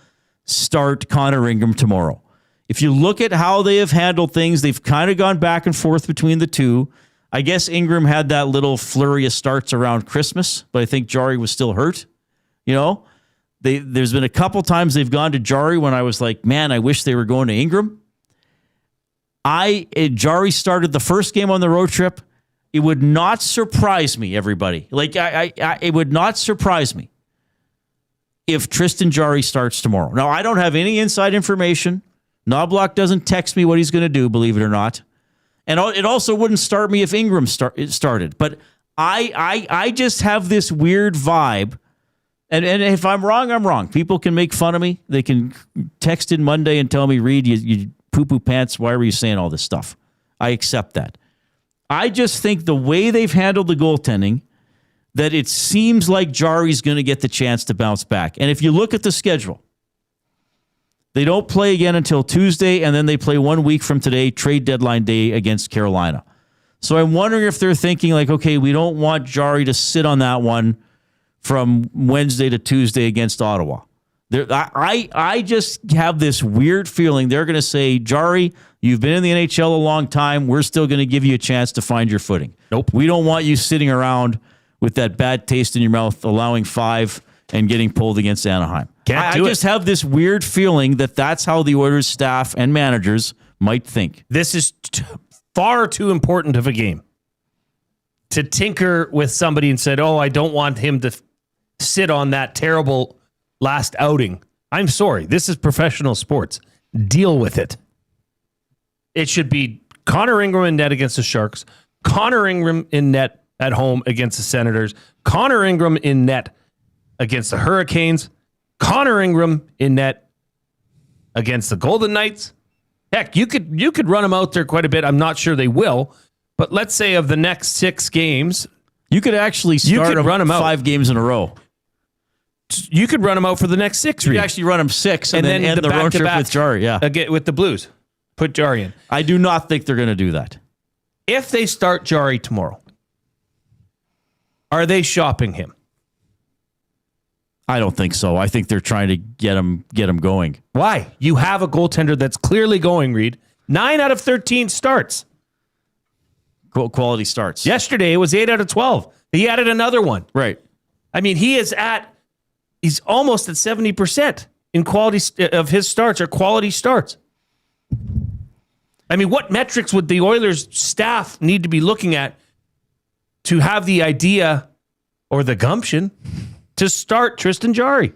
start Connor Ingram tomorrow. If you look at how they have handled things, they've kind of gone back and forth between the two. I guess Ingram had that little flurry of starts around Christmas, but I think Jarry was still hurt. You know? There's been a couple times they've gone to Jarry when I was like, man, I wish they were going to Ingram. Jarry started the first game on the road trip. It would not surprise me, everybody. It would not surprise me if Tristan Jarry starts tomorrow. Now, I don't have any inside information. Knobloch doesn't text me what he's going to do, believe it or not. And it also wouldn't start me if Ingram started. But I just have this weird vibe. And if I'm wrong, I'm wrong. People can make fun of me. They can text in Monday and tell me, Reid, you poo-poo pants. Why were you saying all this stuff? I accept that. I just think the way they've handled the goaltending, that it seems like Jarry's going to get the chance to bounce back. And if you look at the schedule, they don't play again until Tuesday, and then they play 1 week from today, trade deadline day against Carolina. So I'm wondering if they're thinking like, okay, we don't want Jarry to sit on that one from Wednesday to Tuesday against Ottawa. I just have this weird feeling they're going to say, Jarry, you've been in the NHL a long time. We're still going to give you a chance to find your footing. Nope. We don't want you sitting around with that bad taste in your mouth, allowing 5 and getting pulled against Anaheim. I just have this weird feeling that that's how the Oilers staff and managers might think. This is far too important of a game to tinker with somebody and said, oh, I don't want him to sit on that terrible last outing. I'm sorry. This is professional sports. Deal with it. It should be Connor Ingram in net against the Sharks, Connor Ingram in net at home against the Senators, Connor Ingram in net against the Hurricanes, Connor Ingram in net against the Golden Knights. Heck, you could run them out there quite a bit. I'm not sure they will, but let's say of the next 6 games, you could actually run them out 5 games in a row. You could run them out for the next 6. You could actually run them 6 and then end the road trip with Jarry. Yeah, with the Blues. Put Jarry in. I do not think they're going to do that. If they start Jarry tomorrow, are they shopping him? I don't think so. I think they're trying to get him going. Why? You have a goaltender that's clearly going, Reid. 9 out of 13 starts. Quality starts. Yesterday, it was 8 out of 12. He added another one. Right. I mean, he's almost at 70% in quality of his starts are quality starts. I mean, what metrics would the Oilers staff need to be looking at to have the idea or the gumption to start Tristan Jarry?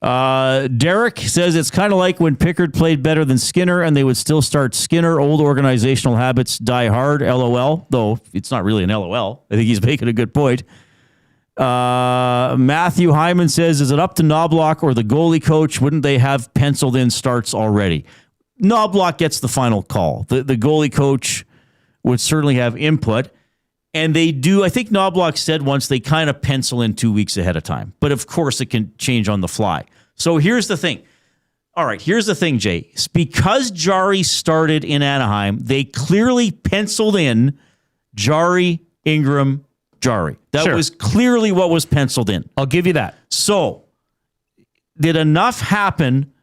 Derek says it's kind of like when Pickard played better than Skinner and they would still start Skinner. Old organizational habits die hard. LOL. Though it's not really an LOL. I think he's making a good point. Matthew Hyman says, is it up to Knobloch or the goalie coach? Wouldn't they have penciled in starts already? Knobloch gets the final call. The goalie coach would certainly have input. And they do, I think Knobloch said once, they kind of pencil in 2 weeks ahead of time. But of course, it can change on the fly. So here's the thing. All right, here's the thing, Jay. It's because Jarry started in Anaheim, they clearly penciled in Jarry, Ingram, Jarry. That was clearly what was penciled in. I'll give you that. So did enough happen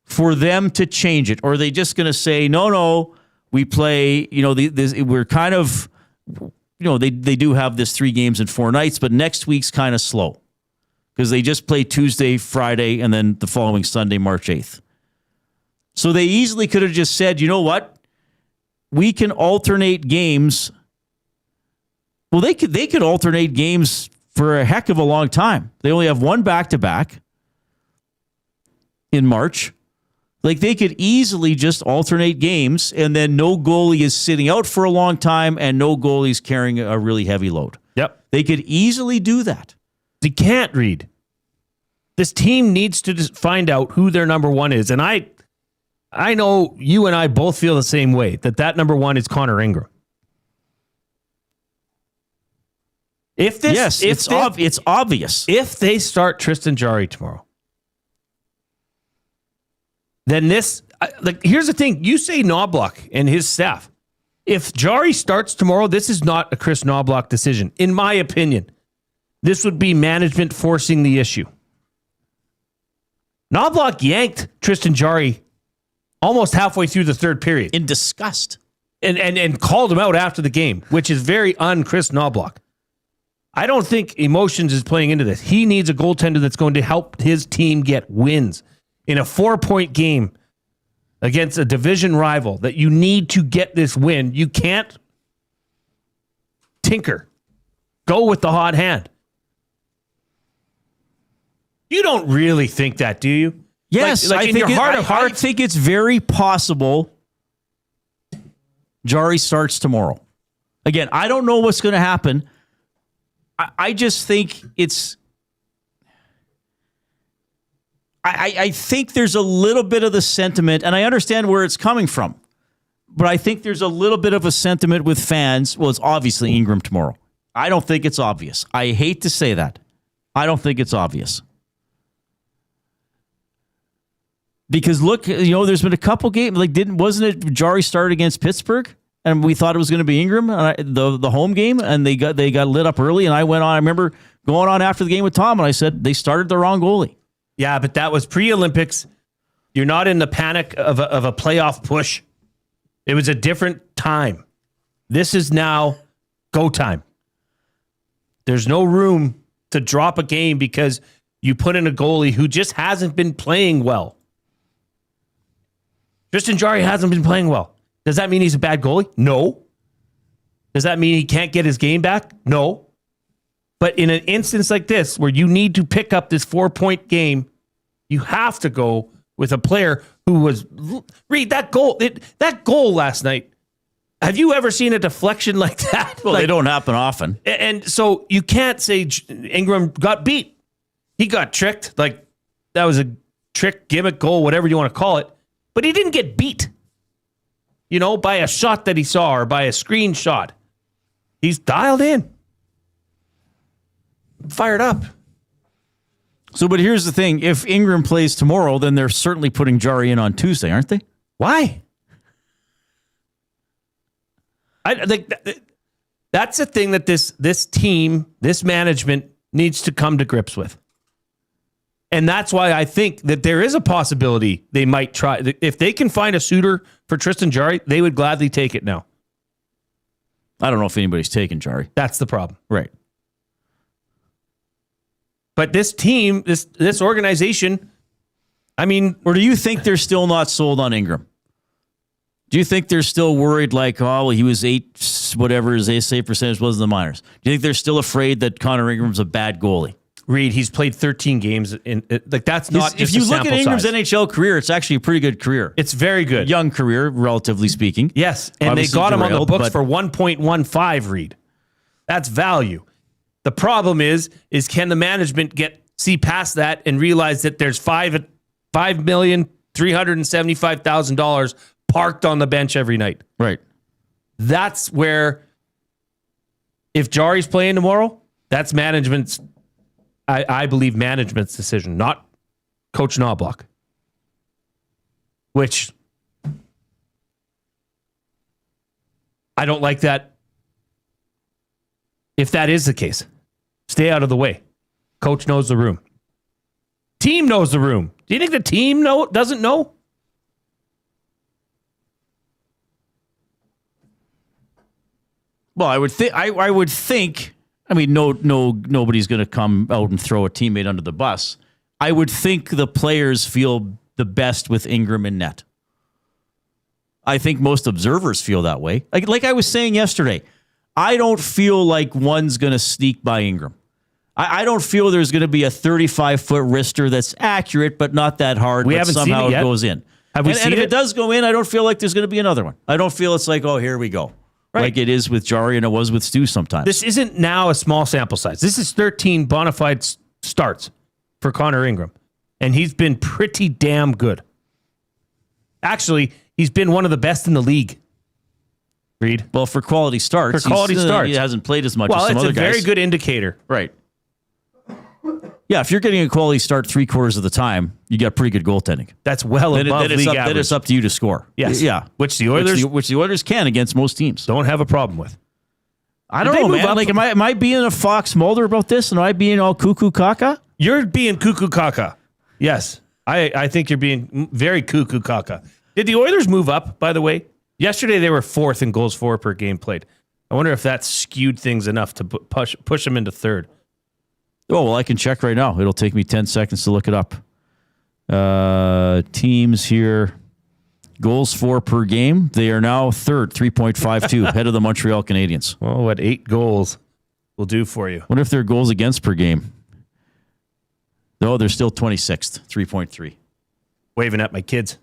for them to change it? Or are they just going to say, no, we play, we're kind of... they do have this 3 games in 4 nights, but next week's kind of slow because they just play Tuesday, Friday, and then the following Sunday, March 8th. So they easily could have just said, you know what? We can alternate games. Well, they could alternate games for a heck of a long time. They only have 1 back-to-back in March. Like, they could easily just alternate games, and then no goalie is sitting out for a long time, and no goalie is carrying a really heavy load. Yep. They could easily do that. They can't, Reid. This team needs to just find out who their number one is. And I know you and I both feel the same way, that number one is Connor Ingram. It's obvious. If they start Tristan Jarry tomorrow, then here's the thing. You say Knobloch and his staff. If Jarry starts tomorrow, this is not a Chris Knobloch decision. In my opinion, this would be management forcing the issue. Knobloch yanked Tristan Jarry almost halfway through the third period. In disgust. And called him out after the game, which is very un-Chris Knobloch. I don't think emotions is playing into this. He needs a goaltender that's going to help his team get wins. In a 4-point game against a division rival that you need to get this win, you can't tinker. Go with the hot hand. You don't really think that, do you? Yes, like in your heart of hearts. I think it's very possible Jarry starts tomorrow. Again, I don't know what's going to happen. I just think it's... I think there's a little bit of the sentiment, and I understand where it's coming from, but I think there's a little bit of a sentiment with fans. Well, it's obviously Ingram tomorrow. I don't think it's obvious. I hate to say that. I don't think it's obvious. Because look, there's been a couple games, wasn't it Jarry started against Pittsburgh? And we thought it was going to be Ingram, the home game, and they got lit up early. And I went on. I remember going on after the game with Tom, and I said they started the wrong goalie. Yeah, but that was pre-Olympics. You're not in the panic of a playoff push. It was a different time. This is now go time. There's no room to drop a game because you put in a goalie who just hasn't been playing well. Tristan Jarry hasn't been playing well. Does that mean he's a bad goalie? No. Does that mean he can't get his game back? No. But in an instance like this, where you need to pick up this 4-point game, you have to go with a player who was... Reid, that goal last night, have you ever seen a deflection like that? Well, they don't happen often. And so you can't say Ingram got beat. He got tricked. That was a trick, gimmick goal, whatever you want to call it. But he didn't get beat. By a shot that he saw or by a screenshot. He's dialed in. Fired up. So, but here's the thing. If Ingram plays tomorrow, then they're certainly putting Jarry in on Tuesday, aren't they? Why? That's the thing that this team, this management needs to come to grips with. And that's why I think that there is a possibility they might try. If they can find a suitor for Tristan Jarry, they would gladly take it now. I don't know if anybody's taken Jarry. That's the problem. Right. But this team, this organization, I mean... Or do you think they're still not sold on Ingram? Do you think they're still worried he was 8, whatever his save percentage was in the minors? Do you think they're still afraid that Connor Ingram's a bad goalie? Reid, he's played 13 games. That's not just if you a look at sample Ingram's size. NHL career, it's actually a pretty good career. It's very good. Young career, relatively speaking. Yes, and Obviously they got him on the derailed, books but- for 1.15, Reid. That's value. The problem is can the management see past that and realize that there's $5,375,000 parked on the bench every night? Right. That's where, if Jarry's playing tomorrow, that's management's, I believe, management's decision, not Coach Knobloch. Which I don't like that. If that is the case, stay out of the way. Coach knows the room. Team knows the room. Do you think the team doesn't know? Well, I would think. I would think. I mean, nobody's going to come out and throw a teammate under the bus. I would think the players feel the best with Ingram in net. I think most observers feel that way. Like I was saying yesterday, I don't feel like one's going to sneak by Ingram. I don't feel there's going to be a 35-foot wrister that's accurate but not that hard. We but haven't somehow seen it yet. It goes in. Have we and seen if it? it does go in, I don't feel like there's going to be another one. I don't feel it's like, oh, here we go. Right. Like it is with Jarry and it was with Stu sometimes. This isn't now a small sample size. This is 13 bona fide starts for Connor Ingram. And he's been pretty damn good. Actually, he's been one of the best in the league. Reid? Well, for quality starts. He hasn't played as much as some other guys. Well, it's a very good indicator. Right. Yeah, if you're getting a quality start 3/4 of the time, you got pretty good goaltending. That's well above league average. Then it's up to you to score. Yes. Yeah. Which the Oilers can against most teams. Don't have a problem with. I don't know, man. Like, am I being a Fox Mulder about this? And am I being all cuckoo caca? You're being cuckoo caca. Yes. I think you're being very cuckoo caca. Did the Oilers move up, by the way? Yesterday they were 4th in goals for per game played. I wonder if that skewed things enough to push them into 3rd. Oh, well, I can check right now. It'll take me 10 seconds to look it up. Teams here. Goals for per game. They are now 3rd, 3.52, ahead of the Montreal Canadiens. Well, what 8 goals will do for you? Wonder if their goals against per game. No, they're still 26th, 3.3. Waving at my kids.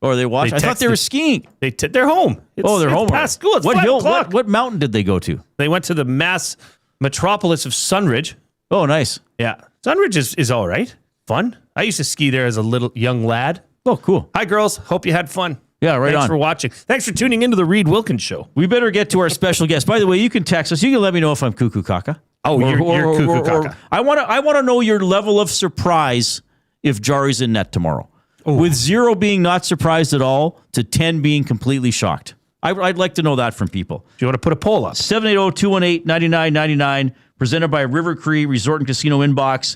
Oh, are they watching? I thought they were skiing. They're home. They're home. Past school. It's what 5 hill? o'clock. What mountain did they go to? They went to the mass metropolis of Sunridge. Oh, nice. Yeah. Sunridge is all right. Fun. I used to ski there as a little young lad. Oh, cool. Hi, girls. Hope you had fun. Yeah, right on. Thanks for watching. Thanks for tuning into the Reid Wilkins Show. We better get to our special guest. By the way, you can text us. You can let me know if I'm cuckoo caca. Oh, you're cuckoo caca. I want to know your level of surprise if Jarry's in net tomorrow. Ooh. With 0 being not surprised at all to 10 being completely shocked. I'd like to know that from people. Do you want to put a poll up? 780-218-9999, presented by River Cree Resort and Casino Inbox.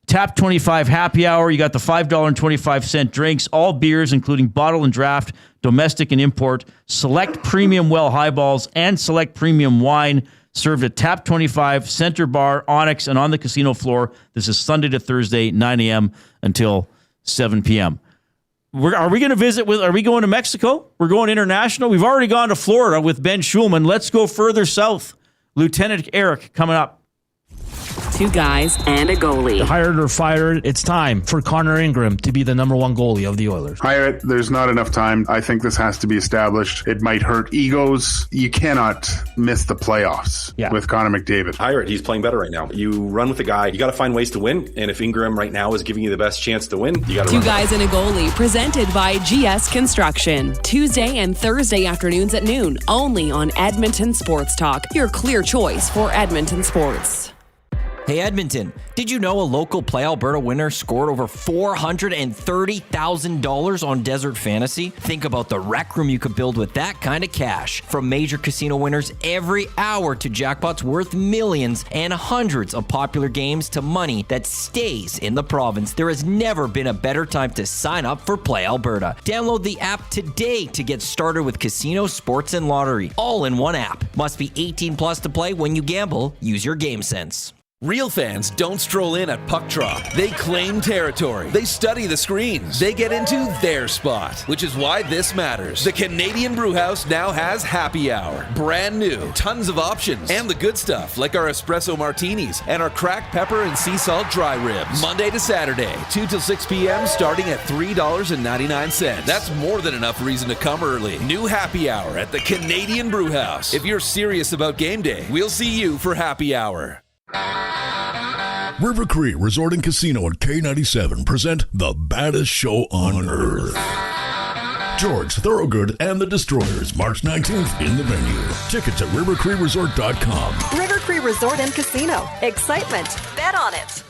Tap 25 happy hour. You got the $5.25 drinks, all beers, including bottle and draft, domestic and import, select premium well highballs, and select premium wine served at Tap 25, Center Bar, Onyx, and on the casino floor. This is Sunday to Thursday, 9 a.m. until 7 p.m. Are we going to visit are we going to Mexico? We're going international. We've already gone to Florida with Ben Shulman. Let's go further south. Lieutenant Eric coming up. 2 guys and a goalie. Hired or fired, it's time for Connor Ingram to be the number 1 goalie of the Oilers. Hire it. There's not enough time. I think this has to be established. It might hurt egos. You cannot miss the playoffs with Connor McDavid. Hire it. He's playing better right now. You run with the guy. You got to find ways to win. And if Ingram right now is giving you the best chance to win, you got to 2 guys and a goalie, presented by GS Construction. Tuesday and Thursday afternoons at noon, only on Edmonton Sports Talk, your clear choice for Edmonton sports. Hey Edmonton, did you know a local Play Alberta winner scored over $430,000 on Desert Fantasy? Think about the rec room you could build with that kind of cash. From major casino winners every hour to jackpots worth millions and hundreds of popular games to money that stays in the province, there has never been a better time to sign up for Play Alberta. Download the app today to get started with casino, sports, and lottery, all in one app. Must be 18 plus to play. When you gamble, use your game sense. Real fans don't stroll in at puck drop. They claim territory. They study the screens. They get into their spot, which is why this matters. The Canadian Brewhouse now has happy hour. Brand new. Tons of options. And the good stuff, like our espresso martinis and our cracked pepper and sea salt dry ribs. Monday to Saturday, 2 till 6 p.m., starting at $3.99. That's more than enough reason to come early. New happy hour at the Canadian Brewhouse. If you're serious about game day, we'll see you for happy hour. River Cree Resort and Casino and K97 present the baddest show on earth. George Thorogood and the Destroyers, March 19th in the venue. Tickets at rivercreeresort.com. River Cree Resort and Casino. Excitement. Bet on it.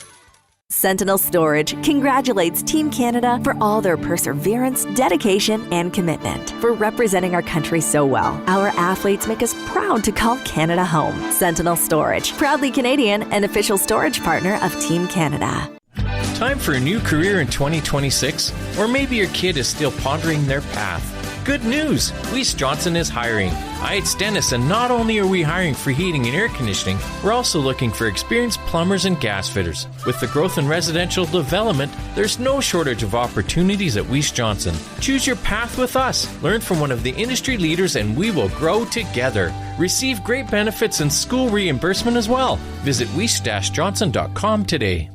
Sentinel Storage congratulates Team Canada for all their perseverance, dedication, and commitment. For representing our country so well, our athletes make us proud to call Canada home. Sentinel Storage, proudly Canadian and official storage partner of Team Canada. Time for a new career in 2026? Or maybe your kid is still pondering their path. Good news! Weiss Johnson is hiring. It's Dennis, and not only are we hiring for heating and air conditioning, we're also looking for experienced plumbers and gas fitters. With the growth in residential development, there's no shortage of opportunities at Weiss Johnson. Choose your path with us. Learn from one of the industry leaders, and we will grow together. Receive great benefits and school reimbursement as well. Visit weiss-johnson.com today.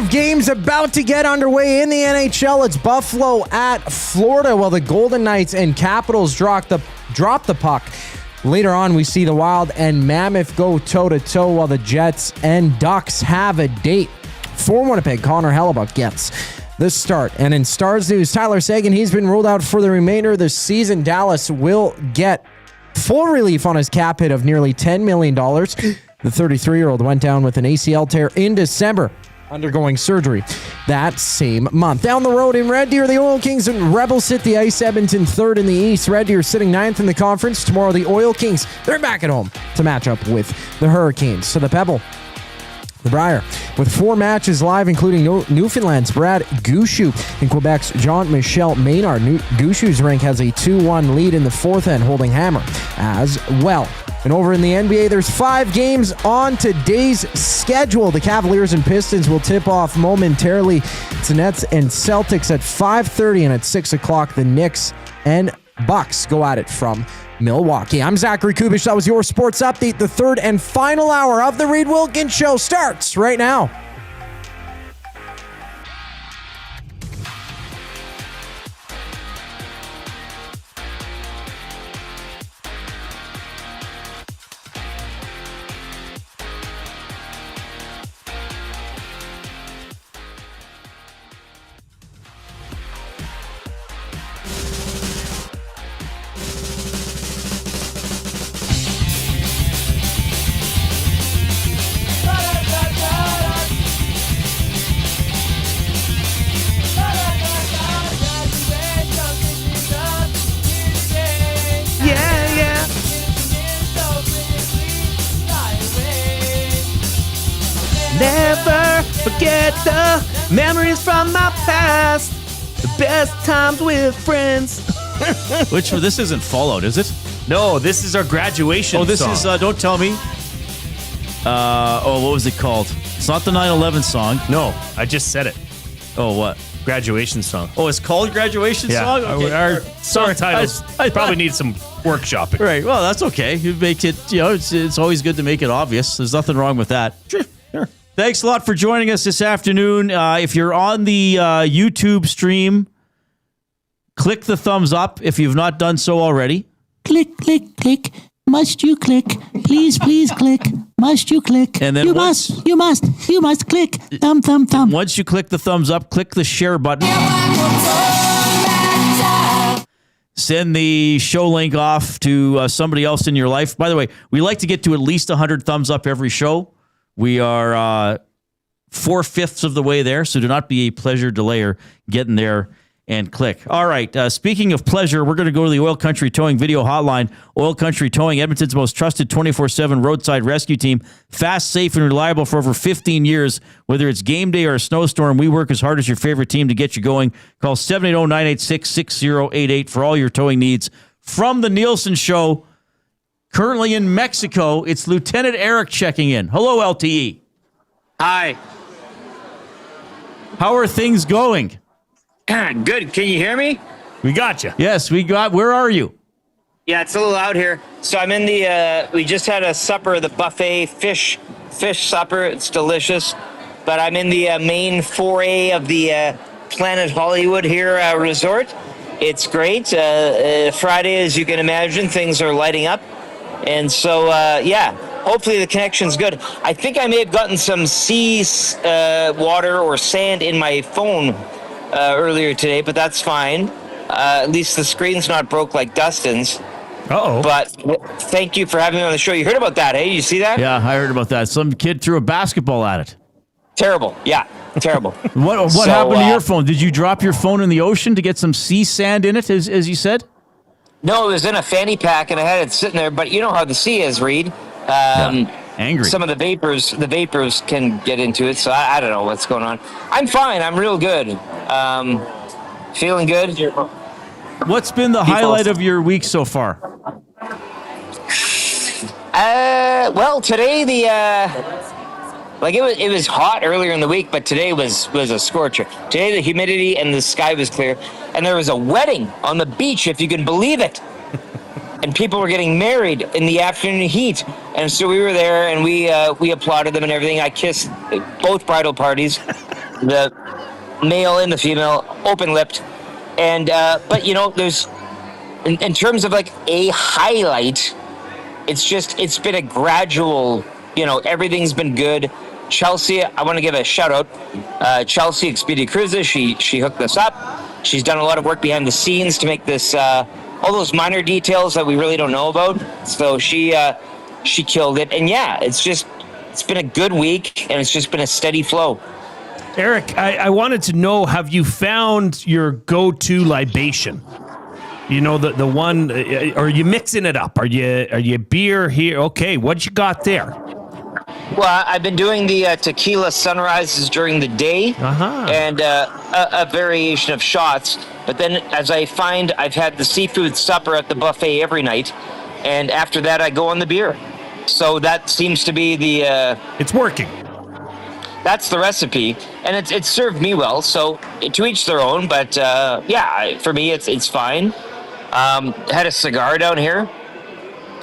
Games about to get underway in the NHL. It's Buffalo at Florida, while the Golden Knights and Capitals drop the puck. Later on, we see the Wild and Mammoth go toe-to-toe, while the Jets and Ducks have a date. For Winnipeg, Connor Hellebuck gets the start. And in Stars news, Tyler Seguin, he's been ruled out for the remainder of the season. Dallas will get full relief on his cap hit of nearly $10 million. The 33-year-old went down with an ACL tear in December, undergoing surgery that same month. Down the road in Red Deer, the Oil Kings and Rebels hit the ice. Edmonton third in the East. Red Deer sitting ninth in the conference. Tomorrow, the Oil Kings, they're back at home to match up with the Hurricanes. So the Pebble, the Brier, with 4 matches live, including Newfoundland's Brad Gouchou and Quebec's Jean-Michel Maynard. Gouchou's rank has a 2-1 lead in the fourth end, holding hammer as well. And over in the NBA, there's 5 games on today's schedule. The Cavaliers and Pistons will tip off momentarily. It's Nets and Celtics at 5:30, and at 6 o'clock, the Knicks and Bucks go at it from Milwaukee. I'm Zachary Kubish. That was your sports update. The third and final hour of the Reid Wilkins Show starts right now. Never forget the memories from my past. The best times with friends. This isn't Fallout, is it? No, this is our graduation song. Oh, this is, don't tell me. What was it called? It's not the 9/11 song. No, I just said it. Oh, what? Graduation song. Oh, it's called Graduation Song? Okay. Our song titles probably need some workshopping. Right, well, that's okay. You make it, it's always good to make it obvious. There's nothing wrong with that. Sure. Thanks a lot for joining us this afternoon. If you're on the YouTube stream, click the thumbs up if you've not done so already. Click, click, click. Must you click? Please, please click. Must you click? And then you must click. Thumb, thumb, thumb. Once you click the thumbs up, click the share button. Send the show link off to somebody else in your life. By the way, we like to get to at least 100 thumbs up every show. We are 4/5 of the way there, so do not be a pleasure delayer getting there and click. All right, speaking of pleasure, we're going to go to the Oil Country Towing video hotline. Oil Country Towing, Edmonton's most trusted 24/7 roadside rescue team. Fast, safe, and reliable for over 15 years. Whether it's game day or a snowstorm, we work as hard as your favorite team to get you going. Call 780-986-6088 for all your towing needs. From the Nielson Show, currently in Mexico, it's Lieutenant Eric checking in. Hello, LTE. Hi. How are things going? Good. Can you hear me? We got you. Yes, we got. Where are you? Yeah, it's a little out here. So I'm in the. We just had a supper, the buffet fish supper. It's delicious. But I'm in the main foray of the Planet Hollywood here resort. It's great. Friday, as you can imagine, things are lighting up, and so yeah. Hopefully the connection's good. I think I may have gotten some sea water or sand in my phone earlier today, but that's fine. At least the screen's not broke like Dustin's. Uh-oh. But thank you for having me on the show. You heard about that, hey? You see that? Yeah, I heard about that. Some kid threw a basketball at it. Terrible. Yeah, terrible. What happened to your phone? Did you drop your phone in the ocean to get some sea sand in it, as you said? No, it was in a fanny pack, and I had it sitting there. But you know how the sea is, Reid. Angry. Some of the vapors can get into it, so I don't know what's going on. I'm fine. I'm real good. Feeling good. What's been the highlight of your week so far? Well, today it was hot earlier in the week, but today was a scorcher. Today the humidity and the sky was clear, and there was a wedding on the beach, if you can believe it. And people were getting married in the afternoon heat. And so we were there, and we applauded them and everything. I kissed both bridal parties, the male and the female, open-lipped. And but, you know, there's, in terms of like a highlight, it's been a gradual, you know, everything's been good. Chelsea, I want to give a shout-out. Chelsea Expedia Cruises, she hooked this up. She's done a lot of work behind the scenes to make this... all those minor details that we really don't know about. So she killed it. And yeah, it's been a good week, and it's just been a steady flow. Eric, I wanted to know, have you found your go-to libation? You know, the one, are you mixing it up? Are you beer here? Okay, what you got there? Well, I've been doing the tequila sunrises during the day, and a variation of shots. But then, as I find, I've had the seafood supper at the buffet every night, and after that, I go on the beer. So that seems to be the... it's working. That's the recipe, and it's served me well. So to each their own, but yeah, for me, it's fine. Had a cigar down here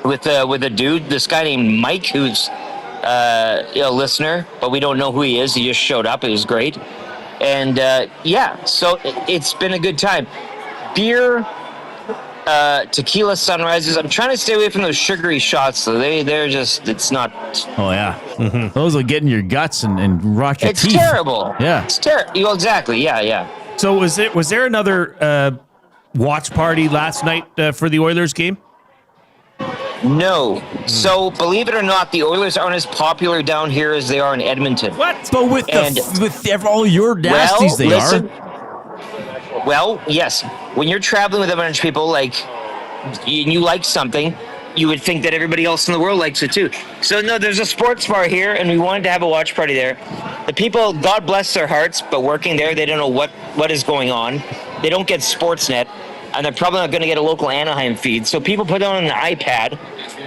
with a dude, this guy named Mike, who's a listener, but we don't know who he is. He just showed up. It was great. And yeah, so it's been a good time. Beer, tequila sunrises. I'm trying to stay away from those sugary shots. So they're just, it's not. Oh yeah, those will get in your guts and rot your teeth. It's terrible. Yeah, it's terrible. Exactly. Yeah. So was there another watch party last night for the Oilers game? No. So, believe it or not, the Oilers aren't as popular down here as they are in Edmonton. What? But with all your nasties, they are. Well, yes. When you're traveling with a bunch of people, like, you like something, you would think that everybody else in the world likes it too. So, no, there's a sports bar here, and we wanted to have a watch party there. The people, God bless their hearts, but working there, they don't know what is going on. They don't get Sportsnet. And they're probably not going to get a local Anaheim feed. So people put it on an iPad,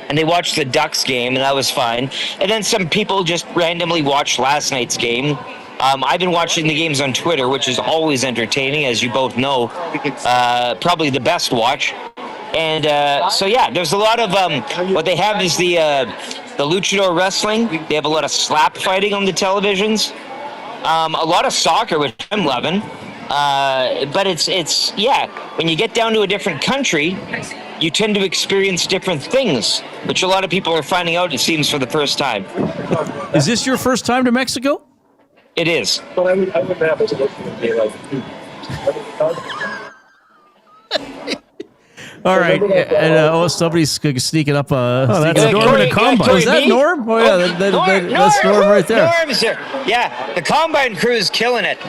and they watched the Ducks game, and that was fine. And then some people just randomly watched last night's game. I've been watching the games on Twitter, which is always entertaining, as you both know. Probably the best watch. And so, yeah, there's a lot of what they have is the luchador wrestling. They have a lot of slap fighting on the televisions. A lot of soccer, which I'm loving. But it's yeah, when you get down to a different country, you tend to experience different things, which a lot of people are finding out, it seems, for the first time. Is this your first time to Mexico? It is. But I wouldn't have it to be like... All right. And somebody's sneaking up. That's Norm in the combine. Corey Is that B? Norm? Oh, yeah. That's Norm right there. Norm's here. Yeah, the combine crew is killing it.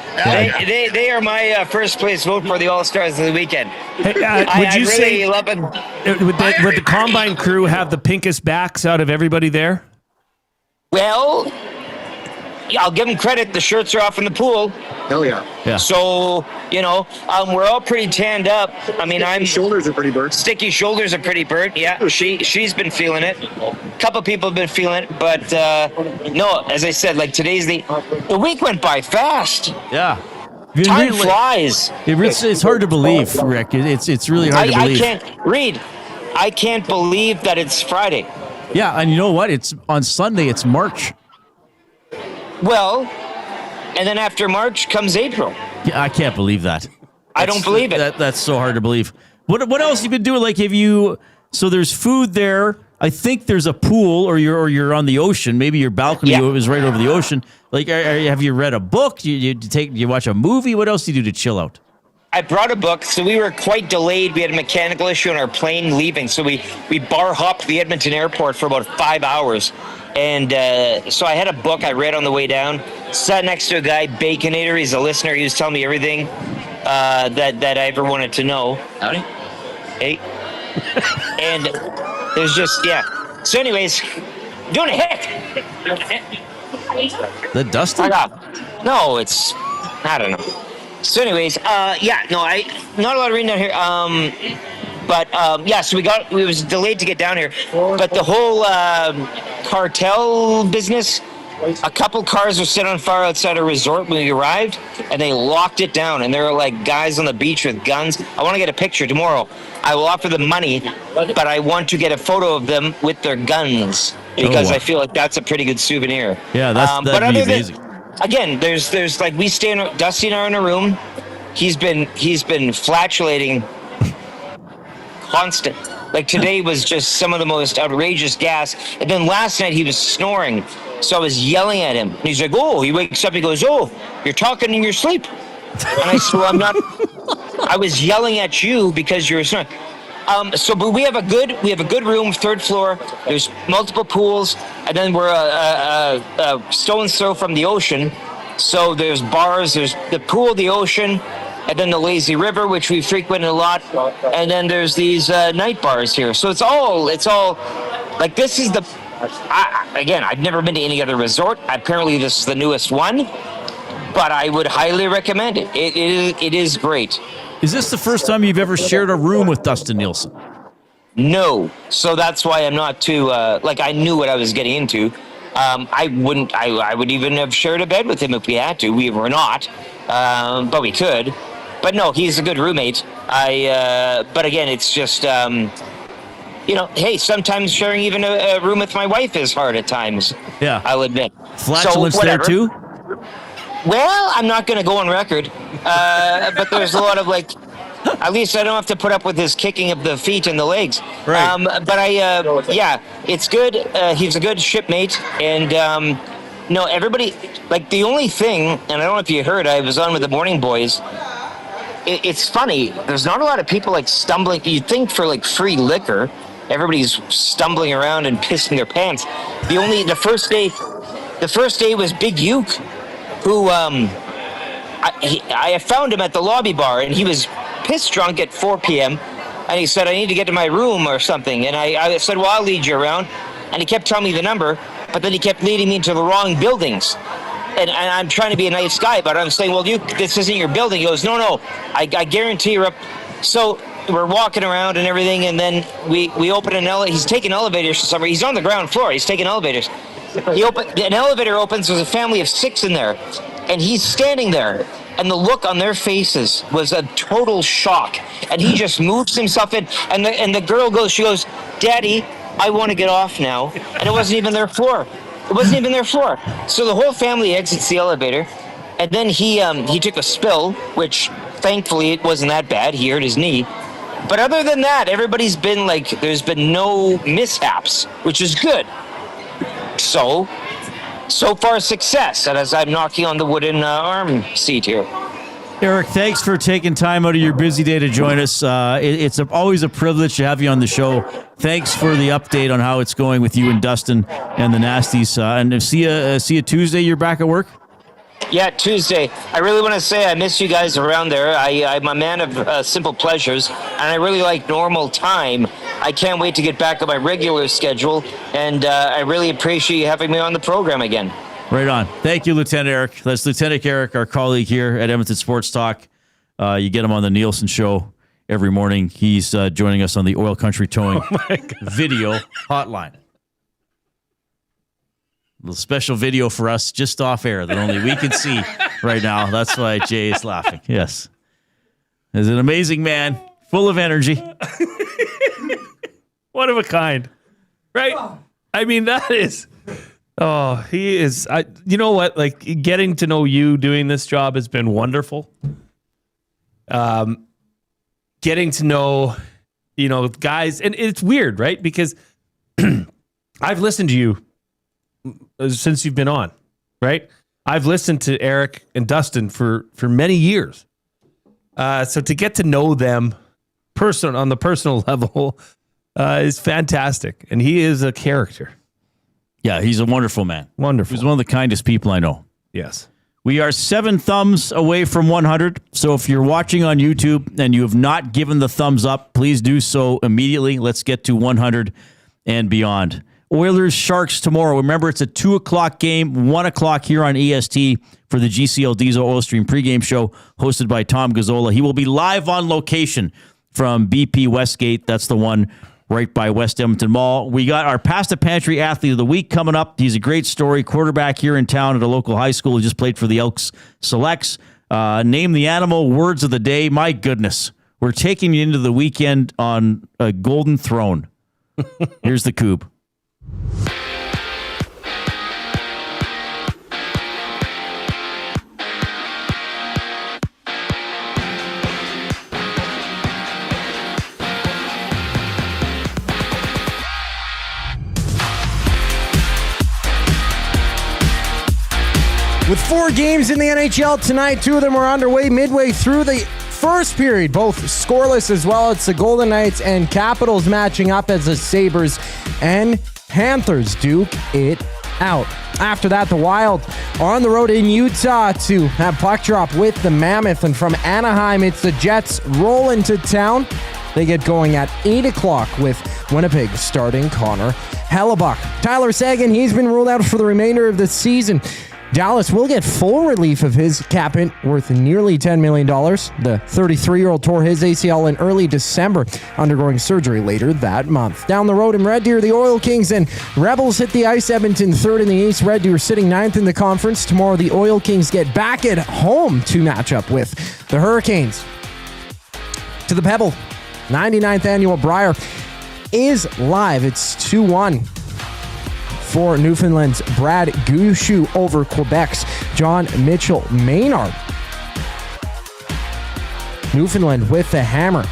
They are my first place vote for the All-Stars of the weekend. Hey, would you say would the combine crew have the pinkest backs out of everybody there? Well, I'll give them credit. The shirts are off in the pool. Hell yeah. Yeah. So, we're all pretty tanned up. I mean, shoulders are pretty burnt. Sticky shoulders are pretty burnt. Yeah, she's been feeling it. A couple people have been feeling it, but no, as I said, like today's the week went by fast. Yeah. Time flies. It's hard to believe, Rick. It's really hard to believe. I can't believe that it's Friday. Yeah, and you know what? It's on Sunday. It's March. Well, and then after March comes April. Yeah, I can't believe that. I don't believe it. That's so hard to believe. What else have you been doing? Like, so there's food there. I think there's a pool, or you're on the ocean. Maybe your balcony is right over the ocean. Like, have you read a book? Do you watch a movie? What else do you do to chill out? I brought a book, so we were quite delayed. We had a mechanical issue on our plane leaving, so we bar hopped the Edmonton airport for about 5 hours. And so I had a book I read on the way down. Sat next to a guy, Baconator. He's a listener. He was telling me everything that I ever wanted to know. Howdy. Hey. And there's just, So anyways, doing a hit. The Dustin? No, it's, I don't know. So anyways, not a lot of reading down here. So we was delayed to get down here. But the whole cartel business, a couple cars were set on fire outside a resort when we arrived, and they locked it down. And there were like guys on the beach with guns. I want to get a picture tomorrow. I will offer them money, but I want to get a photo of them with their guns because I feel like that's a pretty good souvenir. Yeah, that'd be amazing. Again, there's like we stay in Dusty and I are in a room. He's been flatulating constant. Like today was just some of the most outrageous gas. And then last night he was snoring. So I was yelling at him. And he's like, he wakes up, he goes, you're talking in your sleep. And I said, well, I'm not. I was yelling at you because you're snoring. But we have a good room, third floor. There's multiple pools, and then we're a stone's throw from the ocean. So there's bars, there's the pool, the ocean, and then the lazy river, which we frequent a lot. And then there's these night bars here. So it's all like this is the. Again, I've never been to any other resort. Apparently, this is the newest one, but I would highly recommend it. It is great. Is this the first time you've ever shared a room with Dustin Nielson? No. So that's why I'm not too, I knew what I was getting into. I would even have shared a bed with him if we had to. We were not, but we could. But no, he's a good roommate. But again, it's just, hey, sometimes sharing even a room with my wife is hard at times. Yeah. I'll admit. Flatulence there too? Well, I'm not going to go on record, but there's a lot of at least I don't have to put up with his kicking of the feet and the legs. Right. But it's good. He's a good shipmate. And everybody, the only thing, and I don't know if you heard, I was on with the Morning Boys. It's funny. There's not a lot of people stumbling. You'd think for free liquor, everybody's stumbling around and pissing their pants. The first day was Big Uke, who I found him at the lobby bar, and he was pissed drunk at 4 p.m. And he said, I need to get to my room or something. And I said, well, I'll lead you around. And he kept telling me the number, but then he kept leading me into the wrong buildings. And I'm trying to be a nice guy, but I'm saying, well, this isn't your building. He goes, no, I guarantee you're up. So we're walking around and everything, and then we open an elevator. He's taking elevators for some reason. He's on the ground floor. He's taking elevators. An elevator opens. There's a family of 6 in there, and he's standing there. And the look on their faces was a total shock. And he just moves himself in. And the girl goes, Daddy, I want to get off now. And it wasn't even their floor. So the whole family exits the elevator. And then he took a spill, which thankfully it wasn't that bad. He hurt his knee. But other than that, everybody's been there's been no mishaps, which is good. So far success, and as I'm knocking on the wooden arm seat here. Eric, thanks for taking time out of your busy day to join us. It's always a privilege to have you on the show. Thanks for the update on how it's going with you and Dustin and the Nasties. And see you Tuesday. You're back at work? Yeah, Tuesday. I really want to say I miss you guys around there. I'm a man of simple pleasures, and I really like normal time. I can't wait to get back on my regular schedule, and I really appreciate you having me on the program again. Right on. Thank you, Lieutenant Eric. That's Lieutenant Eric, our colleague here at Edmonton Sports Talk. You get him on the Nielson Show every morning. He's joining us on the Oil Country Towing video hotline. A little special video for us just off air that only we can see right now. That's why Jay is laughing. Yes. He's an amazing man, full of energy. One of a kind. Right? I mean, that is... Oh, he is. You know what? Like, getting to know you doing this job has been wonderful. Getting to know, guys, and it's weird, right? Because I've listened to you since you've been on, right? I've listened to Eric and Dustin for many years. So to get to know them on the personal level is fantastic. And he is a character. Yeah, he's a wonderful man. Wonderful. He's one of the kindest people I know. Yes. We are 7 thumbs away from 100. So if you're watching on YouTube and you have not given the thumbs up, please do so immediately. Let's get to 100 and beyond. Oilers Sharks tomorrow. Remember, it's a 2 o'clock game, 1 o'clock here on EST for the GCL Diesel Oil Stream pregame show hosted by Tom Gazzola. He will be live on location from BP Westgate. That's the one right by West Edmonton Mall. We got our Pasta Pantry Athlete of the Week coming up. He's a great story. Quarterback here in town at a local high school. He just played for the Elks Selects. Name the animal, words of the day. My goodness. We're taking you into the weekend on a golden throne. Here's the Coupe. With 4 games in the NHL tonight, 2 of them are underway midway through the first period, both scoreless as well. It's the Golden Knights and Capitals matching up as the Sabres and Panthers duke it out. After that, the Wild are on the road in Utah to have puck drop with the Mammoth. And from Anaheim, it's the Jets rolling to town. They get going at 8 o'clock with Winnipeg starting Connor Hellebuck. Tyler Seguin, he's been ruled out for the remainder of the season. Dallas will get full relief of his cap hit worth nearly $10 million. The 33-year-old tore his ACL in early December, undergoing surgery later that month. Down the road in Red Deer, the Oil Kings and Rebels hit the ice. Edmonton third in the East. Red Deer sitting 9th in the conference. Tomorrow, the Oil Kings get back at home to match up with the Hurricanes. To the Pebble, 99th annual Brier is live. It's 2-1. For Newfoundland's Brad Gouchou over Quebec's John Mitchell Maynard. Newfoundland with the hammer.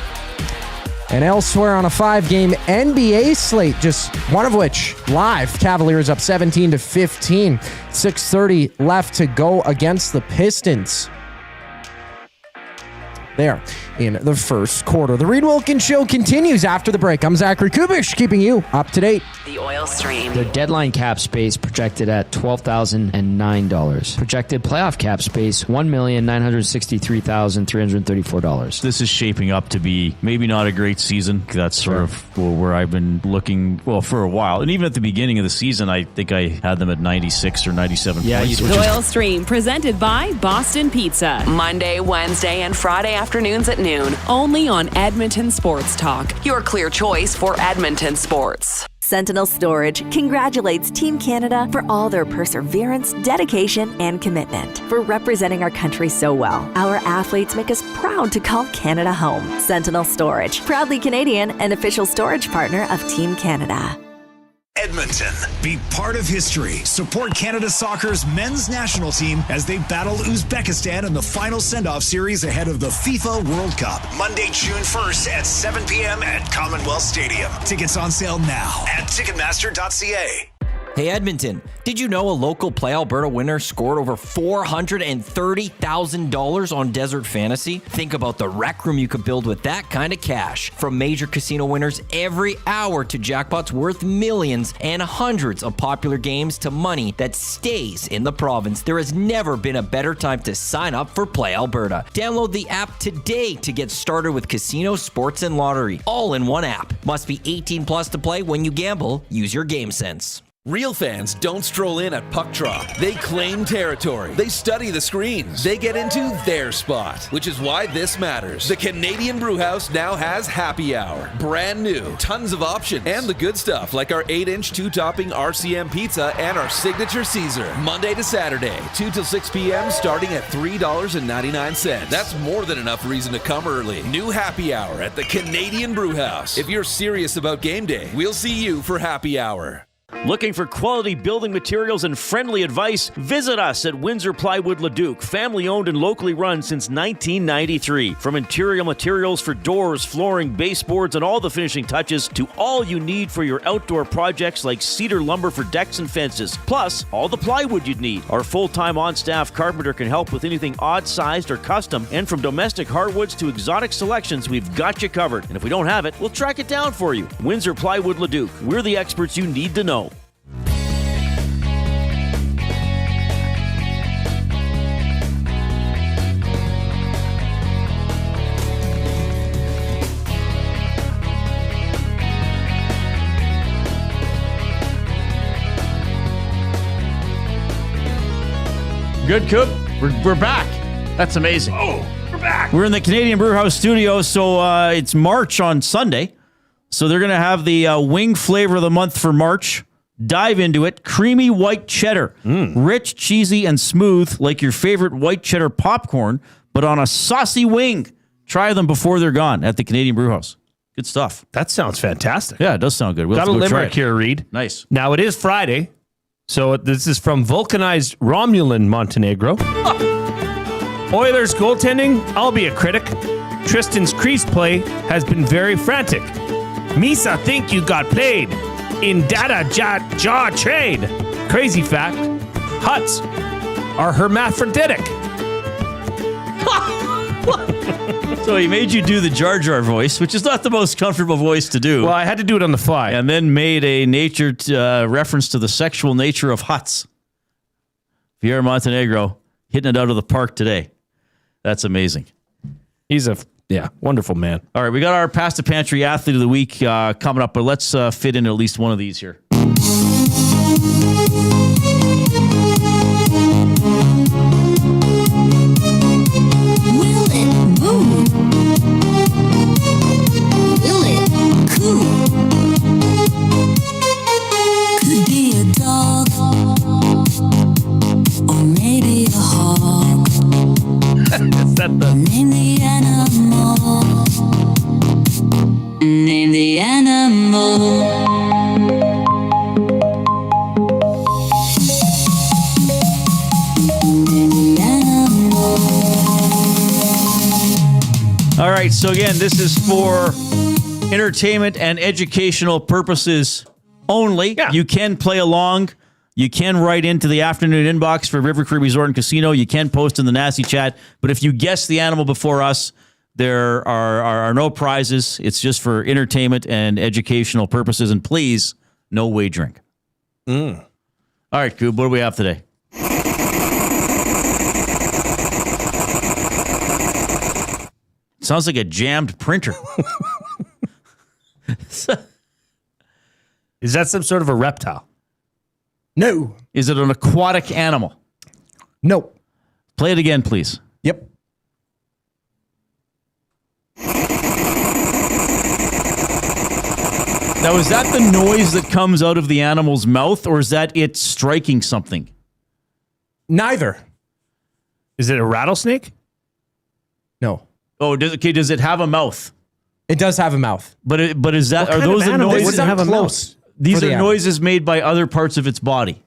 And elsewhere on a 5-game NBA slate, just one of which live. Cavaliers up 17-15. 6:30 left to go against the Pistons. There in the first quarter. The Reid Wilkins Show continues after the break. I'm Zachary Kubish, keeping you up to date. The Oil Stream. Their deadline cap space projected at $12,009. Projected playoff cap space, $1,963,334. This is shaping up to be maybe not a great season. That's sort of where I've been looking, for a while. And even at the beginning of the season, I think I had them at 96 or 97 points. The Oil Stream, presented by Boston Pizza. Monday, Wednesday, and Friday afternoons at noon. Only on Edmonton Sports Talk. Your clear choice for Edmonton sports. Sentinel Storage congratulates Team Canada for all their perseverance, dedication, and commitment. For representing our country so well, our athletes make us proud to call Canada home. Sentinel Storage, proudly Canadian and official storage partner of Team Canada. Edmonton, be part of history. Support Canada Soccer's men's national team as they battle Uzbekistan in the final send-off series ahead of the FIFA World Cup. Monday, June 1st at 7 p.m. at Commonwealth Stadium. Tickets on sale now at Ticketmaster.ca. Hey Edmonton, did you know a local Play Alberta winner scored over $430,000 on Desert Fantasy? Think about the rec room you could build with that kind of cash. From major casino winners every hour to jackpots worth millions and hundreds of popular games to money that stays in the province, there has never been a better time to sign up for Play Alberta. Download the app today to get started with casino, sports, and lottery, all in one app. Must be 18 plus to play. When you gamble, use your game sense. Real fans don't stroll in at puck drop. They claim territory. They study the screens. They get into their spot, which is why this matters. The Canadian Brewhouse now has happy hour. Brand new, tons of options, and the good stuff like our 8-inch 2-topping RCM pizza and our signature Caesar. Monday to Saturday, 2 till 6 p.m. starting at $3.99. That's more than enough reason to come early. New happy hour at the Canadian Brewhouse. If you're serious about game day, we'll see you for happy hour. Looking for quality building materials and friendly advice? Visit us at Windsor Plywood Leduc, family owned and locally run since 1993. From interior materials for doors, flooring, baseboards, and all the finishing touches to all you need for your outdoor projects like cedar lumber for decks and fences, plus all the plywood you'd need. Our full-time on-staff carpenter can help with anything odd-sized or custom, and from domestic hardwoods to exotic selections, we've got you covered. And if we don't have it, we'll track it down for you. Windsor Plywood Leduc. We're the experts you need to know. Good, Coop. We're back. That's amazing. Oh, we're back. We're in the Canadian Brewhouse studio, so it's March on Sunday. So they're going to have the wing flavor of the month for March. Dive into it. Creamy white cheddar. Rich, cheesy, and smooth like your favorite white cheddar popcorn, but on a saucy wing. Try them before they're gone at the Canadian Brewhouse. Good stuff. That sounds fantastic. Yeah, it does sound good. We'll Got a have to go limerick try it. here, Reid. Nice. Now, it is Friday, so this is from vulcanized Romulan Montenegro. Oilers goaltending, I'll be a critic. Tristan's crease play has been very frantic. Misa think you got played in data jaw trade. Crazy fact, huts are hermaphroditic. So he made you do the Jar Jar voice, which is not the most comfortable voice to do. Well, I had to do it on the fly. And then made a reference to the sexual nature of huts. Pierre Montenegro hitting it out of the park today. That's amazing. He's a wonderful man. All right, we got our Past the Pantry Athlete of the Week coming up, but let's fit in at least one of these here. Could be a dog, or maybe a hawk. Is that the name the animal? Name the animal. All right, so again, this is for entertainment and educational purposes only. Yeah. You can play along. You can write into the afternoon inbox for River Cree Resort and Casino. You can post in the Nasty chat. But if you guess the animal before us, there are no prizes. It's just for entertainment and educational purposes. And please, no wagering. All right, Goob, what do we have today? Sounds like a jammed printer. Is that some sort of a reptile? No. Is it an aquatic animal? No. Play it again, please. Yep. Now, is that the noise that comes out of the animal's mouth, or is that it striking something? Neither. Is it a rattlesnake? No. Oh, does it have a mouth? It does have a mouth. But is that are those the noises? Not close. These are noises made by other parts of its body.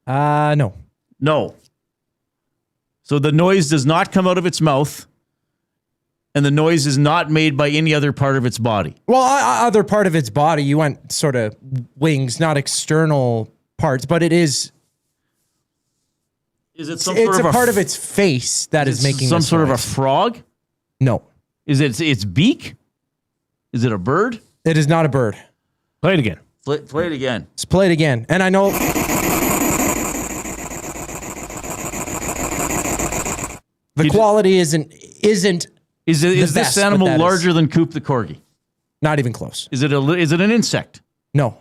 No. No. So the noise does not come out of its mouth, and the noise is not made by any other part of its body. Well, other part of its body, you went sort of wings, not external parts, but it is. Is it some It's sort of a part of its face that is making some this sort of a noise. frog? No. Is it its beak? Is it a bird? It is not a bird. Play it again. Play it again. Let's play it again. And I know. The quality isn't. Is this best, animal but that larger than Coop the corgi? Not even close. Is it an insect? No.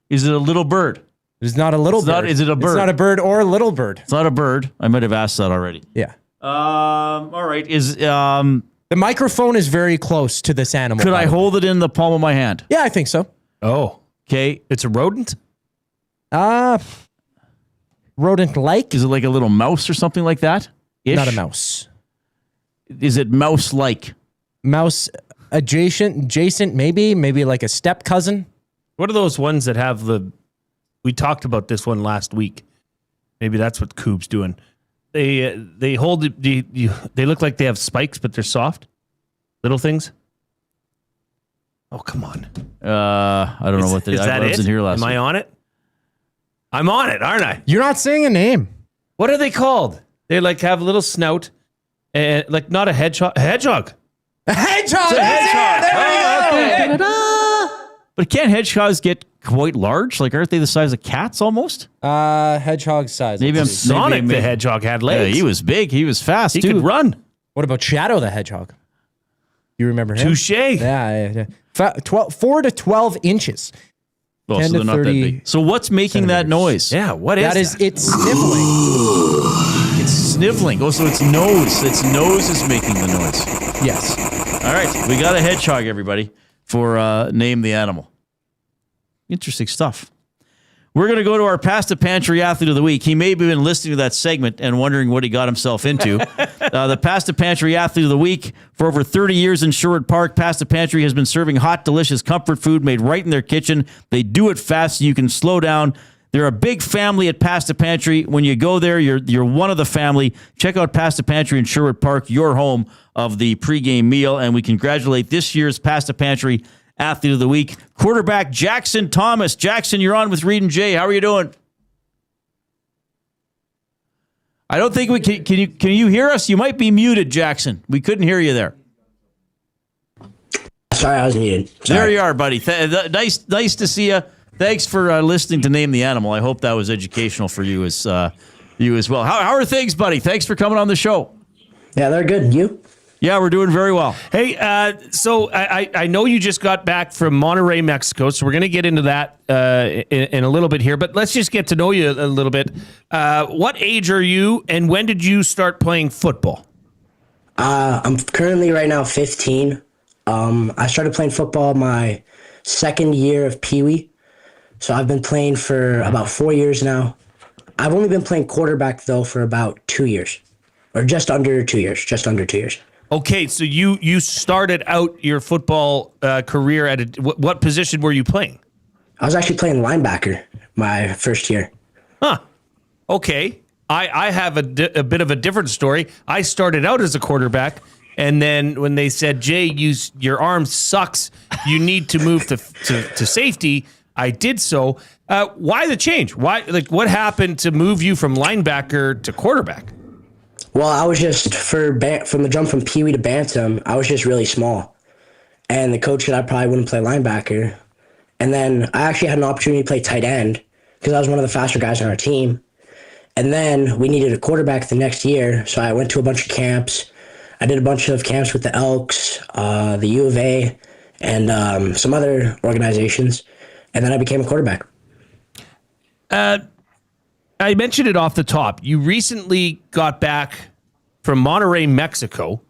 Is it a little bird? It is not a little bird. Is it a bird? It's not a bird or a little bird. It's not a bird. I might have asked that already. Yeah. All right. The microphone is very close to this animal. Could I hold it in the palm of my hand? Yeah, I think so. Oh. Okay. It's a rodent? Rodent-like? Is it like a little mouse or something like that? Not a mouse. Is it mouse-like? Mouse adjacent, maybe like a step cousin. What are those ones that have we talked about this one last week. Maybe that's what Coop's doing. They hold they look like they have spikes, but they're soft. Little things. Oh, come on. I don't know what is that I was in here last Am week. I on it? I'm on it, aren't I? You're not saying a name. What are they called? They like have a little snout, and like not a hedgehog. A hedgehog. A hedgehog. It's a hedgehog. But can't hedgehogs get quite large? Like, aren't they the size of cats almost? Hedgehog size. Maybe I'm Sonic the Hedgehog had legs. Yeah, he was big. He was fast. He too. could run. What about Shadow the Hedgehog? You remember him? Touche. Yeah. 4 to 12 inches. Oh, 10 so to they're not that 30 big. So what's making that noise? Yeah, what is that? It's sniffling. It's sniffling. Oh, so its nose. Its nose is making the noise. Yes. All right. We got a hedgehog, everybody, for Name the Animal. Interesting stuff. We're going to go to our Past the Pantry Athlete of the Week. He may have been listening to that segment and wondering what he got himself into. The Past the Pantry Athlete of the Week. For over 30 years in Sherwood Park, Past the Pantry has been serving hot, delicious comfort food made right in their kitchen. They do it fast so you can slow down. They're a big family at Past the Pantry. When you go there, you're one of the family. Check out Past the Pantry in Sherwood Park, your home of the pregame meal. And we congratulate this year's Past the Pantry Athlete of the Week, quarterback Jackson Thomas. Jackson, you're on with Reid and Jay. How are you doing? I don't think we can. Can you hear us? You might be muted, Jackson. We couldn't hear you there. Sorry, I was muted. Sorry. There you are, buddy. Nice to see you. Thanks for listening to Name the Animal. I hope that was educational for you as well. How are things, buddy? Thanks for coming on the show. Yeah, they're good. You? Yeah, we're doing very well. Hey, so I know you just got back from Monterrey, Mexico, so we're going to get into that in a little bit here, but let's just get to know you a little bit. What age are you, and when did you start playing football? I'm currently right now 15. I started playing football my second year of Pee Wee, so I've been playing for about 4 years now. I've only been playing quarterback, though, for about 2 years, or just under 2 years. Okay, so you started out your football career at what position were you playing? I was actually playing linebacker my first year. Huh. Okay. I have a bit of a different story. I started out as a quarterback, and then when they said, Jay, your arm sucks, you need to move to safety, I did so. Why the change? What happened to move you from linebacker to quarterback? Well, I was just, from the jump from Pee Wee to Bantam, I was just really small. And the coach said I probably wouldn't play linebacker. And then I actually had an opportunity to play tight end because I was one of the faster guys on our team. And then we needed a quarterback the next year, so I went to a bunch of camps. I did a bunch of camps with the Elks, the U of A, and some other organizations. And then I became a quarterback. I mentioned it off the top. You recently got back from Monterrey, Mexico.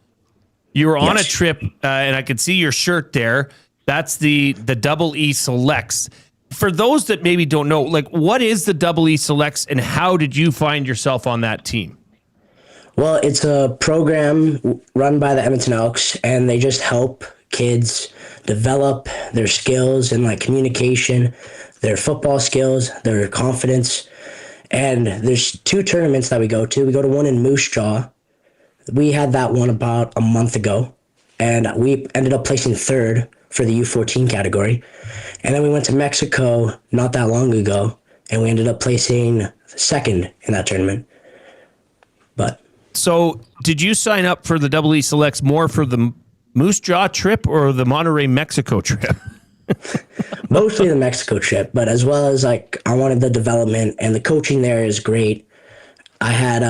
You were on a trip, and I could see your shirt there. That's the Double E Selects. For those that maybe don't know, what is the Double E Selects, and how did you find yourself on that team? Well, it's a program run by the Edmonton Elks, and they just help kids develop their skills in communication, their football skills, their confidence. And there's 2 tournaments that we go to. We go to one in Moose Jaw. We had that one about a month ago, and we ended up placing 3rd for the U14 category. And then we went to Mexico not that long ago, and we ended up placing second in that tournament. But so, did you sign up for the Double E Selects more for the Moose Jaw trip or the Monterrey, Mexico trip? Mostly the Mexico trip, but as well as like I wanted the development, and the coaching there is great. I had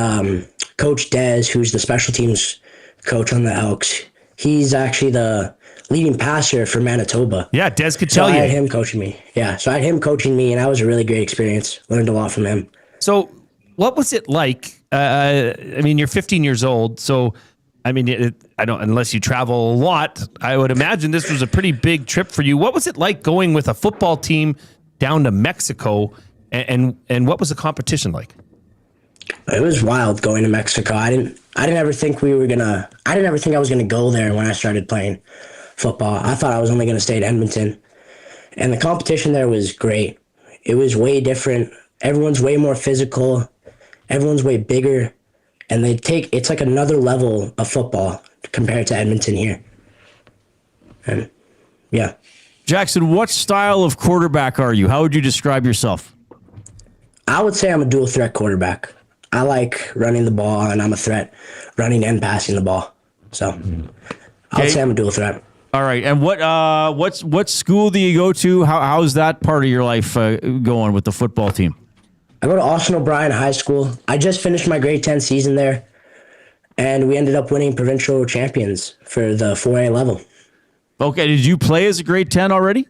Coach Dez, who's the special teams coach on the Elks. He's actually the leading passer for Manitoba. Yeah, Dez could so tell you. I had him coaching me. Yeah, so I had him coaching me, and that was a really great experience. Learned a lot from him. So what was it like? I mean, you're 15 years old, so I mean, I don't, unless you travel a lot, I would imagine this was a pretty big trip for you. What was it like going with a football team down to Mexico, and what was the competition like? It was wild going to Mexico. I didn't ever think I was gonna go there when I started playing football. I thought I was only gonna stay at Edmonton, and the competition there was great. It was way different. Everyone's way more physical. Everyone's way bigger, and it's like another level of football compared to Edmonton here. And yeah. Jackson, what style of quarterback are you? How would you describe yourself? I would say I'm a dual threat quarterback. I like running the ball, and I'm a threat running and passing the ball. So I would say I'm a dual threat. All right. And what school do you go to? How's that part of your life going with the football team? I go to Austin O'Brien High School. I just finished my grade 10 season there, and we ended up winning provincial champions for the 4A level. Okay. Did you play as a grade 10 already?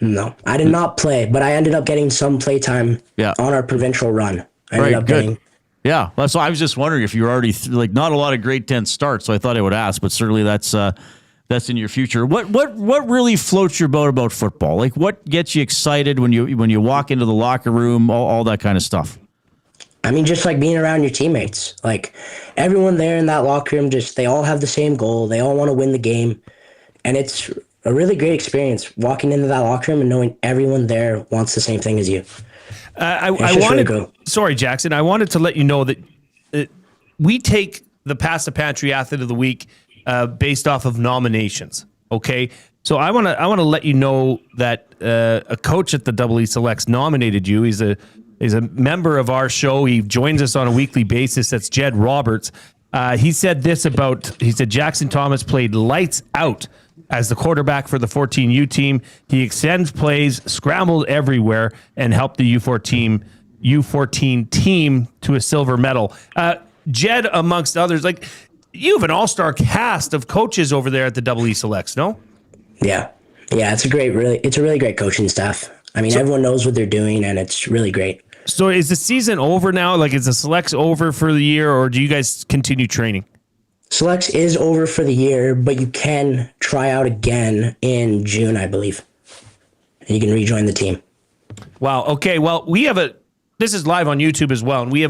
No, I did not play, but I ended up getting some play time on our provincial run. I ended up getting. Yeah, that's why I was just wondering if you were already not a lot of grade 10 starts, so I thought I would ask, but certainly that's in your future. What really floats your boat about football? Like, what gets you excited when you walk into the locker room, all that kind of stuff? I mean, just like being around your teammates. Like, everyone there in that locker room, they all have the same goal. They all want to win the game, and it's a really great experience walking into that locker room and knowing everyone there wants the same thing as you. Sorry, Jackson. I wanted to let you know that we take the Pass the Pantry Athlete of the Week based off of nominations. Okay, so I want to let you know that a coach at the Double E Selects nominated you. He's a member of our show. He joins us on a weekly basis. That's Jed Roberts. He said Jackson Thomas played lights out as the quarterback for the 14U team. He extends plays, scrambled everywhere, and helped the U14 team to a silver medal. Jed, amongst others, like, you have an all-star cast of coaches over there at the Double E Selects, no? Yeah, it's a really great coaching staff. I mean, everyone knows what they're doing, and it's really great. So is the season over now? Like, is the Selects over for the year, or do you guys continue training? Selects is over for the year, but you can try out again in June, I believe. And you can rejoin the team. Wow. Okay. Well, this is live on YouTube as well, and we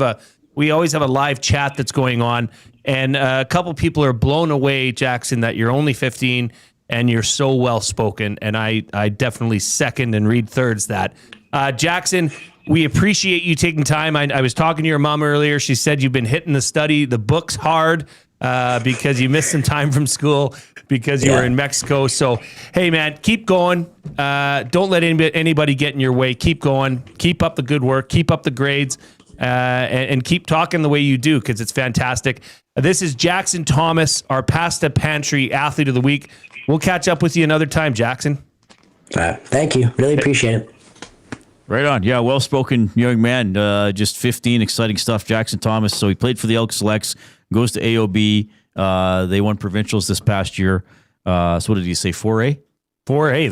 always have a live chat that's going on, and a couple people are blown away, Jackson, that you're only 15 and you're so well spoken, and I definitely second and read thirds that. Jackson, we appreciate you taking time. I was talking to your mom earlier. She said you've been hitting the books hard. Because you missed some time from school because you were in Mexico. So, hey, man, keep going. Don't let anybody get in your way. Keep going. Keep up the good work. Keep up the grades. And keep talking the way you do, because it's fantastic. This is Jackson Thomas, our Pasta Pantry Athlete of the Week. We'll catch up with you another time, Jackson. Thank you. Really appreciate it. Right on. Yeah, well-spoken young man. Just 15, exciting stuff. Jackson Thomas. So he played for the Elks Selects, goes to AOB. They won provincials this past year. So what did he say, 4A? 4A.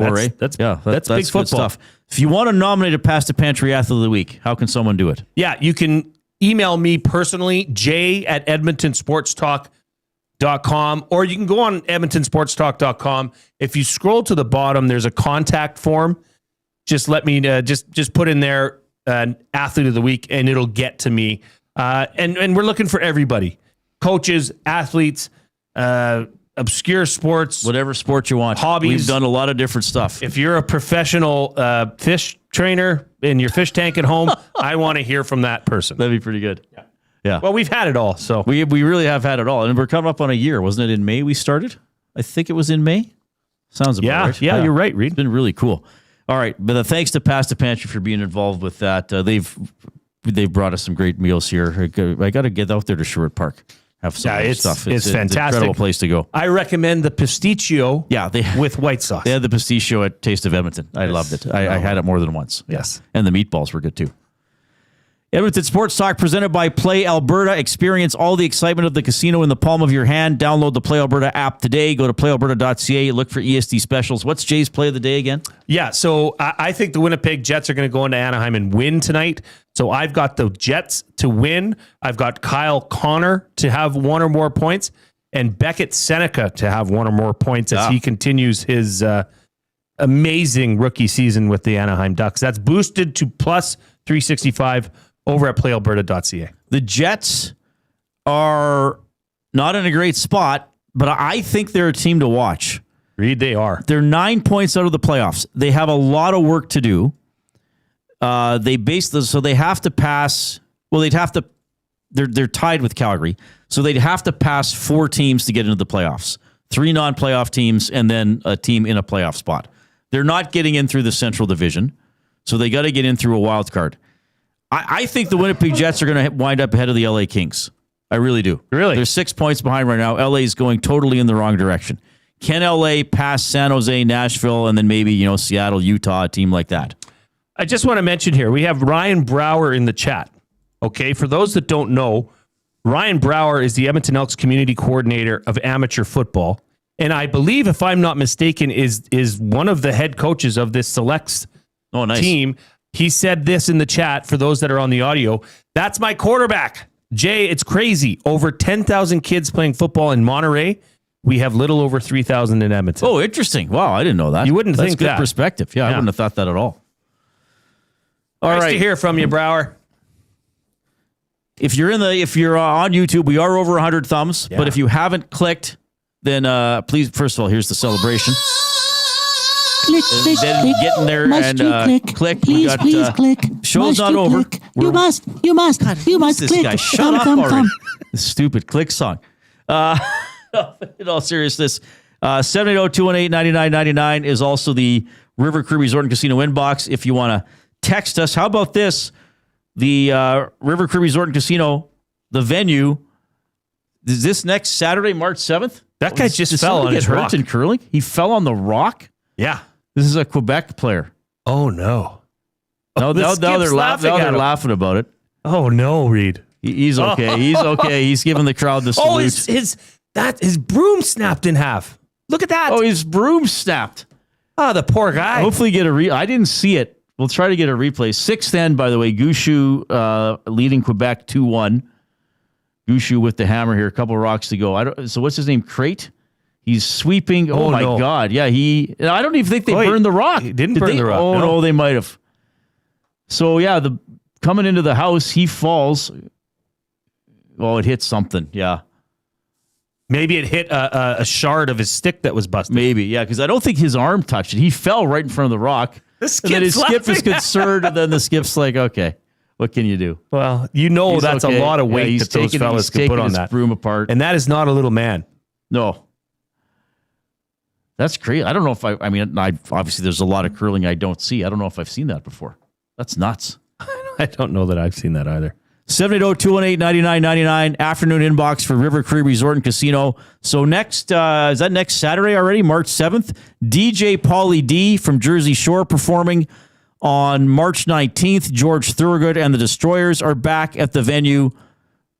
That's big football stuff. If you want to nominate a Past the Pantry Athlete of the Week, how can someone do it? Yeah, you can email me personally, jay@edmontonsportstalk.com, or you can go on edmontonsportstalk.com. If you scroll to the bottom, there's a contact form. Just let me just put in there Athlete of the Week, and it'll get to me. And we're looking for everybody, coaches, athletes, obscure sports, whatever sport you want. Hobbies. We've done a lot of different stuff. If you're a professional fish trainer in your fish tank at home, I want to hear from that person. That'd be pretty good. Yeah. Well, we've had it all, so we really have had it all, and we're coming up on a year. Wasn't it in May we started? I think it was in May. Sounds about right. Yeah, you're right, Reid. It's been really cool. All right, but thanks to Pasta Pantry for being involved with that. They've brought us some great meals here. I got to get out there to Sherwood Park. Have some stuff. It's fantastic. An incredible place to go. I recommend the pistachio with white sauce. They had the pistachio at Taste of Edmonton. I loved it. I had it more than once. Yes. And the meatballs were good too. Edmonton Sports Talk presented by Play Alberta. Experience all the excitement of the casino in the palm of your hand. Download the Play Alberta app today. Go to playalberta.ca. Look for EST specials. What's Jay's play of the day again? Yeah, so I think the Winnipeg Jets are going to go into Anaheim and win tonight. So I've got the Jets to win. I've got Kyle Connor to have one or more points, and Beckett Seneca to have one or more points as he continues his amazing rookie season with the Anaheim Ducks. That's boosted to plus 365 over at playalberta.ca. The Jets are not in a great spot, but I think they're a team to watch. Reid, they are. They're 9 points out of the playoffs. They have a lot of work to do. So they have to pass. Well, they're tied with Calgary, so they'd have to pass 4 teams to get into the playoffs. 3 non-playoff teams and then a team in a playoff spot. They're not getting in through the Central Division, so they got to get in through a wild card. I think the Winnipeg Jets are going to wind up ahead of the LA Kings. I really do. Really? They're 6 points behind right now. LA is going totally in the wrong direction. Can LA pass San Jose, Nashville, and then maybe, Seattle, Utah, a team like that? I just want to mention here, we have Ryan Brower in the chat. Okay, for those that don't know, Ryan Brower is the Edmonton Elks Community Coordinator of Amateur Football. And I believe, if I'm not mistaken, is one of the head coaches of this Selects team. He said this in the chat for those that are on the audio. That's my quarterback. Jay, it's crazy. Over 10,000 kids playing football in Monterey. We have little over 3,000 in Edmonton. Oh, interesting. Wow, I didn't know that. You wouldn't think That's good that. perspective. Yeah, I wouldn't have thought that at all. Nice to hear from you, Brower. If you're on YouTube, we are over 100 thumbs. Yeah. But if you haven't clicked, then please, first of all, here's the celebration. Click, click, then click. get in there Must and you click? Please, please click. Show's Must not you over. Click? You must This click. guy, shut up already. The stupid click song. In all seriousness, 780-218-9999 is also the River Cree Resort and Casino inbox if you want to text us. How about this? The River Cree Resort and Casino, the venue, is this next Saturday, March 7th? That guy just fell on his rock. In curling? He fell on the rock? Yeah. This is a Quebec player. Oh, no. Now they're laughing about it. Oh, no, Reid. He's okay. He's okay. He's giving the crowd the salute. Oh, his broom snapped in half. Look at that. Oh, his broom snapped. Oh, the poor guy. Hopefully get I didn't see it. We'll try to get a replay. 6th end, by the way. Gushu leading Quebec 2-1. Gushu with the hammer here. A couple of rocks to go. So what's his name? Crate? He's sweeping. Oh my God. Yeah, I don't even think they burned the rock. He didn't burn the rock. Oh, no, they might have. So, yeah, coming into the house, he falls. Oh, it hit something. Yeah. Maybe it hit a shard of his stick that was busted. Maybe, yeah, because I don't think his arm touched it. He fell right in front of the rock. The skip's and then his skip is concerned, and then the skip's like, okay, what can you do? Well, that's okay. A lot of weight that those fellas can put on that. Broom apart. And that is not a little man. No. That's crazy. I don't know if I obviously there's a lot of curling I don't see. I don't know if I've seen that before. That's nuts. I don't know that I've seen that either. 780-218-9999 afternoon inbox for River Cree Resort and Casino. So next, is that next Saturday already, March 7th? DJ Pauly D from Jersey Shore performing on March 19th. George Thorogood and the Destroyers are back at the venue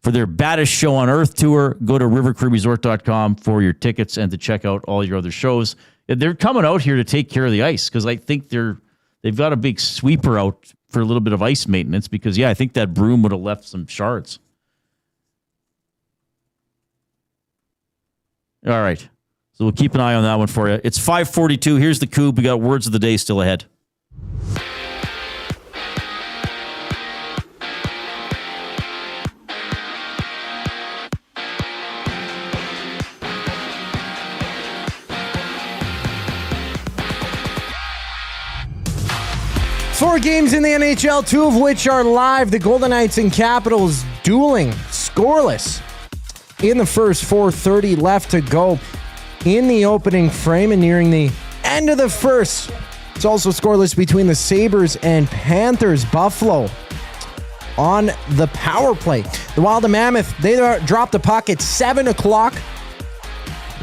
for their Baddest Show on Earth tour. Go to rivercreeresort.com for your tickets and to check out all your other shows. They're coming out here to take care of the ice because I think they've got a big sweeper out for a little bit of ice maintenance because, I think that broom would have left some shards. All right. So we'll keep an eye on that one for you. It's 5:42. Here's the coup. We got words of the day still ahead. Four games in the NHL, 2 of which are live. The Golden Knights and Capitals dueling, scoreless. In the first, 4:30 left to go in the opening frame and nearing the end of the first. It's also scoreless between the Sabres and Panthers. Buffalo on the power play. The Wild and Mammoth, they dropped the puck at 7 o'clock.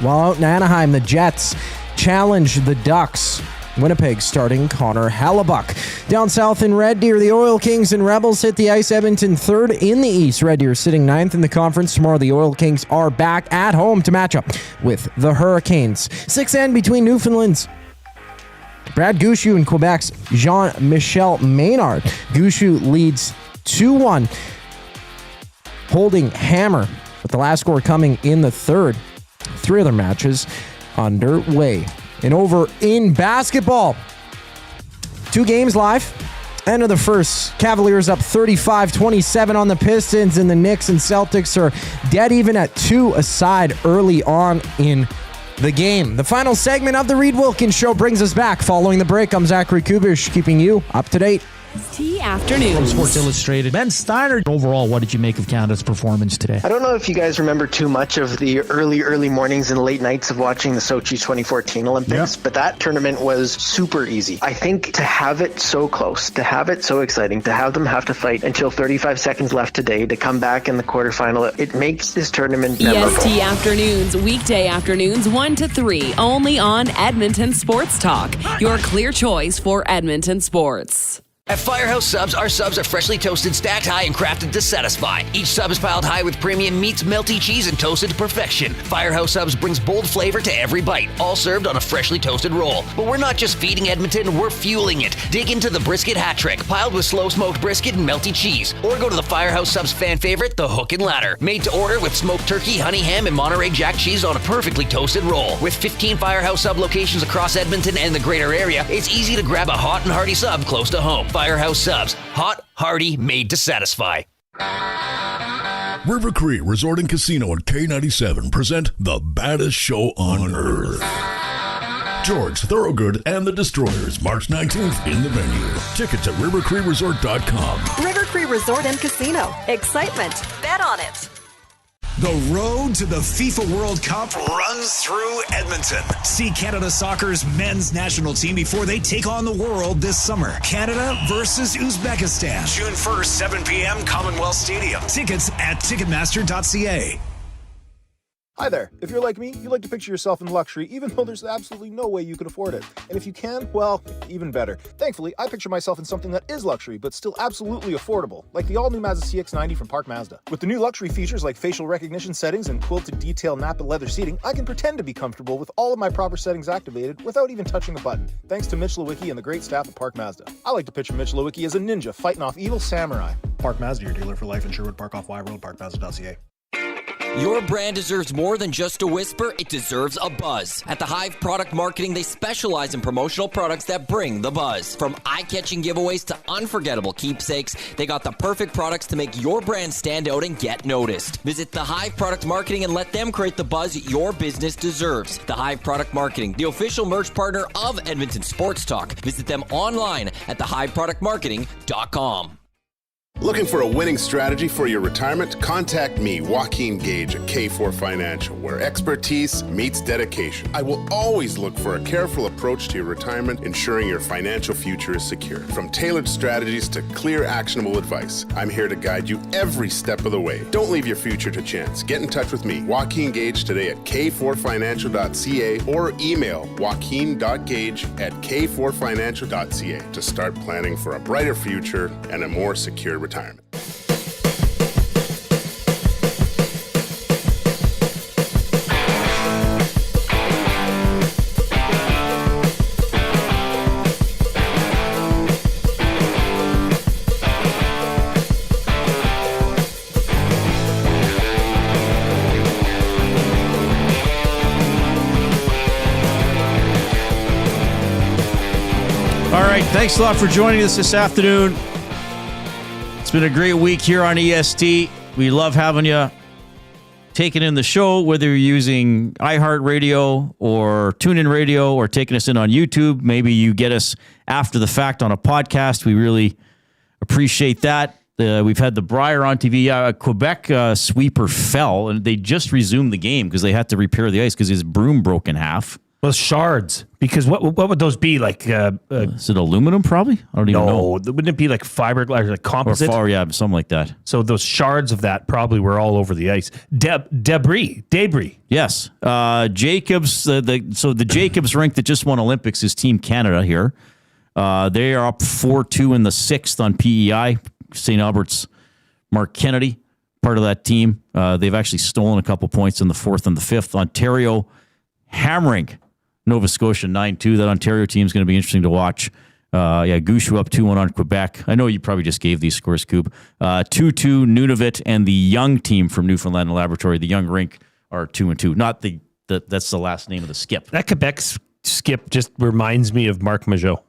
While out in Anaheim, the Jets challenge the Ducks. Winnipeg starting Connor Hellebuck. Down south in Red Deer, the Oil Kings and Rebels hit the ice. Edmonton third in the East. Red Deer sitting ninth in the conference. Tomorrow, the Oil Kings are back at home to match up with the Hurricanes. 6-end between Newfoundland's Brad Gouchou and Quebec's Jean-Michel Maynard. Gouchou leads 2-1. Holding hammer, with the last score coming in the third. 3 other matches underway. And over in basketball, 2 games live. End of the first. Cavaliers up 35-27 on the Pistons, and the Knicks and Celtics are dead even at 2 aside early on in the game. The final segment of the Reid Wilkins Show brings us back. Following the break, I'm Zachary Kubish, keeping you up to date. Afternoons. From Sports Illustrated. Ben Steiner, overall, what did you make of Canada's performance today? I don't know if you guys remember too much of the early mornings and late nights of watching the Sochi 2014 Olympics, but that tournament was super easy. I think to have it so close, to have it so exciting, to have them have to fight until 35 seconds left today to come back in the quarterfinal, it makes this tournament memorable. EST Afternoons, weekday afternoons 1 to 3, only on Edmonton Sports Talk, your clear choice for Edmonton sports. At Firehouse Subs, our subs are freshly toasted, stacked high, and crafted to satisfy. Each sub is piled high with premium meats, melty cheese, and toasted to perfection. Firehouse Subs brings bold flavor to every bite, all served on a freshly toasted roll. But we're not just feeding Edmonton, we're fueling it. Dig into the brisket hat trick, piled with slow-smoked brisket and melty cheese. Or go to the Firehouse Subs fan favorite, the Hook and Ladder. Made to order with smoked turkey, honey ham, and Monterey Jack cheese on a perfectly toasted roll. With 15 Firehouse Sub locations across Edmonton and the greater area, it's easy to grab a hot and hearty sub close to home. Firehouse Subs. Hot, hearty, made to satisfy. River Cree Resort and Casino and K97 present the baddest show on earth. George Thorogood and the Destroyers, March 19th in the venue. Tickets at rivercreeresort.com. River Cree Resort and Casino. Excitement. Bet on it. The road to the FIFA World Cup runs through Edmonton. See Canada Soccer's men's national team before they take on the world this summer. Canada versus Uzbekistan. June 1st, 7 p.m., Commonwealth Stadium. Tickets at Ticketmaster.ca. Hi there. If you're like me, you like to picture yourself in luxury, even though there's absolutely no way you could afford it. And if you can, well, even better. Thankfully, I picture myself in something that is luxury, but still absolutely affordable, like the all-new Mazda CX-90 from Park Mazda. With the new luxury features like facial recognition settings and quilted detail Napa leather seating, I can pretend to be comfortable with all of my proper settings activated without even touching the button, thanks to Mitch Lewicki and the great staff at Park Mazda. I like to picture Mitch Lewicki as a ninja fighting off evil samurai. Park Mazda, your dealer for life in Sherwood Park off Y Road, parkmazda.ca. Your brand deserves more than just a whisper, it deserves a buzz. At the Hive Product Marketing, they specialize in promotional products that bring the buzz. From eye-catching giveaways to unforgettable keepsakes, they got the perfect products to make your brand stand out and get noticed. Visit the Hive Product Marketing and let them create the buzz your business deserves. The Hive Product Marketing, the official merch partner of Edmonton Sports Talk. Visit them online at thehiveproductmarketing.com. Looking for a winning strategy for your retirement? Contact me, Joaquin Gage at K4 Financial, where expertise meets dedication. I will always look for a careful approach to your retirement, ensuring your financial future is secure. From tailored strategies to clear, actionable advice, I'm here to guide you every step of the way. Don't leave your future to chance. Get in touch with me, Joaquin Gage, today at k4financial.ca or email joaquin.gage@k4financial.ca to start planning for a brighter future and a more secure retirement. All right, thanks a lot for joining us this afternoon. It's been a great week here on EST. We love having you taking in the show, whether you're using iHeartRadio or TuneIn Radio or taking us in on YouTube. Maybe you get us after the fact on a podcast. We really appreciate that. We've had the Brier on TV. Quebec sweeper fell, and they just resumed the game because they had to repair the ice because his broom broke in half. Well, shards. Because what would those be? Like, is it aluminum probably? I don't even know. No, wouldn't it be like fiberglass, like composite? Or yeah, something like that. So those shards of that probably were all over the ice. Debris. Yes. Jacobs, the Jacobs rink that just won Olympics is Team Canada here. They are up 4-2 in the 6th on PEI. St. Albert's Mark Kennedy, part of that team. They've actually stolen a couple points in the 4th and the 5th. Ontario hammering Nova Scotia 9-2. That Ontario team is going to be interesting to watch. Gushu up 2-1 on Quebec. I know you probably just gave these scores, Coop. 2-2 Nunavut and the young team from Newfoundland and Labrador, the young rink, are 2-2. Not that's the last name of the skip. That Quebec skip just reminds me of Marc Majot.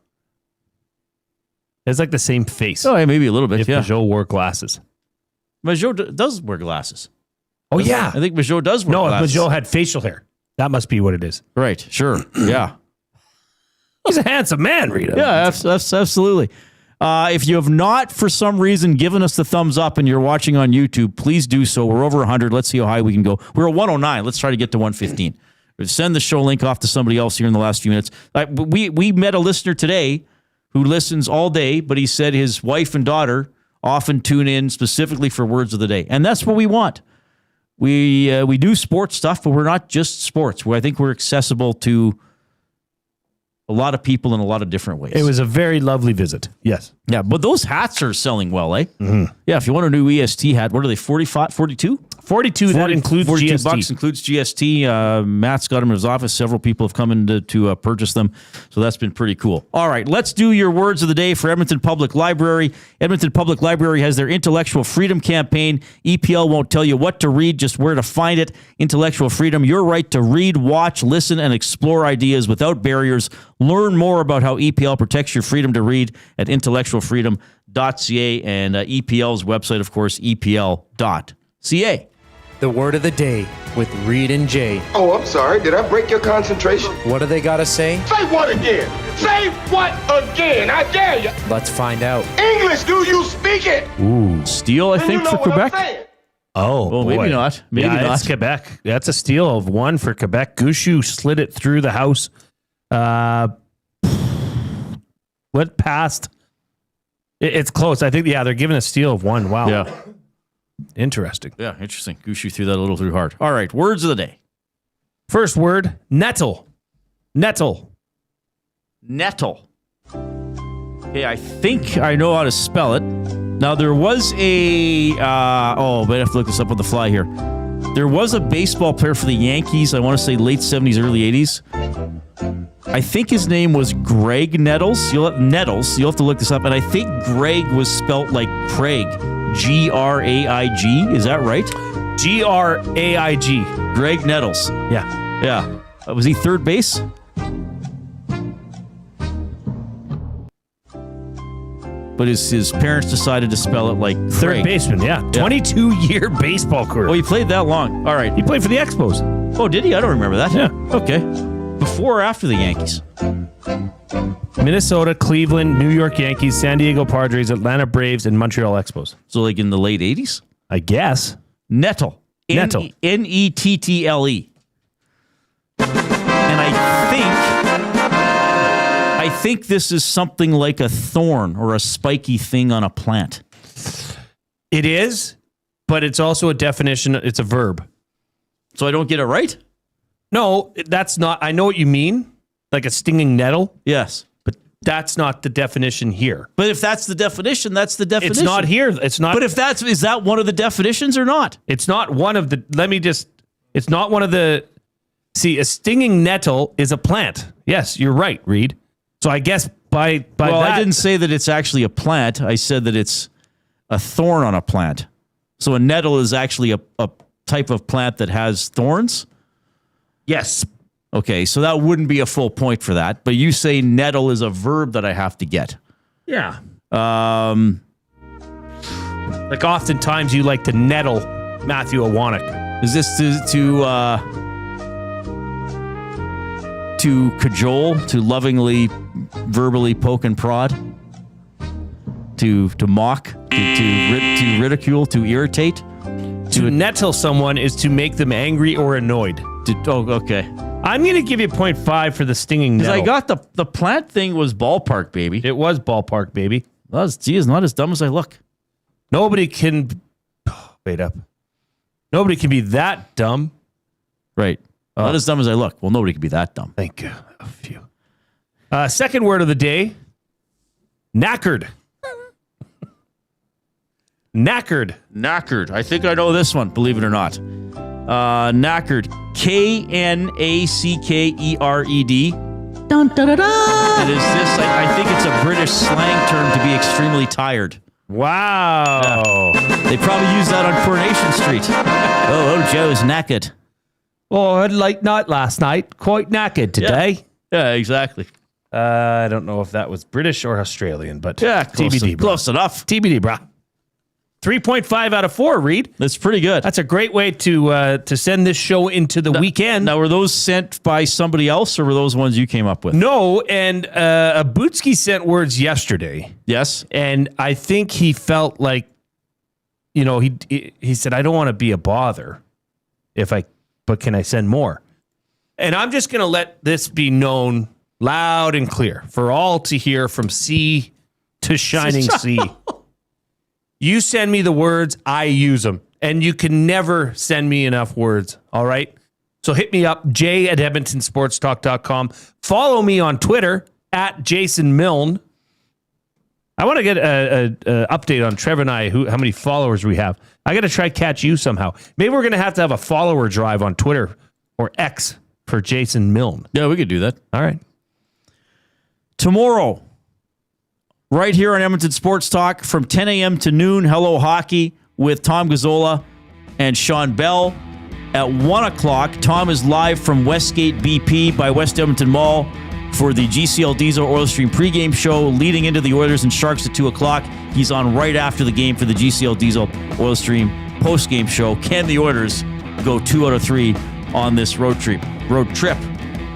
It's like the same face. Oh, yeah, maybe a little bit, if Majot wore glasses. Majot does wear glasses. Oh, yeah. I think Majot does wear glasses. No, Majot had facial hair. That must be what it is. Right, sure. Yeah. He's a handsome man, Rita. Yeah, absolutely. If you have not, for some reason, given us the thumbs up and you're watching on YouTube, please do so. We're over 100. Let's see how high we can go. We're at 109. Let's try to get to 115. Send the show link off to somebody else here in the last few minutes. We met a listener today who listens all day, but he said his wife and daughter often tune in specifically for Words of the Day. And that's what we want. We do sports stuff, but we're not just sports. I think we're accessible to a lot of people in a lot of different ways. It was a very lovely visit. Yes. Yeah, but those hats are selling well, eh? Mm-hmm. Yeah, if you want a new EST hat, what are they, 45, 42? 42, that includes $42 GST. Includes GST. Matt's got them in his office. Several people have come in to purchase them, so that's been pretty cool. All right, let's do your words of the day for Edmonton Public Library. Edmonton Public Library has their Intellectual Freedom campaign. EPL won't tell you what to read, just where to find it. Intellectual Freedom, your right to read, watch, listen, and explore ideas without barriers. Learn more about how EPL protects your freedom to read at intellectualfreedom.ca, and EPL's website, of course, epl.ca. The word of the day with Reid and Jay. Oh, I'm sorry. Did I break your concentration? What do they got to say? Say what again? Say what again? I dare you. Let's find out. English, do you speak it? Ooh, steal, I think, for Quebec. Oh, well, boy. maybe not. Maybe not. It's Quebec. That's a steal of one for Quebec. Gushu slid it through the house. Went past. It's close. I think, they're giving a steal of one. Wow. Yeah. Interesting. Yeah, interesting. Gushu threw that a little too hard. All right, words of the day. First word, nettle. Nettle. Nettle. Okay, I think I know how to spell it. Now, there was but I have to look this up on the fly here. There was a baseball player for the Yankees, I want to say late 70s, early 80s. I think his name was Greg Nettles. You'll have to look this up. And I think Greg was spelt like Craig. Graig. Is that right? Graig. Greg Nettles. Yeah. Was he third base? But his parents decided to spell it like Craig. Third baseman, yeah. 22-year baseball career. Oh, he played that long. All right. He played for the Expos. Oh, did he? I don't remember that. Yeah. Okay. Before or after the Yankees? Minnesota, Cleveland, New York Yankees, San Diego Padres, Atlanta Braves, and Montreal Expos. So like in the late 80s? I guess. Nettle. Nettle. Nettle. And I think this is something like a thorn or a spiky thing on a plant. It is, but it's also a definition. It's a verb. So I don't get it right? No, that's not. I know what you mean. Like a stinging nettle. Yes. But that's not the definition here. But if that's the definition, that's the definition. It's not here. It's not. But is that one of the definitions or not? It's not one of the, it's not one of the, see, a stinging nettle is a plant. Yes, you're right, Reid. So I guess by that. I didn't say that it's actually a plant. I said that it's a thorn on a plant. So a nettle is actually a type of plant that has thorns? Yes. Okay, so that wouldn't be a full point for that. But you say nettle is a verb that I have to get. Yeah. Like oftentimes you like to nettle Matthew Awanek. Is this to cajole, to lovingly, verbally poke and prod, to mock, to ridicule, to irritate? To nettle someone is to make them angry or annoyed. Okay. I'm going to give you 0.5 for the stinging Because nettle. I got the plant thing was ballpark, baby. It was ballpark, baby. Geez, not as dumb as I look. Nobody can... Wait up. Nobody can be that dumb. Right. Not as dumb as I look. Well, nobody can be that dumb. Thank you. A few. Second word of the day. Knackered. Knackered. Knackered. I think I know this one, believe it or not. Knackered. Knackered. Dun, da, da, da. It is this. I think it's a British slang term to be extremely tired. Wow. Yeah. They probably use that on Coronation Street. Oh, Joe's knackered. Oh, like not last night. Quite knackered today. Yeah, exactly. I don't know if that was British or Australian, but TBD. Close enough. TBD, brah. 3.5 out of 4, Reid. That's pretty good. That's a great way to send this show into the weekend. Now, were those sent by somebody else, or were those ones you came up with? No, and Abutsky sent words yesterday. Yes. And I think he felt like, he said, I don't want to be a bother but can I send more? And I'm just going to let this be known loud and clear for all to hear from sea to shining sea. You send me the words, I use them. And you can never send me enough words, all right? So hit me up, jay@edmontonsportstalk.com. Follow me on Twitter, @JasonMilne. I want to get an update on Trevor and I, how many followers we have. I got to try catch you somehow. Maybe we're going to have a follower drive on Twitter or X for Jason Milne. Yeah, we could do that. All right. Tomorrow, right here on Edmonton Sports Talk from 10 a.m. to noon, Hello Hockey with Tom Gazzola and Sean Bell. At 1 o'clock, Tom is live from Westgate BP by West Edmonton Mall for the GCL Diesel Oil Stream pregame show leading into the Oilers and Sharks at 2 o'clock. He's on right after the game for the GCL Diesel Oil Stream postgame show. Can the Oilers go 2 out of 3 on this road trip?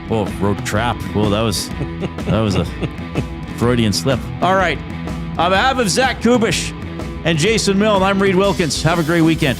Oh, road trap. Well, that was a Freudian slip. All right. On behalf of Zach Kubish and Jason Milne, I'm Reid Wilkins. Have a great weekend.